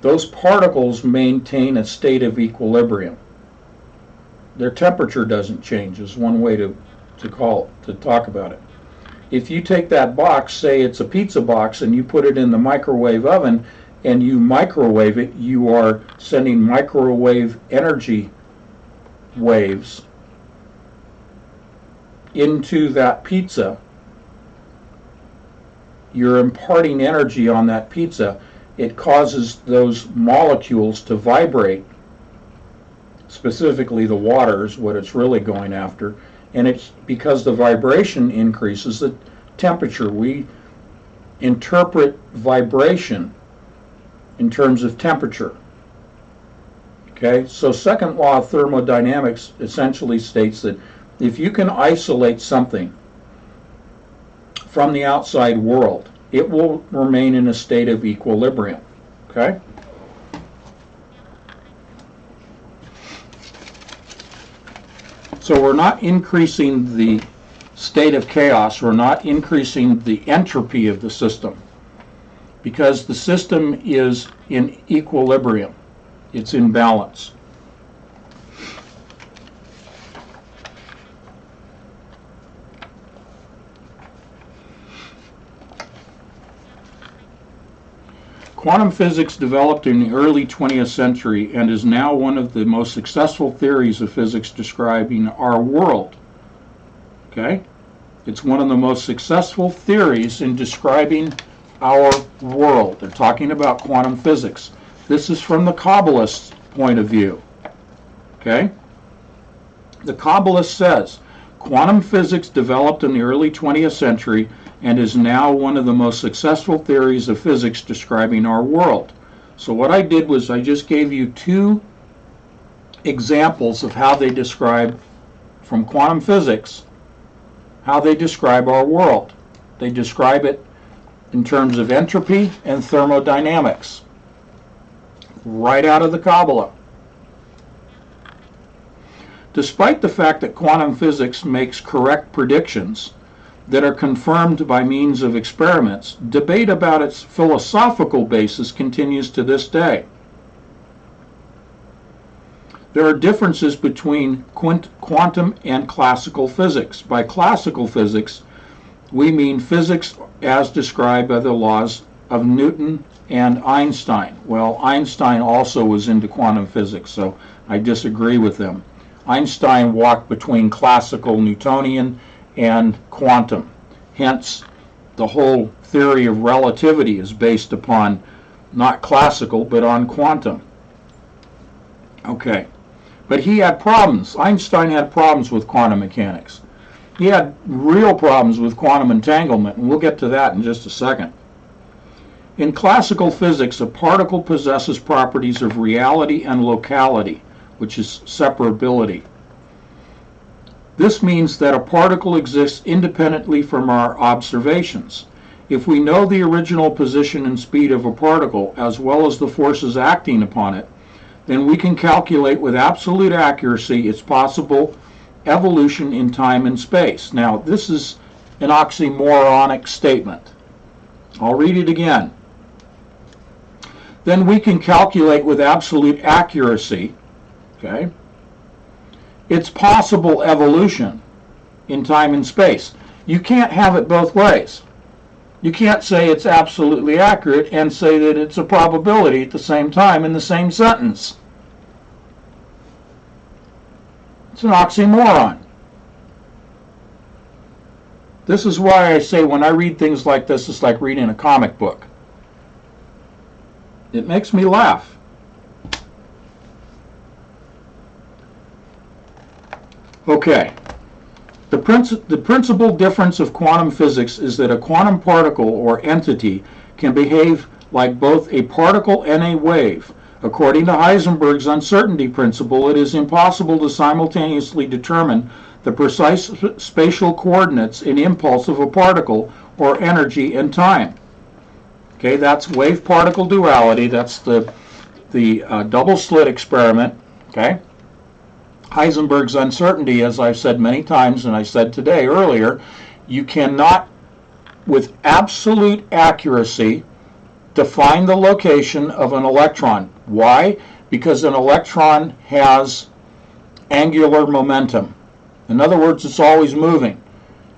Speaker 1: those particles maintain a state of equilibrium. Their temperature doesn't change, is one way to talk about it. If you take that box, say it's a pizza box, and you put it in the microwave oven and you microwave it, you are sending microwave energy waves into that pizza. You're imparting energy on that pizza. It causes those molecules to vibrate. Specifically the water is what it's really going after. And it's because the vibration increases the temperature. We interpret vibration in terms of temperature. Okay, so second law of thermodynamics essentially states that if you can isolate something from the outside world, it will remain in a state of equilibrium. Okay? So we're not increasing the state of chaos, we're not increasing the entropy of the system, because the system is in equilibrium. It's in balance. Quantum physics developed in the early 20th century and is now one of the most successful theories of physics describing our world. Okay? It's one of the most successful theories in describing our world. They're talking about quantum physics. This is from the Kabbalist point of view. Okay? The Kabbalist says, quantum physics developed in the early 20th century and is now one of the most successful theories of physics describing our world. So what I did was I just gave you two examples of how they describe, from quantum physics, how they describe our world. They describe it in terms of entropy and thermodynamics, right out of the Kabbalah. Despite the fact that quantum physics makes correct predictions that are confirmed by means of experiments, debate about its philosophical basis continues to this day. There are differences between quantum and classical physics. By classical physics, we mean physics as described by the laws of Newton and Einstein. Well, Einstein also was into quantum physics, so I disagree with them. Einstein walked between classical Newtonian and quantum. Hence, the whole theory of relativity is based upon not classical, but on quantum. Okay. But he had problems. Einstein had problems with quantum mechanics. He had real problems with quantum entanglement, and we'll get to that in just a second. In classical physics, a particle possesses properties of reality and locality, which is separability. This means that a particle exists independently from our observations. If we know the original position and speed of a particle, as well as the forces acting upon it, then we can calculate with absolute accuracy its possible evolution in time and space. Now, this is an oxymoronic statement. I'll read it again. Then we can calculate with absolute accuracy, okay, its possible evolution in time and space. You can't have it both ways. You can't say it's absolutely accurate and say that it's a probability at the same time in the same sentence. It's an oxymoron. This is why I say when I read things like this, it's like reading a comic book. It makes me laugh. Okay. The principal difference of quantum physics is that a quantum particle or entity can behave like both a particle and a wave. According to Heisenberg's uncertainty principle, it is impossible to simultaneously determine the precise spatial coordinates and impulse of a particle or energy and time. Okay, that's wave-particle duality. That's the double-slit experiment. Okay. Heisenberg's uncertainty, as I've said many times, and I said today earlier, you cannot, with absolute accuracy, define the location of an electron. Why? Because an electron has angular momentum. In other words, it's always moving.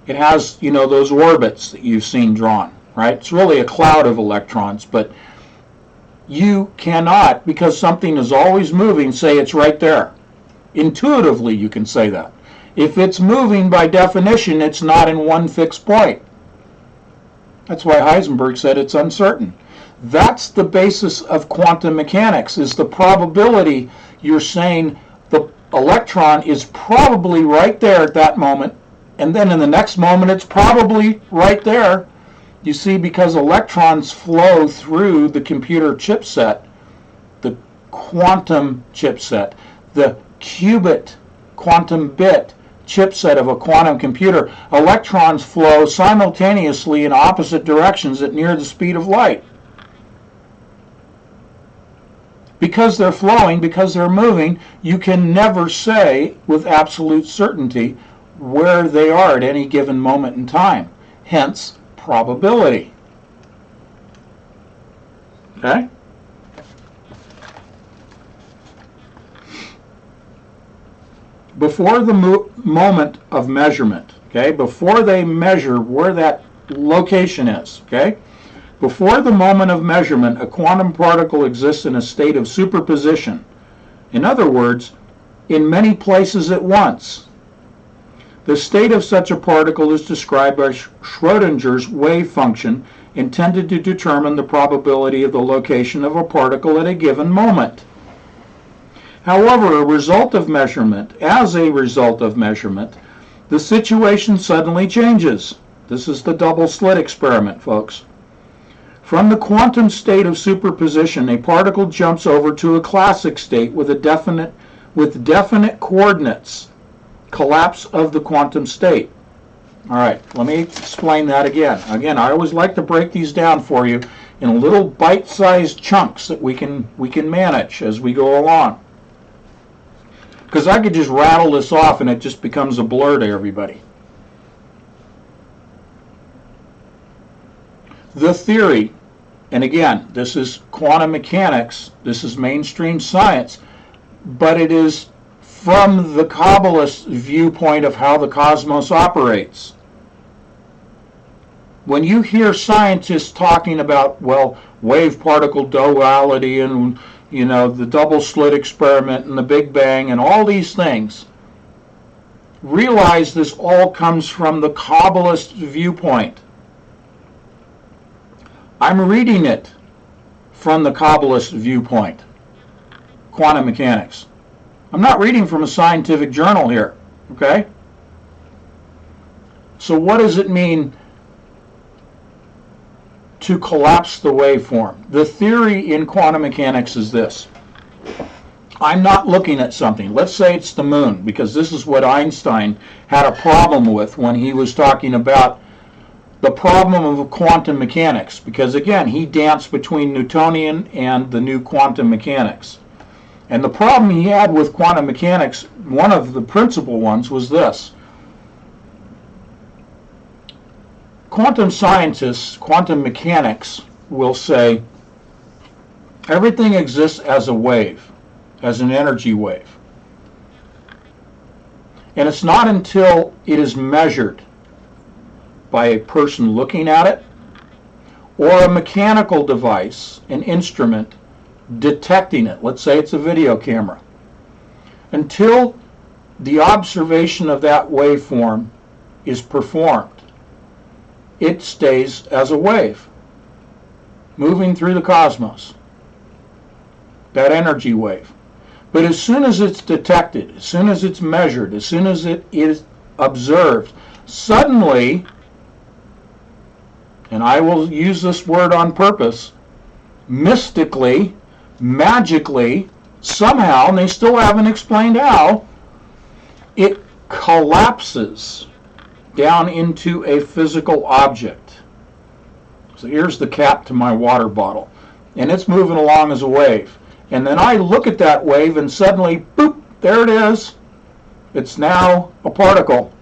Speaker 1: It has, those orbits that you've seen drawn, right? It's really a cloud of electrons, but you cannot, because something is always moving, say it's right there. Intuitively, you can say that. If it's moving, by definition, it's not in one fixed point. That's why Heisenberg said it's uncertain. That's the basis of quantum mechanics, is the probability. You're saying the electron is probably right there at that moment, and then in the next moment it's probably right there. You see, because electrons flow through the computer chipset, the quantum chipset, the qubit quantum bit chipset of a quantum computer, electrons flow simultaneously in opposite directions at near the speed of light. Because they're flowing, because they're moving, you can never say with absolute certainty where they are at any given moment in time. Hence, probability. Okay? Before the moment of measurement, okay, before they measure where that location is, okay, before the moment of measurement, a quantum particle exists in a state of superposition. In other words, in many places at once. The state of such a particle is described by Schrödinger's wave function, intended to determine the probability of the location of a particle at a given moment. However, as a result of measurement, the situation suddenly changes. This is the double slit experiment, folks. From the quantum state of superposition, a particle jumps over to a classic state with definite coordinates. Collapse of the quantum state. All right, let me explain that again. Again, I always like to break these down for you in little bite-sized chunks that we can manage as we go along. Because I could just rattle this off and it just becomes a blur to everybody. The theory, and again, this is quantum mechanics, this is mainstream science, but it is from the Kabbalist viewpoint of how the cosmos operates. When you hear scientists talking about, well, wave-particle duality and, you know, the double slit experiment and the Big Bang and all these things, realize this all comes from the Kabbalist viewpoint. I'm reading it from the Kabbalist viewpoint, quantum mechanics. I'm not reading from a scientific journal here, okay? So what does it mean to collapse the waveform? The theory in quantum mechanics is this. I'm not looking at something. Let's say it's the moon, because this is what Einstein had a problem with when he was talking about the problem of quantum mechanics, because again, he danced between Newtonian and the new quantum mechanics. And the problem he had with quantum mechanics, one of the principal ones, was this. Quantum scientists, quantum mechanics, will say everything exists as a wave, as an energy wave. And it's not until it is measured by a person looking at it, or a mechanical device, an instrument, detecting it. Let's say it's a video camera. Until the observation of that waveform is performed, it stays as a wave, moving through the cosmos, that energy wave. But as soon as it's detected, as soon as it's measured, as soon as it is observed, suddenly, and I will use this word on purpose, mystically, magically, somehow, and they still haven't explained how, it collapses down into a physical object. So here's the cap to my water bottle, and it's moving along as a wave. And then I look at that wave, and suddenly, boop, there it is. It's now a particle,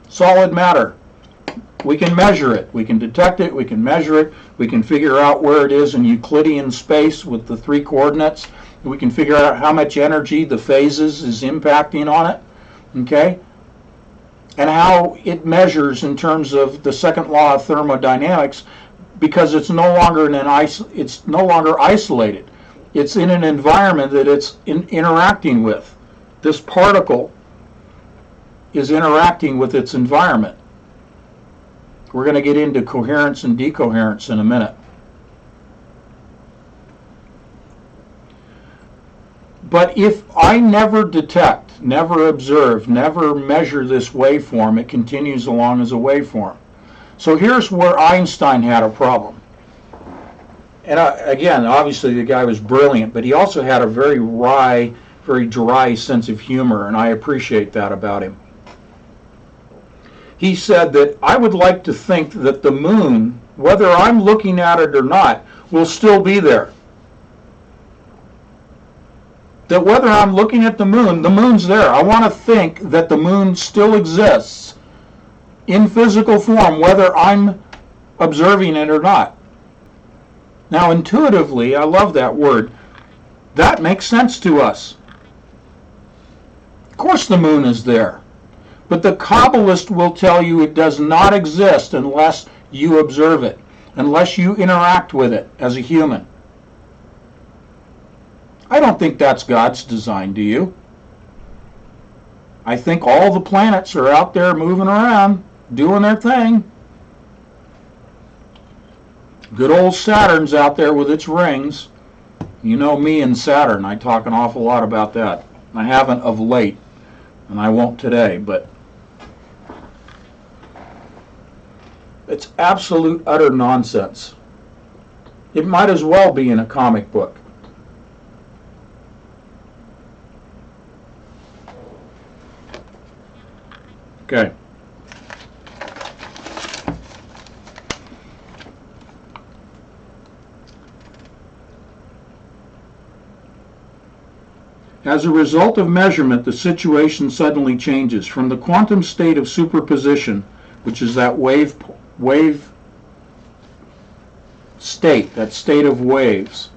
Speaker 1: solid matter. We can measure it, we can detect it, we can measure it, we can figure out where it is in Euclidean space with the 3 coordinates. We can figure out how much energy the phases is impacting on it, okay? And how it measures in terms of the second law of thermodynamics, because it's no longer isolated. It's in an environment that it's interacting with. This particle is interacting with its environment. We're going to get into coherence and decoherence in a minute. But if I never detect, never observe, never measure this waveform, it continues along as a waveform. So here's where Einstein had a problem. And again, obviously the guy was brilliant, but he also had a very wry, very dry sense of humor, and I appreciate that about him. He said that I would like to think that the moon, whether I'm looking at it or not, will still be there. That whether I'm looking at the moon's there. I want to think that the moon still exists in physical form, whether I'm observing it or not. Now, intuitively, I love that word. That makes sense to us. Of course the moon is there. But the Kabbalist will tell you it does not exist unless you observe it, unless you interact with it as a human. I don't think that's God's design, do you? I think all the planets are out there moving around, doing their thing. Good old Saturn's out there with its rings. You know me and Saturn. I talk an awful lot about that. I haven't of late, and I won't today, but it's absolute, utter nonsense. It might as well be in a comic book. Okay. As a result of measurement, the situation suddenly changes. From the quantum state of superposition, which is that wave state, that state of waves,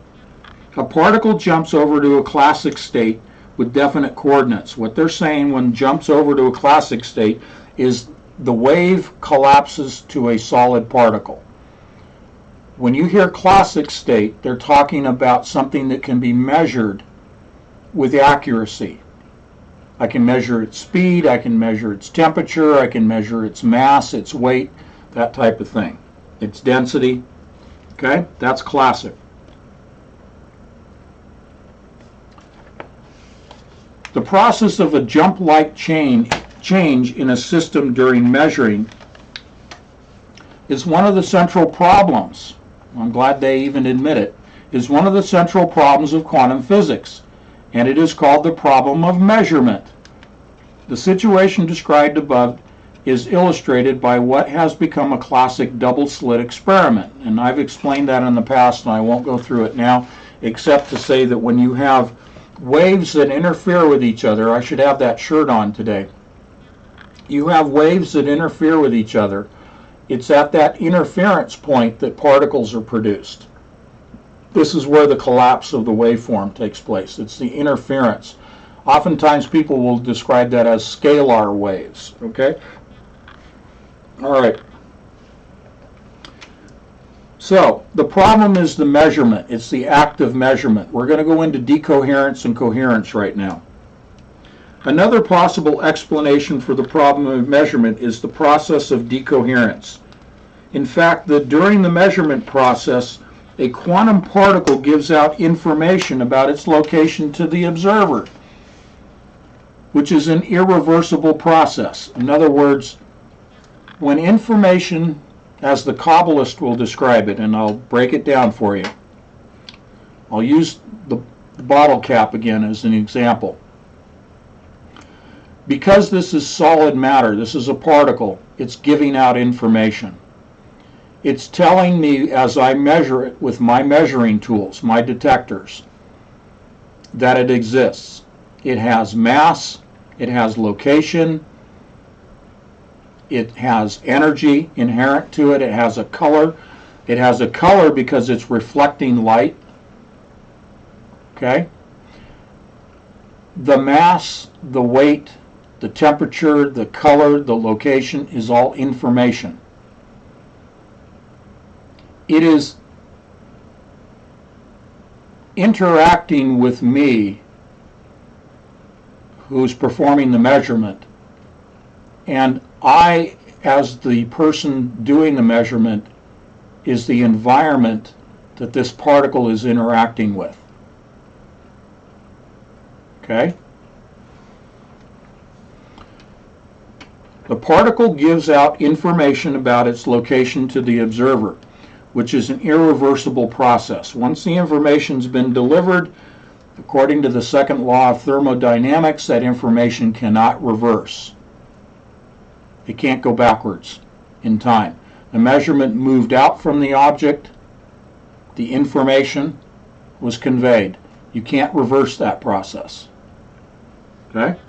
Speaker 1: a particle jumps over to a classic state with definite coordinates. What they're saying when jumps over to a classic state is the wave collapses to a solid particle. When you hear classic state, they're talking about something that can be measured with accuracy. I can measure its speed, I can measure its temperature, I can measure its mass, its weight, that type of thing. Its density. Okay, that's classic. The process of a jump-like change in a system during measuring is one of the central problems. I'm glad they even admit it. Is one of the central problems of quantum physics, and it is called the problem of measurement. The situation described above is illustrated by what has become a classic double-slit experiment, and I've explained that in the past, and I won't go through it now, except to say that when you have waves that interfere with each other, I should have that shirt on today. You have waves that interfere with each other. It's at that interference point that particles are produced. This is where the collapse of the waveform takes place. It's the interference. Oftentimes people will describe that as scalar waves. Okay? All right. So the problem is the measurement. It's the act of measurement. We're going to go into decoherence and coherence right now. Another possible explanation for the problem of measurement is the process of decoherence. In fact, during the measurement process, a quantum particle gives out information about its location to the observer, which is an irreversible process. In other words, when information, as the Kabbalist will describe it, and I'll break it down for you. I'll use the bottle cap again as an example. Because this is solid matter, this is a particle, it's giving out information. It's telling me as I measure it with my measuring tools, my detectors, that it exists. It has mass, it has location, it has energy inherent to it, it has a color. It has a color because it's reflecting light. Okay? The mass, the weight, the temperature, the color, the location is all information. It is interacting with me, who's performing the measurement, and I, as the person doing the measurement, is the environment that this particle is interacting with. Okay? The particle gives out information about its location to the observer, which is an irreversible process. Once the information's been delivered, according to the second law of thermodynamics, that information cannot reverse. It can't go backwards in time. The measurement moved out from the object. The information was conveyed. You can't reverse that process. Okay?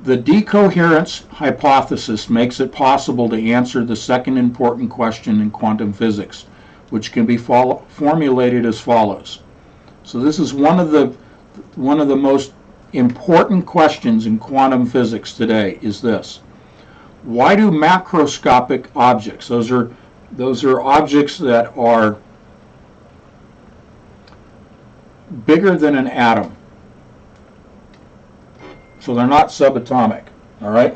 Speaker 1: The decoherence hypothesis makes it possible to answer the second important question in quantum physics, which can be formulated as follows. So this is one of the most important questions in quantum physics today is this. Why do macroscopic objects, those are objects that are bigger than an atom, so they're not subatomic, all right?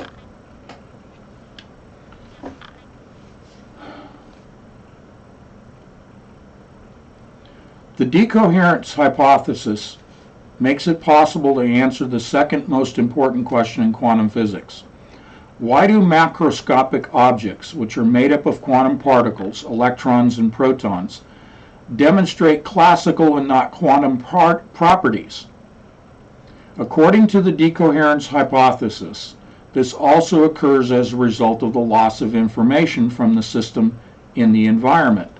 Speaker 1: The decoherence hypothesis makes it possible to answer the second most important question in quantum physics. Why do macroscopic objects, which are made up of quantum particles, electrons and protons, demonstrate classical and not quantum properties? According to the decoherence hypothesis, this also occurs as a result of the loss of information from the system in the environment.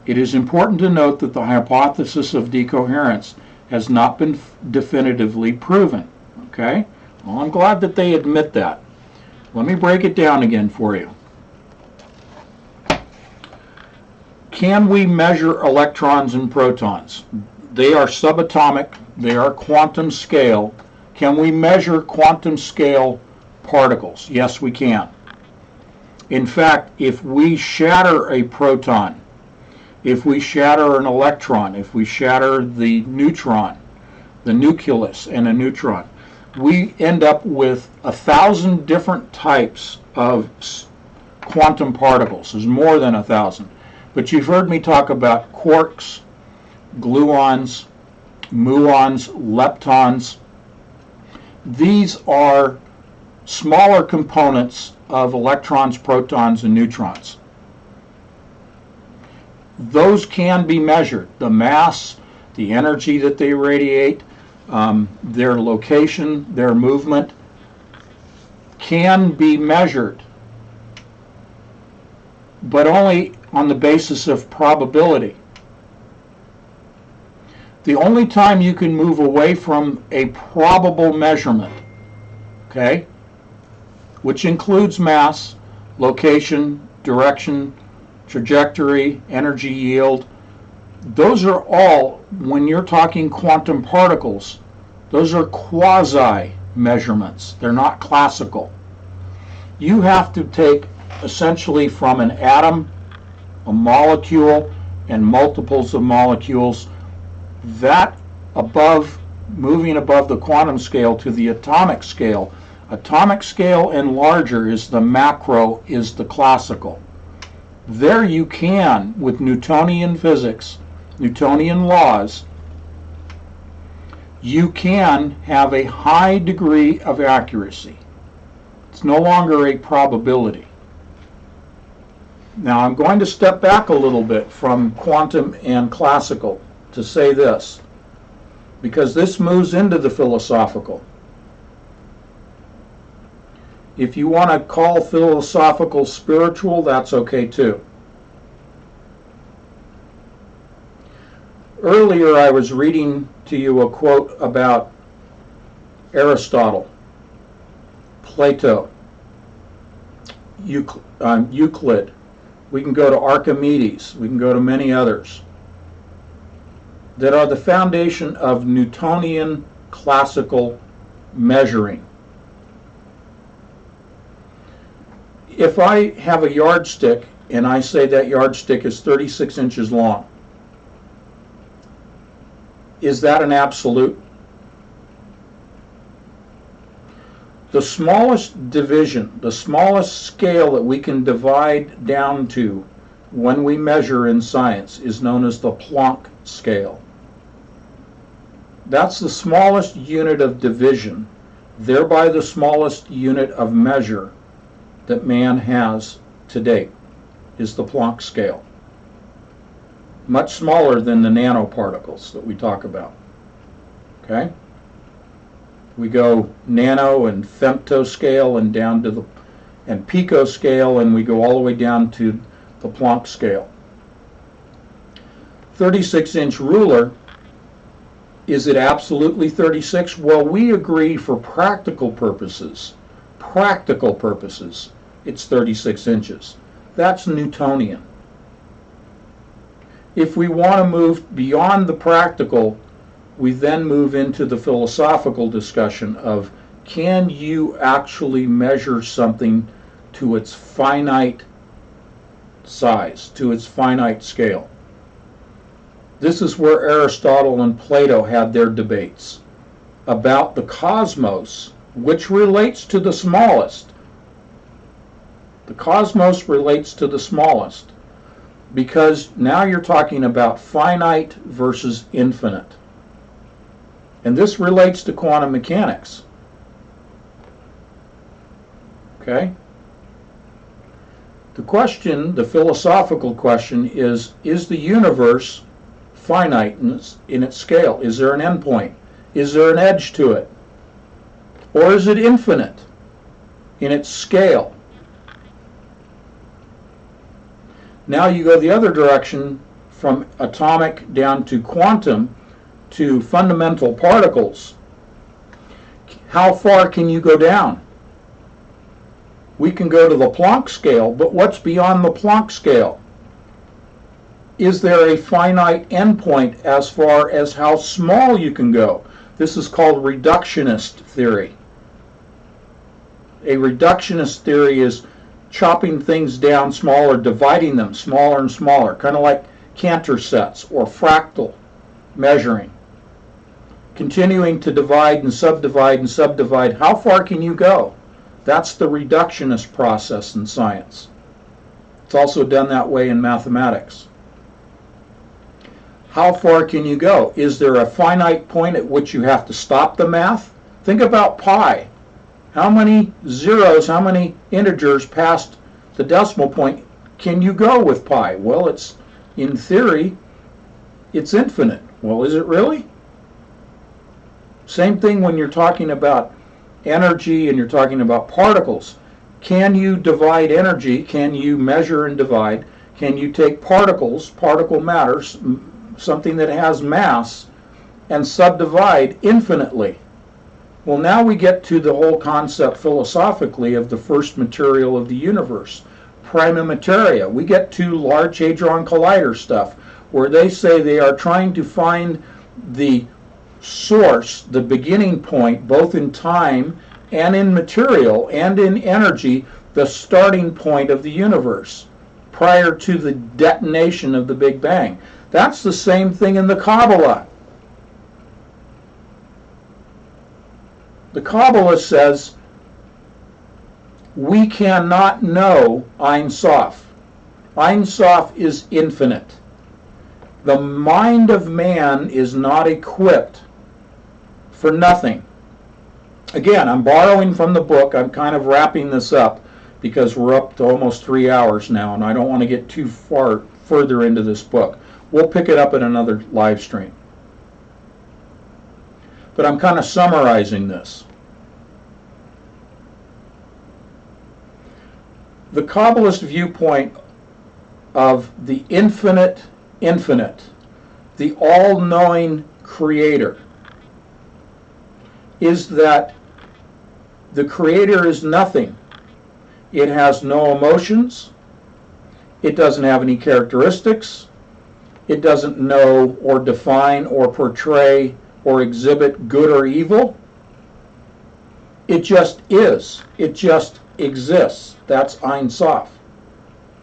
Speaker 1: It is important to note that the hypothesis of decoherence has not been definitively proven. Okay? Well, I'm glad that they admit that. Let me break it down again for you. Can we measure electrons and protons? They are subatomic, they are quantum scale. Can we measure quantum scale particles? Yes, we can. In fact, if we shatter a proton, if we shatter an electron, if we shatter the neutron, the nucleus and a neutron, we end up with 1,000 different types of quantum particles. There's more than 1,000. But you've heard me talk about quarks, gluons, muons, leptons. These are smaller components of electrons, protons, and neutrons. Those can be measured. The mass, the energy that they radiate, their location, their movement can be measured, but only on the basis of probability. The only time you can move away from a probable measurement, okay, which includes mass, location, direction, trajectory, energy yield, those are all, when you're talking quantum particles, those are quasi measurements. They're not classical. You have to take essentially from an atom, a molecule, and multiples of molecules, that above, moving above the quantum scale to the atomic scale. Atomic scale and larger is the macro, is the classical. There you can, with Newtonian physics, Newtonian laws, you can have a high degree of accuracy. It's no longer a probability. Now I'm going to step back a little bit from quantum and classical to say this, because this moves into the philosophical. If you want to call philosophical spiritual, that's okay too. Earlier I was reading to you a quote about Aristotle, Plato, Euclid. We can go to Archimedes. We can go to many others that are the foundation of Newtonian classical measuring. If I have a yardstick and I say that yardstick is 36 inches long, is that an absolute? The smallest division, the smallest scale that we can divide down to when we measure in science is known as the Planck scale. That's the smallest unit of division, thereby the smallest unit of measure that man has to date, is the Planck scale. Much smaller than the nanoparticles that we talk about. Okay? We go nano and femtoscale and down to the and picoscale, and we go all the way down to the Planck scale. 36-inch ruler, is it absolutely 36? Well, we agree for practical purposes, it's 36 inches. That's Newtonian. If we want to move beyond the practical, we then move into the philosophical discussion of, can you actually measure something to its finite size, to its finite scale? This is where Aristotle and Plato had their debates about the cosmos, which relates to the smallest. The cosmos relates to the smallest, because now you're talking about finite versus infinite. And this relates to quantum mechanics. Okay? The question, the philosophical question is the universe finite in its scale? Is there an endpoint? Is there an edge to it? Or is it infinite in its scale? Now you go the other direction, from atomic down to quantum to fundamental particles. How far can you go down? We can go to the Planck scale, but what's beyond the Planck scale? Is there a finite endpoint as far as how small you can go? This is called reductionist theory. A reductionist theory is chopping things down smaller, dividing them smaller and smaller, kind of like Cantor sets or fractal measuring. Continuing to divide and subdivide and subdivide. How far can you go? That's the reductionist process in science. It's also done that way in mathematics. How far can you go? Is there a finite point at which you have to stop the math? Think about pi. How many zeros, how many integers past the decimal point can you go with pi? Well, it's, in theory, it's infinite. Well, is it really? Same thing when you're talking about energy and you're talking about particles. Can you divide energy? Can you measure and divide? Can you take particles, particle matters, something that has mass, and subdivide infinitely? Well, now we get to the whole concept philosophically of the first material of the universe, prima materia. We get to Large Hadron Collider stuff, where they say they are trying to find the source, the beginning point, both in time and in material and in energy, the starting point of the universe prior to the detonation of the Big Bang. That's the same thing in the Kabbalah. The Kabbalah says we cannot know Ein Sof. Ein Sof is infinite. The mind of man is not equipped for nothing. Again, I'm borrowing from the book. I'm kind of wrapping this up because we're up to almost 3 hours now, and I don't want to get too far further into this book. We'll pick it up in another live stream. But I'm kind of summarizing this. The Kabbalist viewpoint of the infinite, the all-knowing creator, is that the creator is nothing. It has no emotions. It doesn't have any characteristics. It doesn't know or define or portray or exhibit good or evil. It just is. It just exists. That's Ein Sof.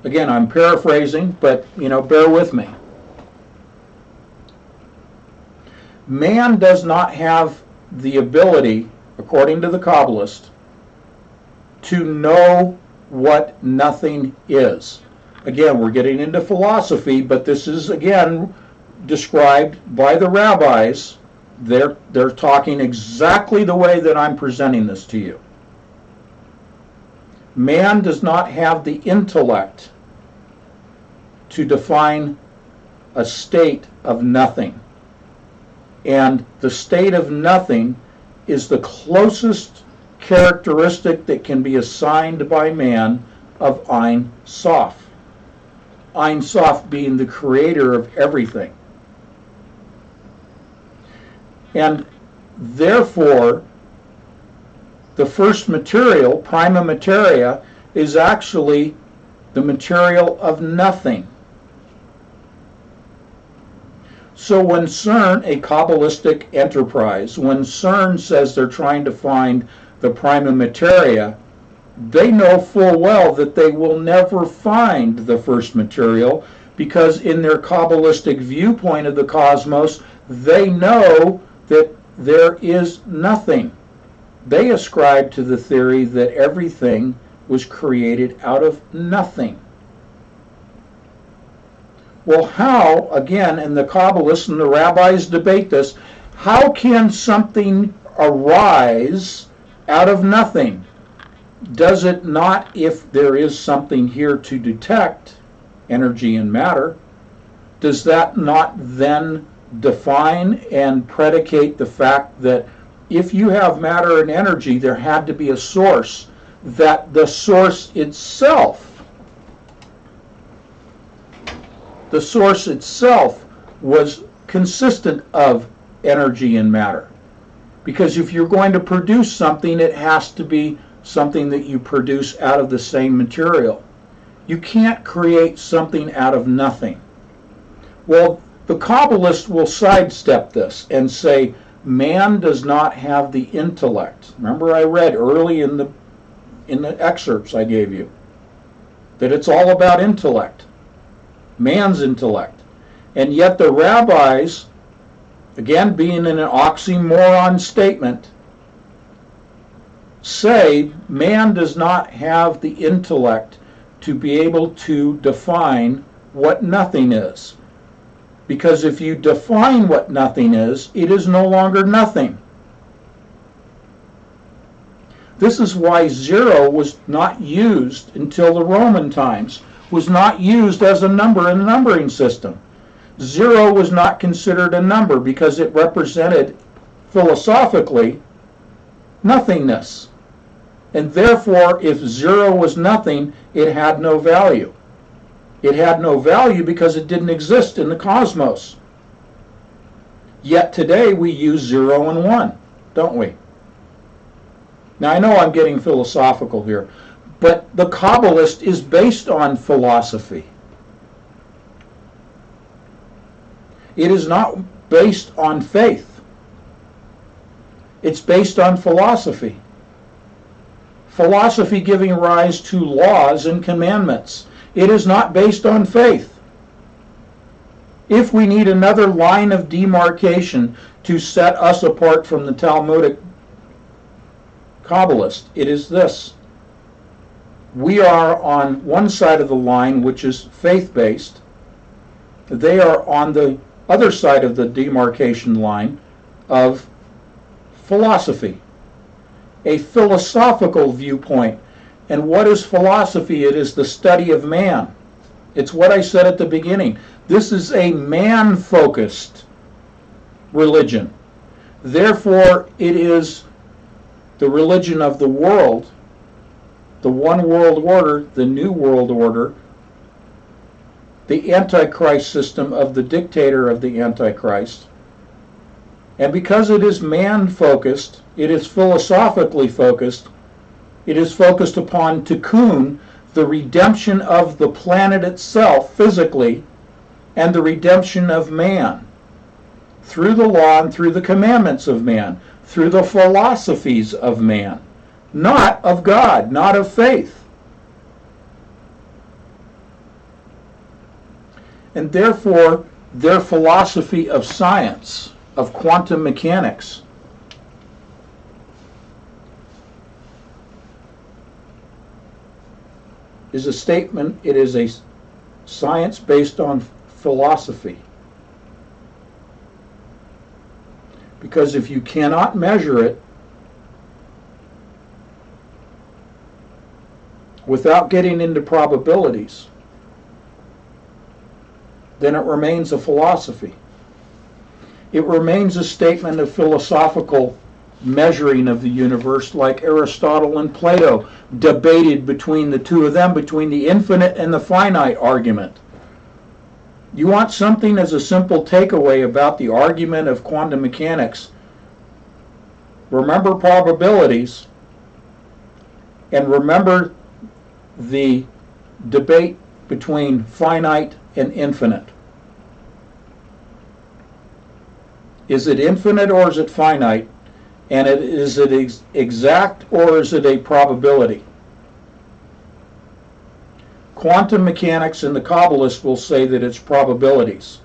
Speaker 1: Again, I'm paraphrasing, but bear with me. Man does not have the ability, according to the Kabbalist, to know what nothing is. Again, we're getting into philosophy, but this is, again, described by the rabbis, They're talking exactly the way that I'm presenting this to you. Man does not have the intellect to define a state of nothing. And the state of nothing is the closest characteristic that can be assigned by man of Ein Sof. Ein Sof being the creator of everything. And therefore, the first material, prima materia, is actually the material of nothing. So when CERN, a Kabbalistic enterprise, when CERN says they're trying to find the prima materia, they know full well that they will never find the first material, because in their Kabbalistic viewpoint of the cosmos, they know that there is nothing. They ascribe to the theory that everything was created out of nothing. Well, how, again, and the Kabbalists and the rabbis debate this, how can something arise out of nothing? Does it not, if there is something here to detect, energy and matter, does that not then define and predicate the fact that if you have matter and energy, there had to be a source, that the source itself was consistent of energy and matter? Because if you're going to produce something, it has to be something that you produce out of the same material. You can't create something out of nothing. Well, the Kabbalists will sidestep this and say, man does not have the intellect. Remember, I read early in the excerpts I gave you that it's all about intellect, man's intellect. And yet the rabbis, again being in an oxymoron statement, say man does not have the intellect to be able to define what nothing is. Because if you define what nothing is, it is no longer nothing. This is why zero was not used until the Roman times, was not used as a number in the numbering system. Zero was not considered a number because it represented, philosophically, nothingness. And therefore, if zero was nothing, it had no value. It had no value because it didn't exist in the cosmos. Yet today we use 0 and 1, don't we? Now I know I'm getting philosophical here, but the Kabbalist is based on philosophy. It is not based on faith. It's based on philosophy. Philosophy giving rise to laws and commandments. It is not based on faith. If we need another line of demarcation to set us apart from the Talmudic Kabbalist, it is this. We are on one side of the line, which is faith-based. They are on the other side of the demarcation line of philosophy, a philosophical viewpoint. And what is philosophy? It is the study of man. It's what I said at the beginning. This is a man-focused religion. Therefore, it is the religion of the world, the one world order, the new world order, the Antichrist system of the dictator of the Antichrist. And because it is man-focused, it is philosophically focused, it is focused upon tikkun, the redemption of the planet itself physically, and the redemption of man through the law and through the commandments of man, through the philosophies of man, not of God, not of faith. And therefore, their philosophy of science, of quantum mechanics, is a statement, it is a science based on philosophy. Because if you cannot measure it without getting into probabilities, then it remains a philosophy. It remains a statement of philosophical measuring of the universe, like Aristotle and Plato debated between the two of them, between the infinite and the finite argument. You want something as a simple takeaway about the argument of quantum mechanics? Remember probabilities, and remember the debate between finite and infinite. Is it infinite or is it finite? And is it exact or is it a probability? Quantum mechanics and the Kabbalists will say that it's probabilities.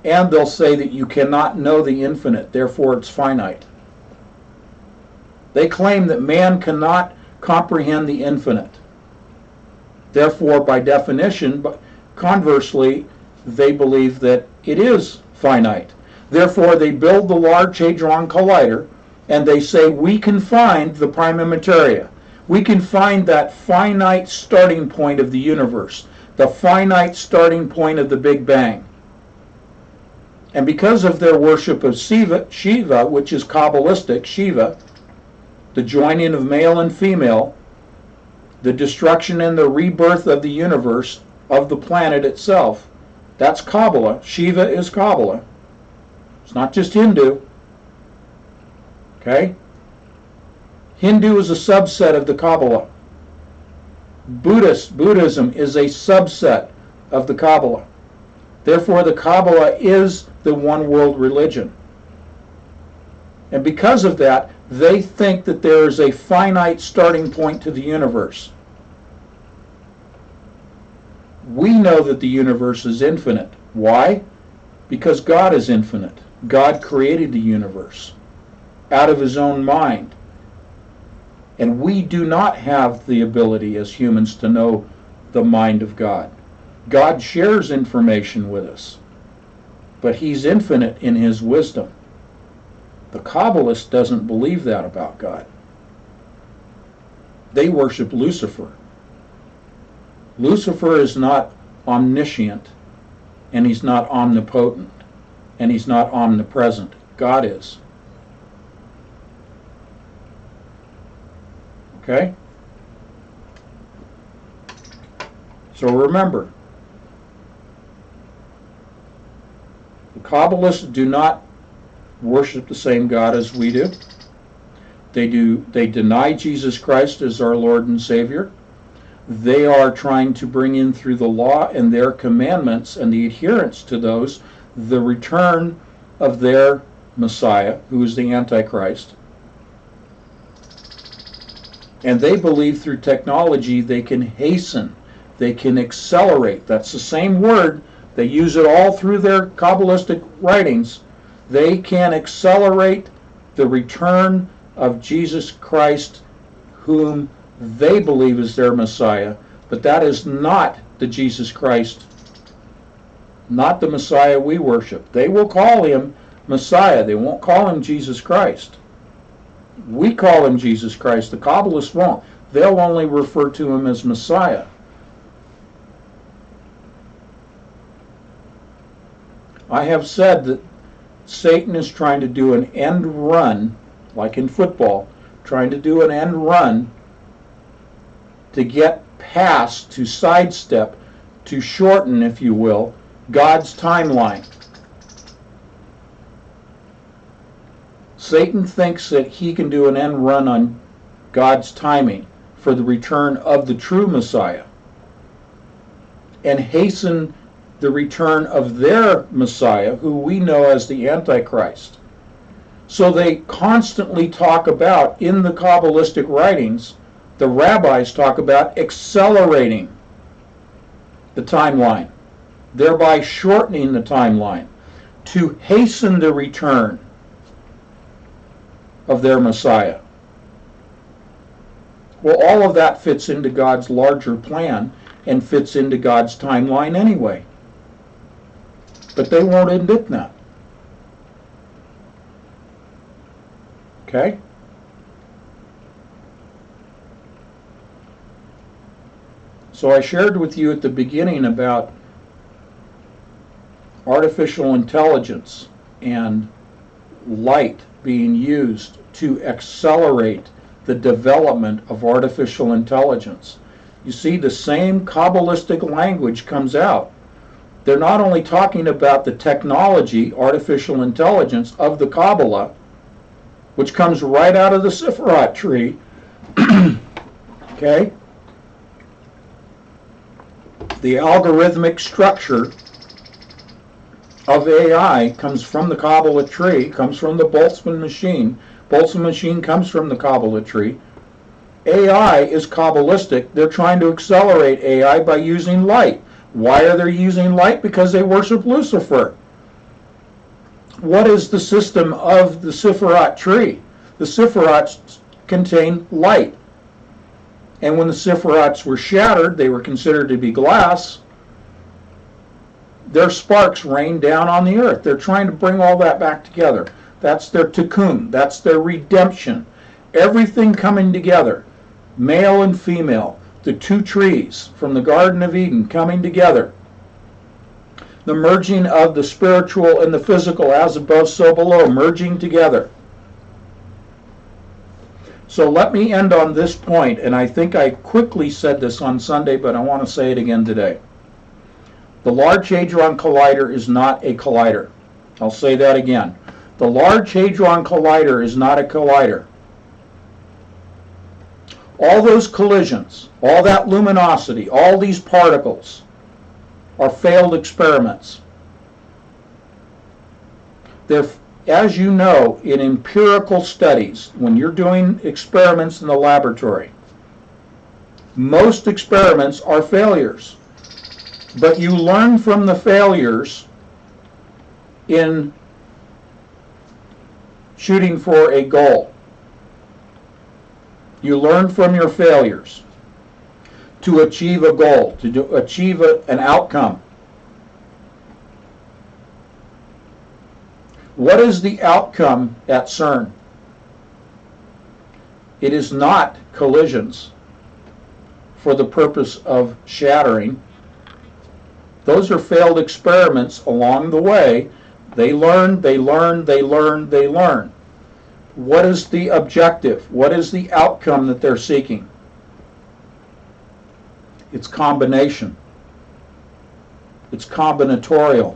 Speaker 1: And they'll say that you cannot know the infinite, therefore it's finite. They claim that man cannot comprehend the infinite. Therefore, by definition, but conversely, they believe that it is finite. Therefore, they build the Large Hadron Collider, and they say we can find the prima materia. We can find that finite starting point of the universe, the finite starting point of the Big Bang. And because of their worship of Shiva, which is Kabbalistic, Shiva, the joining of male and female, the destruction and the rebirth of the universe, of the planet itself, that's Kabbalah. Shiva is Kabbalah. It's not just Hindu. Okay? Hindu is a subset of the Kabbalah. Buddhism is a subset of the Kabbalah. Therefore, the Kabbalah is the one world religion. And because of that, they think that there is a finite starting point to the universe. We know that the universe is infinite. Why? Because God is infinite. God created the universe out of his own mind. And we do not have the ability as humans to know the mind of God. God shares information with us, but he's infinite in his wisdom. The Kabbalist doesn't believe that about God. They worship Lucifer. Lucifer is not omniscient, and he's not omnipotent, and he's not omnipresent. God is. Okay? So remember, the Kabbalists do not worship the same God as we do. They deny Jesus Christ as our Lord and Savior. They are trying to bring in through the law and their commandments and the adherence to those the return of their Messiah, who is the Antichrist. And they believe through technology they can hasten, they can accelerate. That's the same word. They use it all through their Kabbalistic writings. They can accelerate the return of Jesus Christ, whom they believe is their Messiah, but that is not the Jesus Christ, not the Messiah we worship. They will call him Messiah. They won't call him Jesus Christ. We call him Jesus Christ. The Kabbalists won't. They'll only refer to him as Messiah. I have said that Satan is trying to do an end run, like in football, trying to do an end run to get past, to sidestep, to shorten, if you will, God's timeline. Satan thinks that he can do an end run on God's timing for the return of the true Messiah and hasten the return of their Messiah, who we know as the Antichrist. So they constantly talk about, in the Kabbalistic writings, the rabbis talk about accelerating the timeline, thereby shortening the timeline to hasten the return of their Messiah. Well, all of that fits into God's larger plan and fits into God's timeline anyway. But they won't admit that. Okay? So I shared with you at the beginning about artificial intelligence and light being used to accelerate the development of artificial intelligence. You see, the same Kabbalistic language comes out. They're not only talking about the technology, artificial intelligence of the Kabbalah, which comes right out of the Sephiroth tree, okay? The algorithmic structure of AI comes from the Kabbalah tree, comes from the Boltzmann machine. Boltzmann machine comes from the Kabbalah tree. AI is Kabbalistic. They're trying to accelerate AI by using light. Why are they using light? Because they worship Lucifer. What is the system of the Sephiroth tree? The Sephiroths contain light. And when the Sephiroths were shattered, they were considered to be glass. Their sparks rained down on the earth. They're trying to bring all that back together. That's their tikkun. That's their redemption. Everything coming together, male and female, the two trees from the Garden of Eden coming together. The merging of the spiritual and the physical, as above, so below, merging together. So let me end on this point, and I think I quickly said this on Sunday, but I want to say it again today. The Large Hadron Collider is not a collider. I'll say that again. The Large Hadron Collider is not a collider. All those collisions, all that luminosity, all these particles are failed experiments. They're, as you know, in empirical studies, when you're doing experiments in the laboratory, most experiments are failures. But you learn from the failures in shooting for a goal. You learn from your failures to achieve a goal, to achieve an outcome. What is the outcome at CERN? It is not collisions for the purpose of shattering. Those are failed experiments along the way. They learn, they learn, they learn, they learn. What is the objective? What is the outcome that they're seeking? It's combination. It's combinatorial.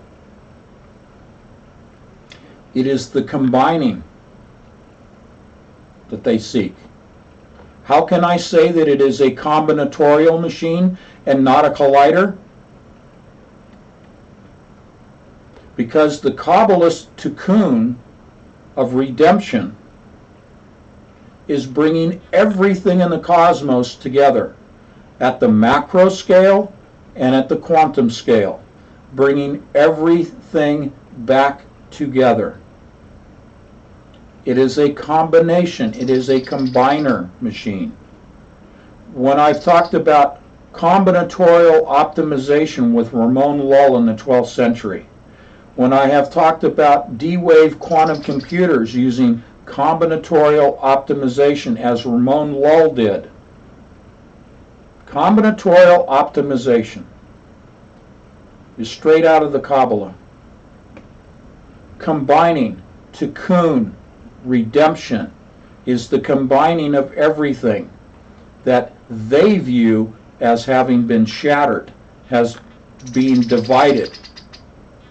Speaker 1: It is the combining that they seek. How can I say that it is a combinatorial machine and not a collider? Because the Kabbalist tikkun of redemption is bringing everything in the cosmos together at the macro scale and at the quantum scale, bringing everything back together. It is a combination. It is a combiner machine. When I've talked about combinatorial optimization with Ramon Lull in the 12th century, when I have talked about D-wave quantum computers using combinatorial optimization as Ramon Lull did, combinatorial optimization is straight out of the Kabbalah. Combining, tikkun, redemption, is the combining of everything that they view as having been shattered, has been divided.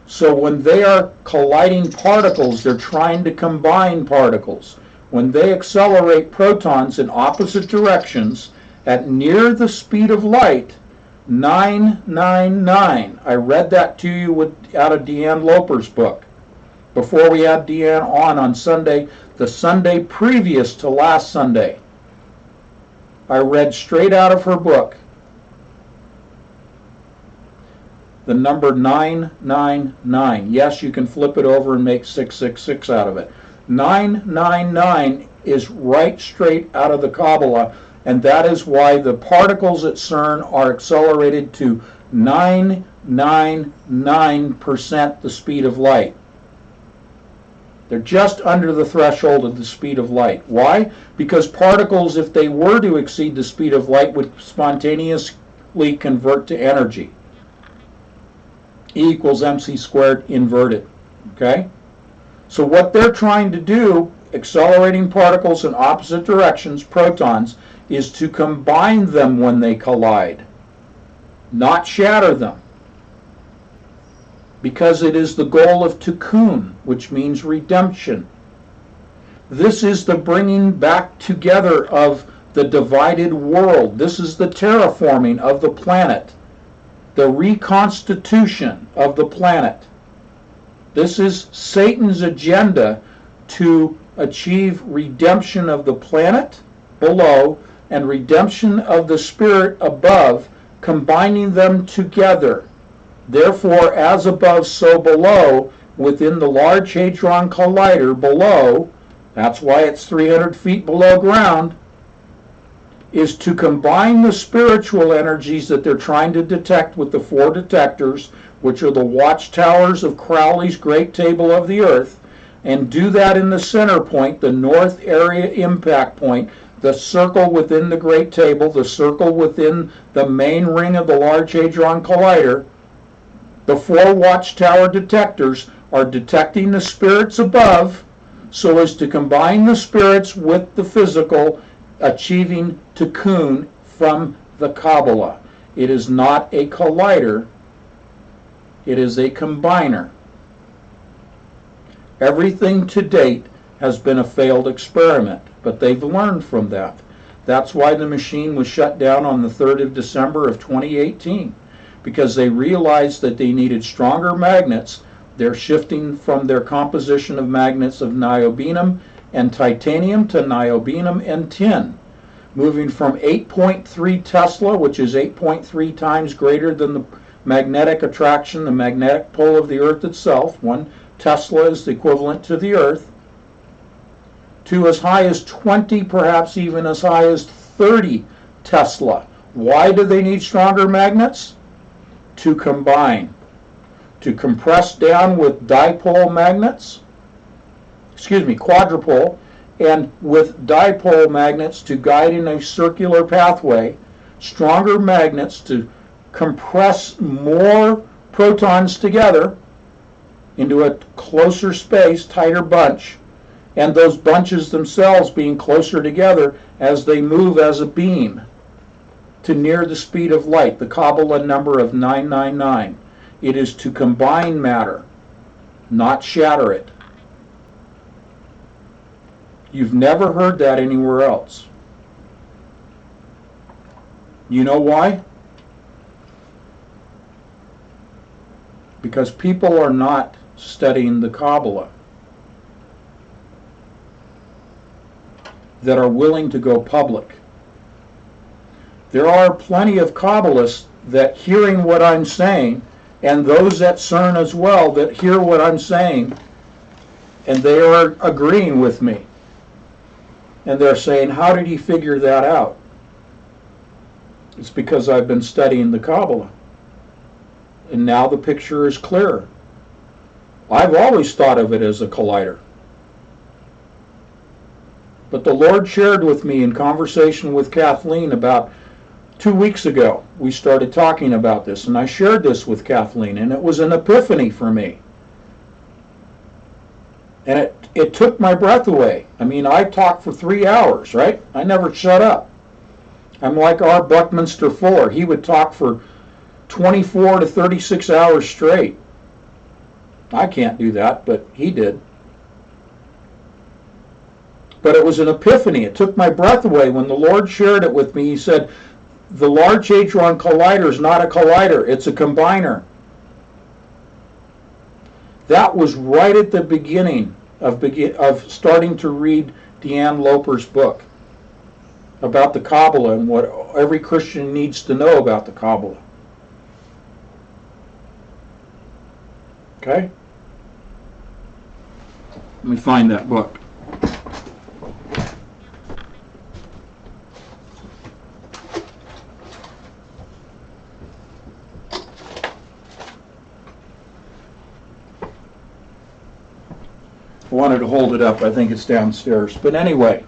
Speaker 1: So when they are colliding particles, they're trying to combine particles. When they accelerate protons in opposite directions at near the speed of light, 999. I read that to you out of Deanne Loper's book. Before we had Deanne on Sunday, the Sunday previous to last Sunday, I read straight out of her book the number 999. Yes, you can flip it over and make 666 out of it. 999 is right straight out of the Kabbalah, and that is why the particles at CERN are accelerated to 999% the speed of light. They're just under the threshold of the speed of light. Why? Because particles, if they were to exceed the speed of light, would spontaneously convert to energy. E equals mc squared inverted. Okay? So what they're trying to do, accelerating particles in opposite directions, protons, is to combine them when they collide, not shatter them. Because it is the goal of tikkun, which means redemption. This is the bringing back together of the divided world. This is the terraforming of the planet, the reconstitution of the planet. This is Satan's agenda to achieve redemption of the planet below and redemption of the spirit above, combining them together. Therefore, as above, so below, within the Large Hadron Collider below, that's why it's 300 feet below ground, is to combine the spiritual energies that they're trying to detect with the 4 detectors, which are the watchtowers of Crowley's Great Table of the Earth, and do that in the center point, the north area impact point, the circle within the Great Table, the circle within the main ring of the Large Hadron Collider. The 4 watchtower detectors are detecting the spirits above so as to combine the spirits with the physical, achieving tikkun from the Kabbalah. It is not a collider, it is a combiner. Everything to date has been a failed experiment, but they've learned from that. That's why the machine was shut down on the 3rd of December of 2018. Because they realized that they needed stronger magnets. They're shifting from their composition of magnets of niobium and titanium to niobium and tin, moving from 8.3 Tesla, which is 8.3 times greater than the magnetic attraction, the magnetic pole of the Earth itself. 1 Tesla is the equivalent to the Earth, to as high as 20, perhaps even as high as 30 Tesla. Why do they need stronger magnets? To combine, to compress down with dipole magnets, quadrupole, and with dipole magnets to guide in a circular pathway, stronger magnets to compress more protons together into a closer space, tighter bunch, and those bunches themselves being closer together as they move as a beam to near the speed of light, the Kabbalah number of 999. It is to combine matter, not shatter it. You've never heard that anywhere else. You know why? Because people are not studying the Kabbalah that are willing to go public. There are plenty of Kabbalists that, hearing what I'm saying, and those at CERN as well that hear what I'm saying, and they are agreeing with me. And they're saying, how did he figure that out? It's because I've been studying the Kabbalah. And now the picture is clearer. I've always thought of it as a collider. But the Lord shared with me in conversation with Kathleen about 2 weeks ago. We started talking about this, and I shared this with Kathleen, and it was an epiphany for me. And it took my breath away. I mean, I talked for 3 hours, right? I never shut up. I'm like our Buckminster Fuller. He would talk for 24 to 36 hours straight. I can't do that, but he did. But it was an epiphany. It took my breath away when the Lord shared it with me. He said, the Large Hadron Collider is not a collider, it's a combiner. That was right at the beginning of starting to read Deanne Loper's book about the Kabbalah and what every Christian needs to know about the Kabbalah. Okay? Let me find that book. wanted to hold it up. I think it's downstairs. But anyway,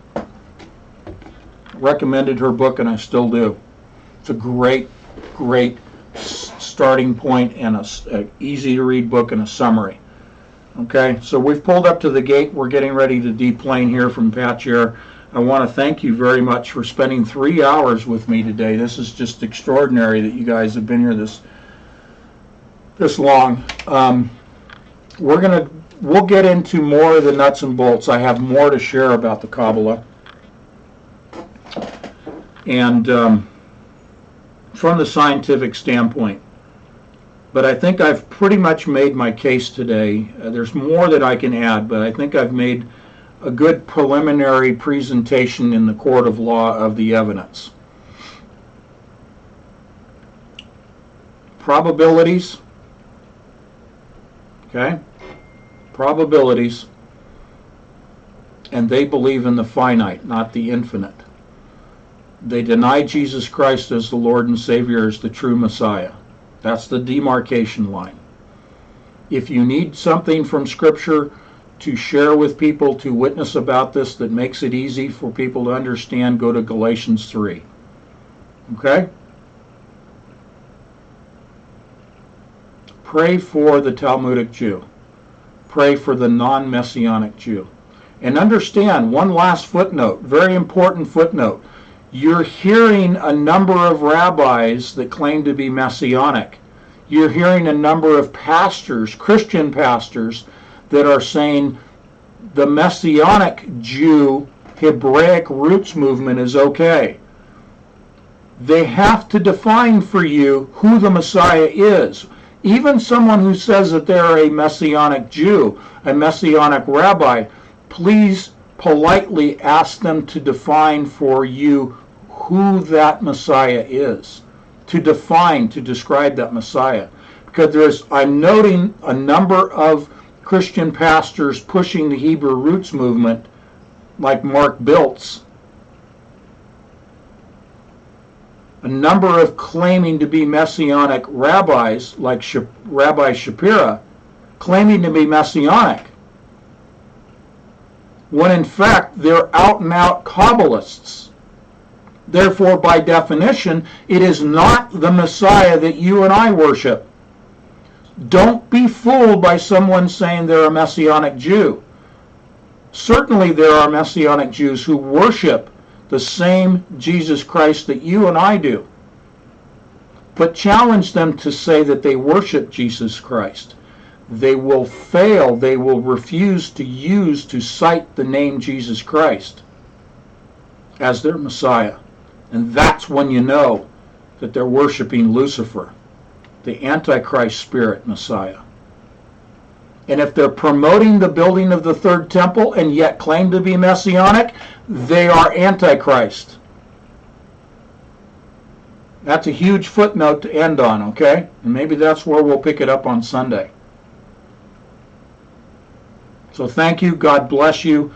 Speaker 1: recommended her book, and I still do. It's a great starting point and a easy to read book and a summary. Okay, so we've pulled up to the gate. We're getting ready to deplane here from Patchair. I want to thank you very much for spending 3 hours with me today. This is just extraordinary that you guys have been here this long. We'll get into more of the nuts and bolts. I have more to share about the Kabbalah. And from the scientific standpoint. But I think I've pretty much made my case today. There's more that I can add, but I think I've made a good preliminary presentation in the court of law of the evidence. Probabilities. Okay? Probabilities. And they believe in the finite, not the infinite. They deny Jesus Christ as the Lord and Savior, as the true Messiah. That's the demarcation line. If you need something from Scripture to share with people, to witness about this, that makes it easy for people to understand, go to Galatians 3. Okay? Pray for the Talmudic Jew. Pray for the non-Messianic Jew. And understand, one last footnote, very important footnote. You're hearing a number of rabbis that claim to be Messianic. You're hearing a number of pastors, Christian pastors, that are saying the Messianic Jew, Hebraic roots movement is okay. They have to define for you who the Messiah is. Even someone who says that they're a Messianic Jew, a Messianic rabbi, please politely ask them to define for you who that Messiah is, to describe that Messiah. Because I'm noting a number of Christian pastors pushing the Hebrew roots movement, like Mark Biltz, a number of claiming to be Messianic rabbis, like Rabbi Shapira, claiming to be Messianic, when in fact they're out and out Kabbalists. Therefore, by definition, it is not the Messiah that you and I worship. Don't be fooled by someone saying they're a Messianic Jew. Certainly there are Messianic Jews who worship the same Jesus Christ that you and I do. But challenge them to say that they worship Jesus Christ. They will fail. They will refuse to cite the name Jesus Christ as their Messiah. And that's when you know that they're worshiping Lucifer, the Antichrist spirit Messiah. And if they're promoting the building of the third temple and yet claim to be Messianic, they are Antichrist. That's a huge footnote to end on, okay? And maybe that's where we'll pick it up on Sunday. So thank you. God bless you.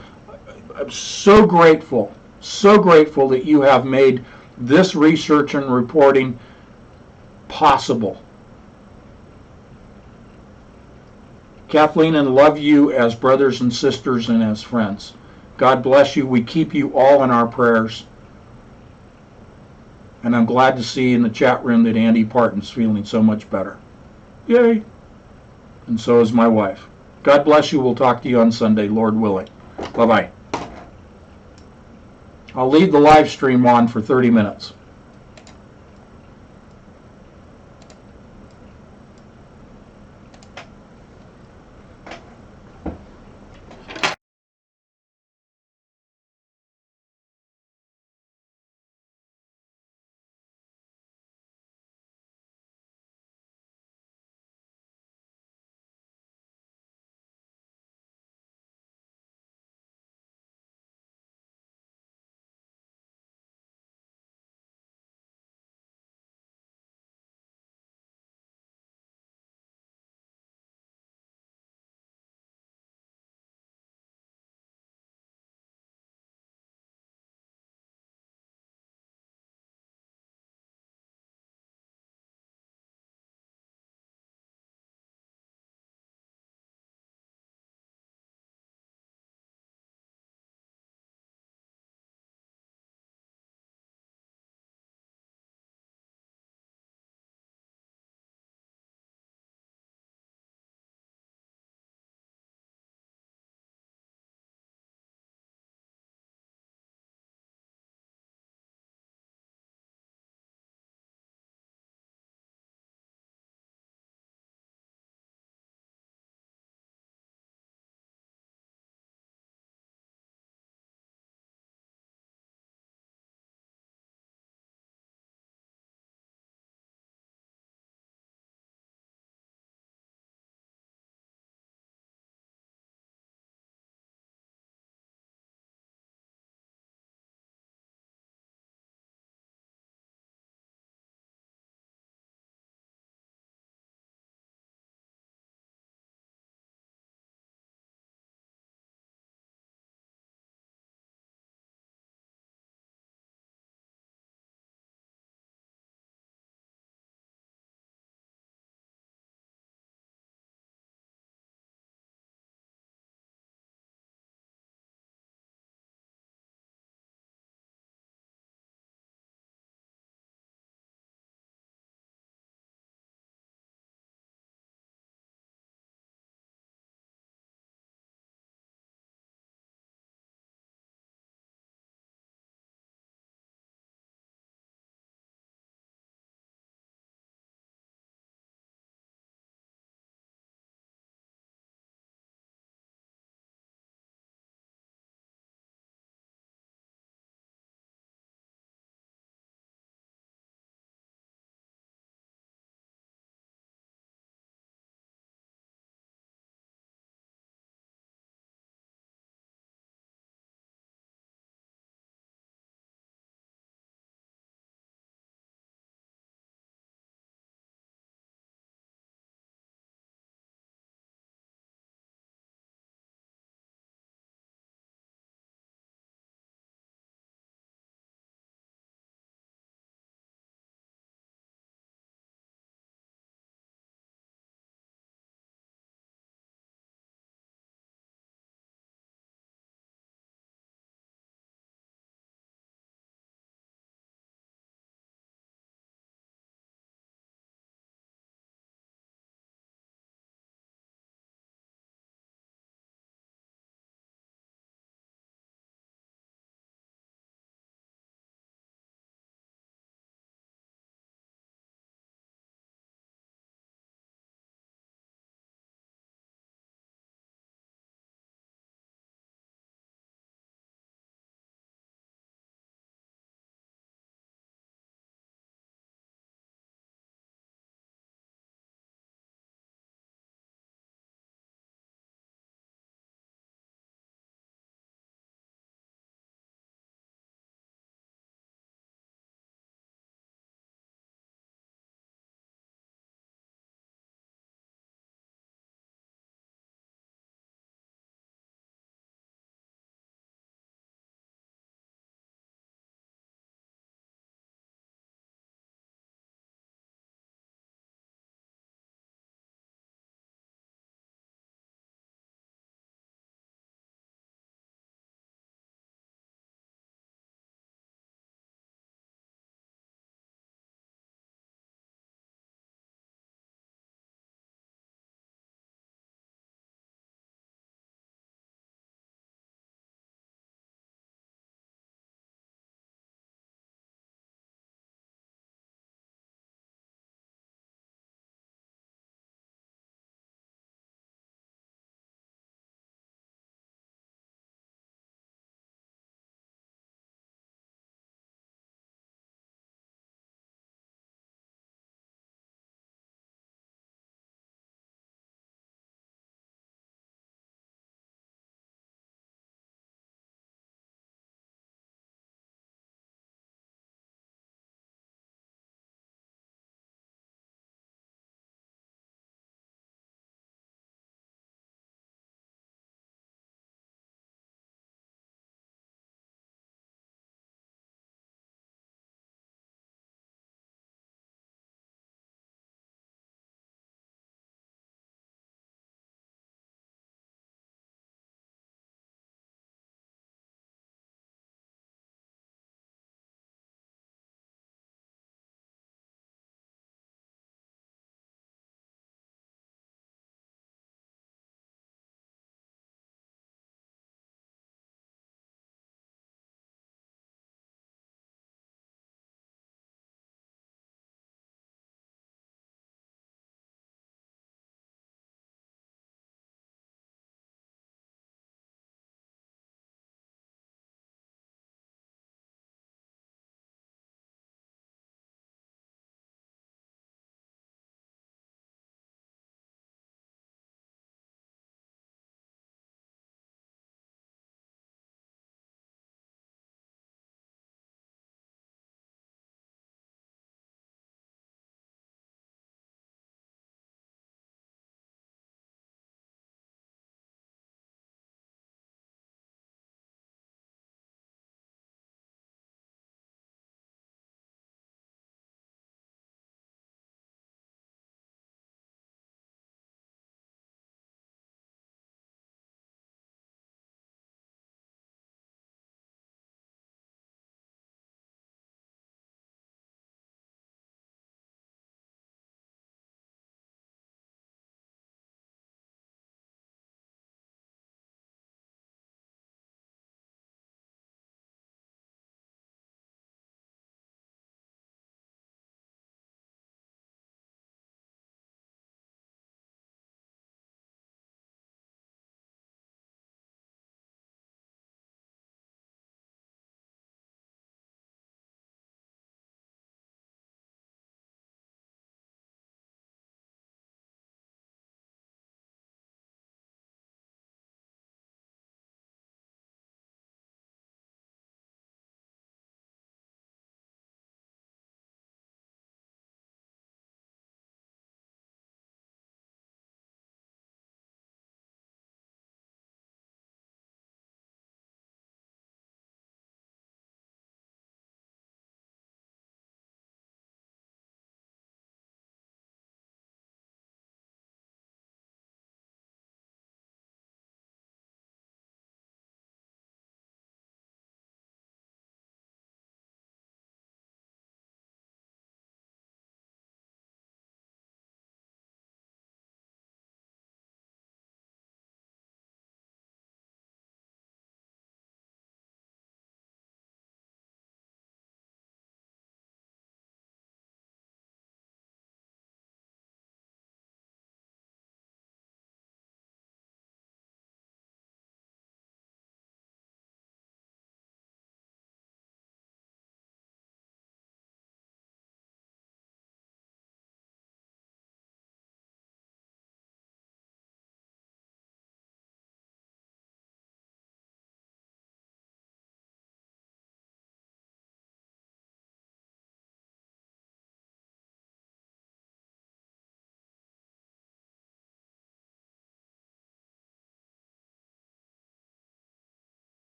Speaker 1: I'm so grateful that you have made this research and reporting possible. Kathleen, and love you as brothers and sisters and as friends. God bless you. We keep you all in our prayers. And I'm glad to see in the chat room that Andy Parton's feeling so much better. Yay! And so is my wife. God bless you. We'll talk to you on Sunday, Lord willing. Bye-bye. I'll leave the live stream on for 30 minutes.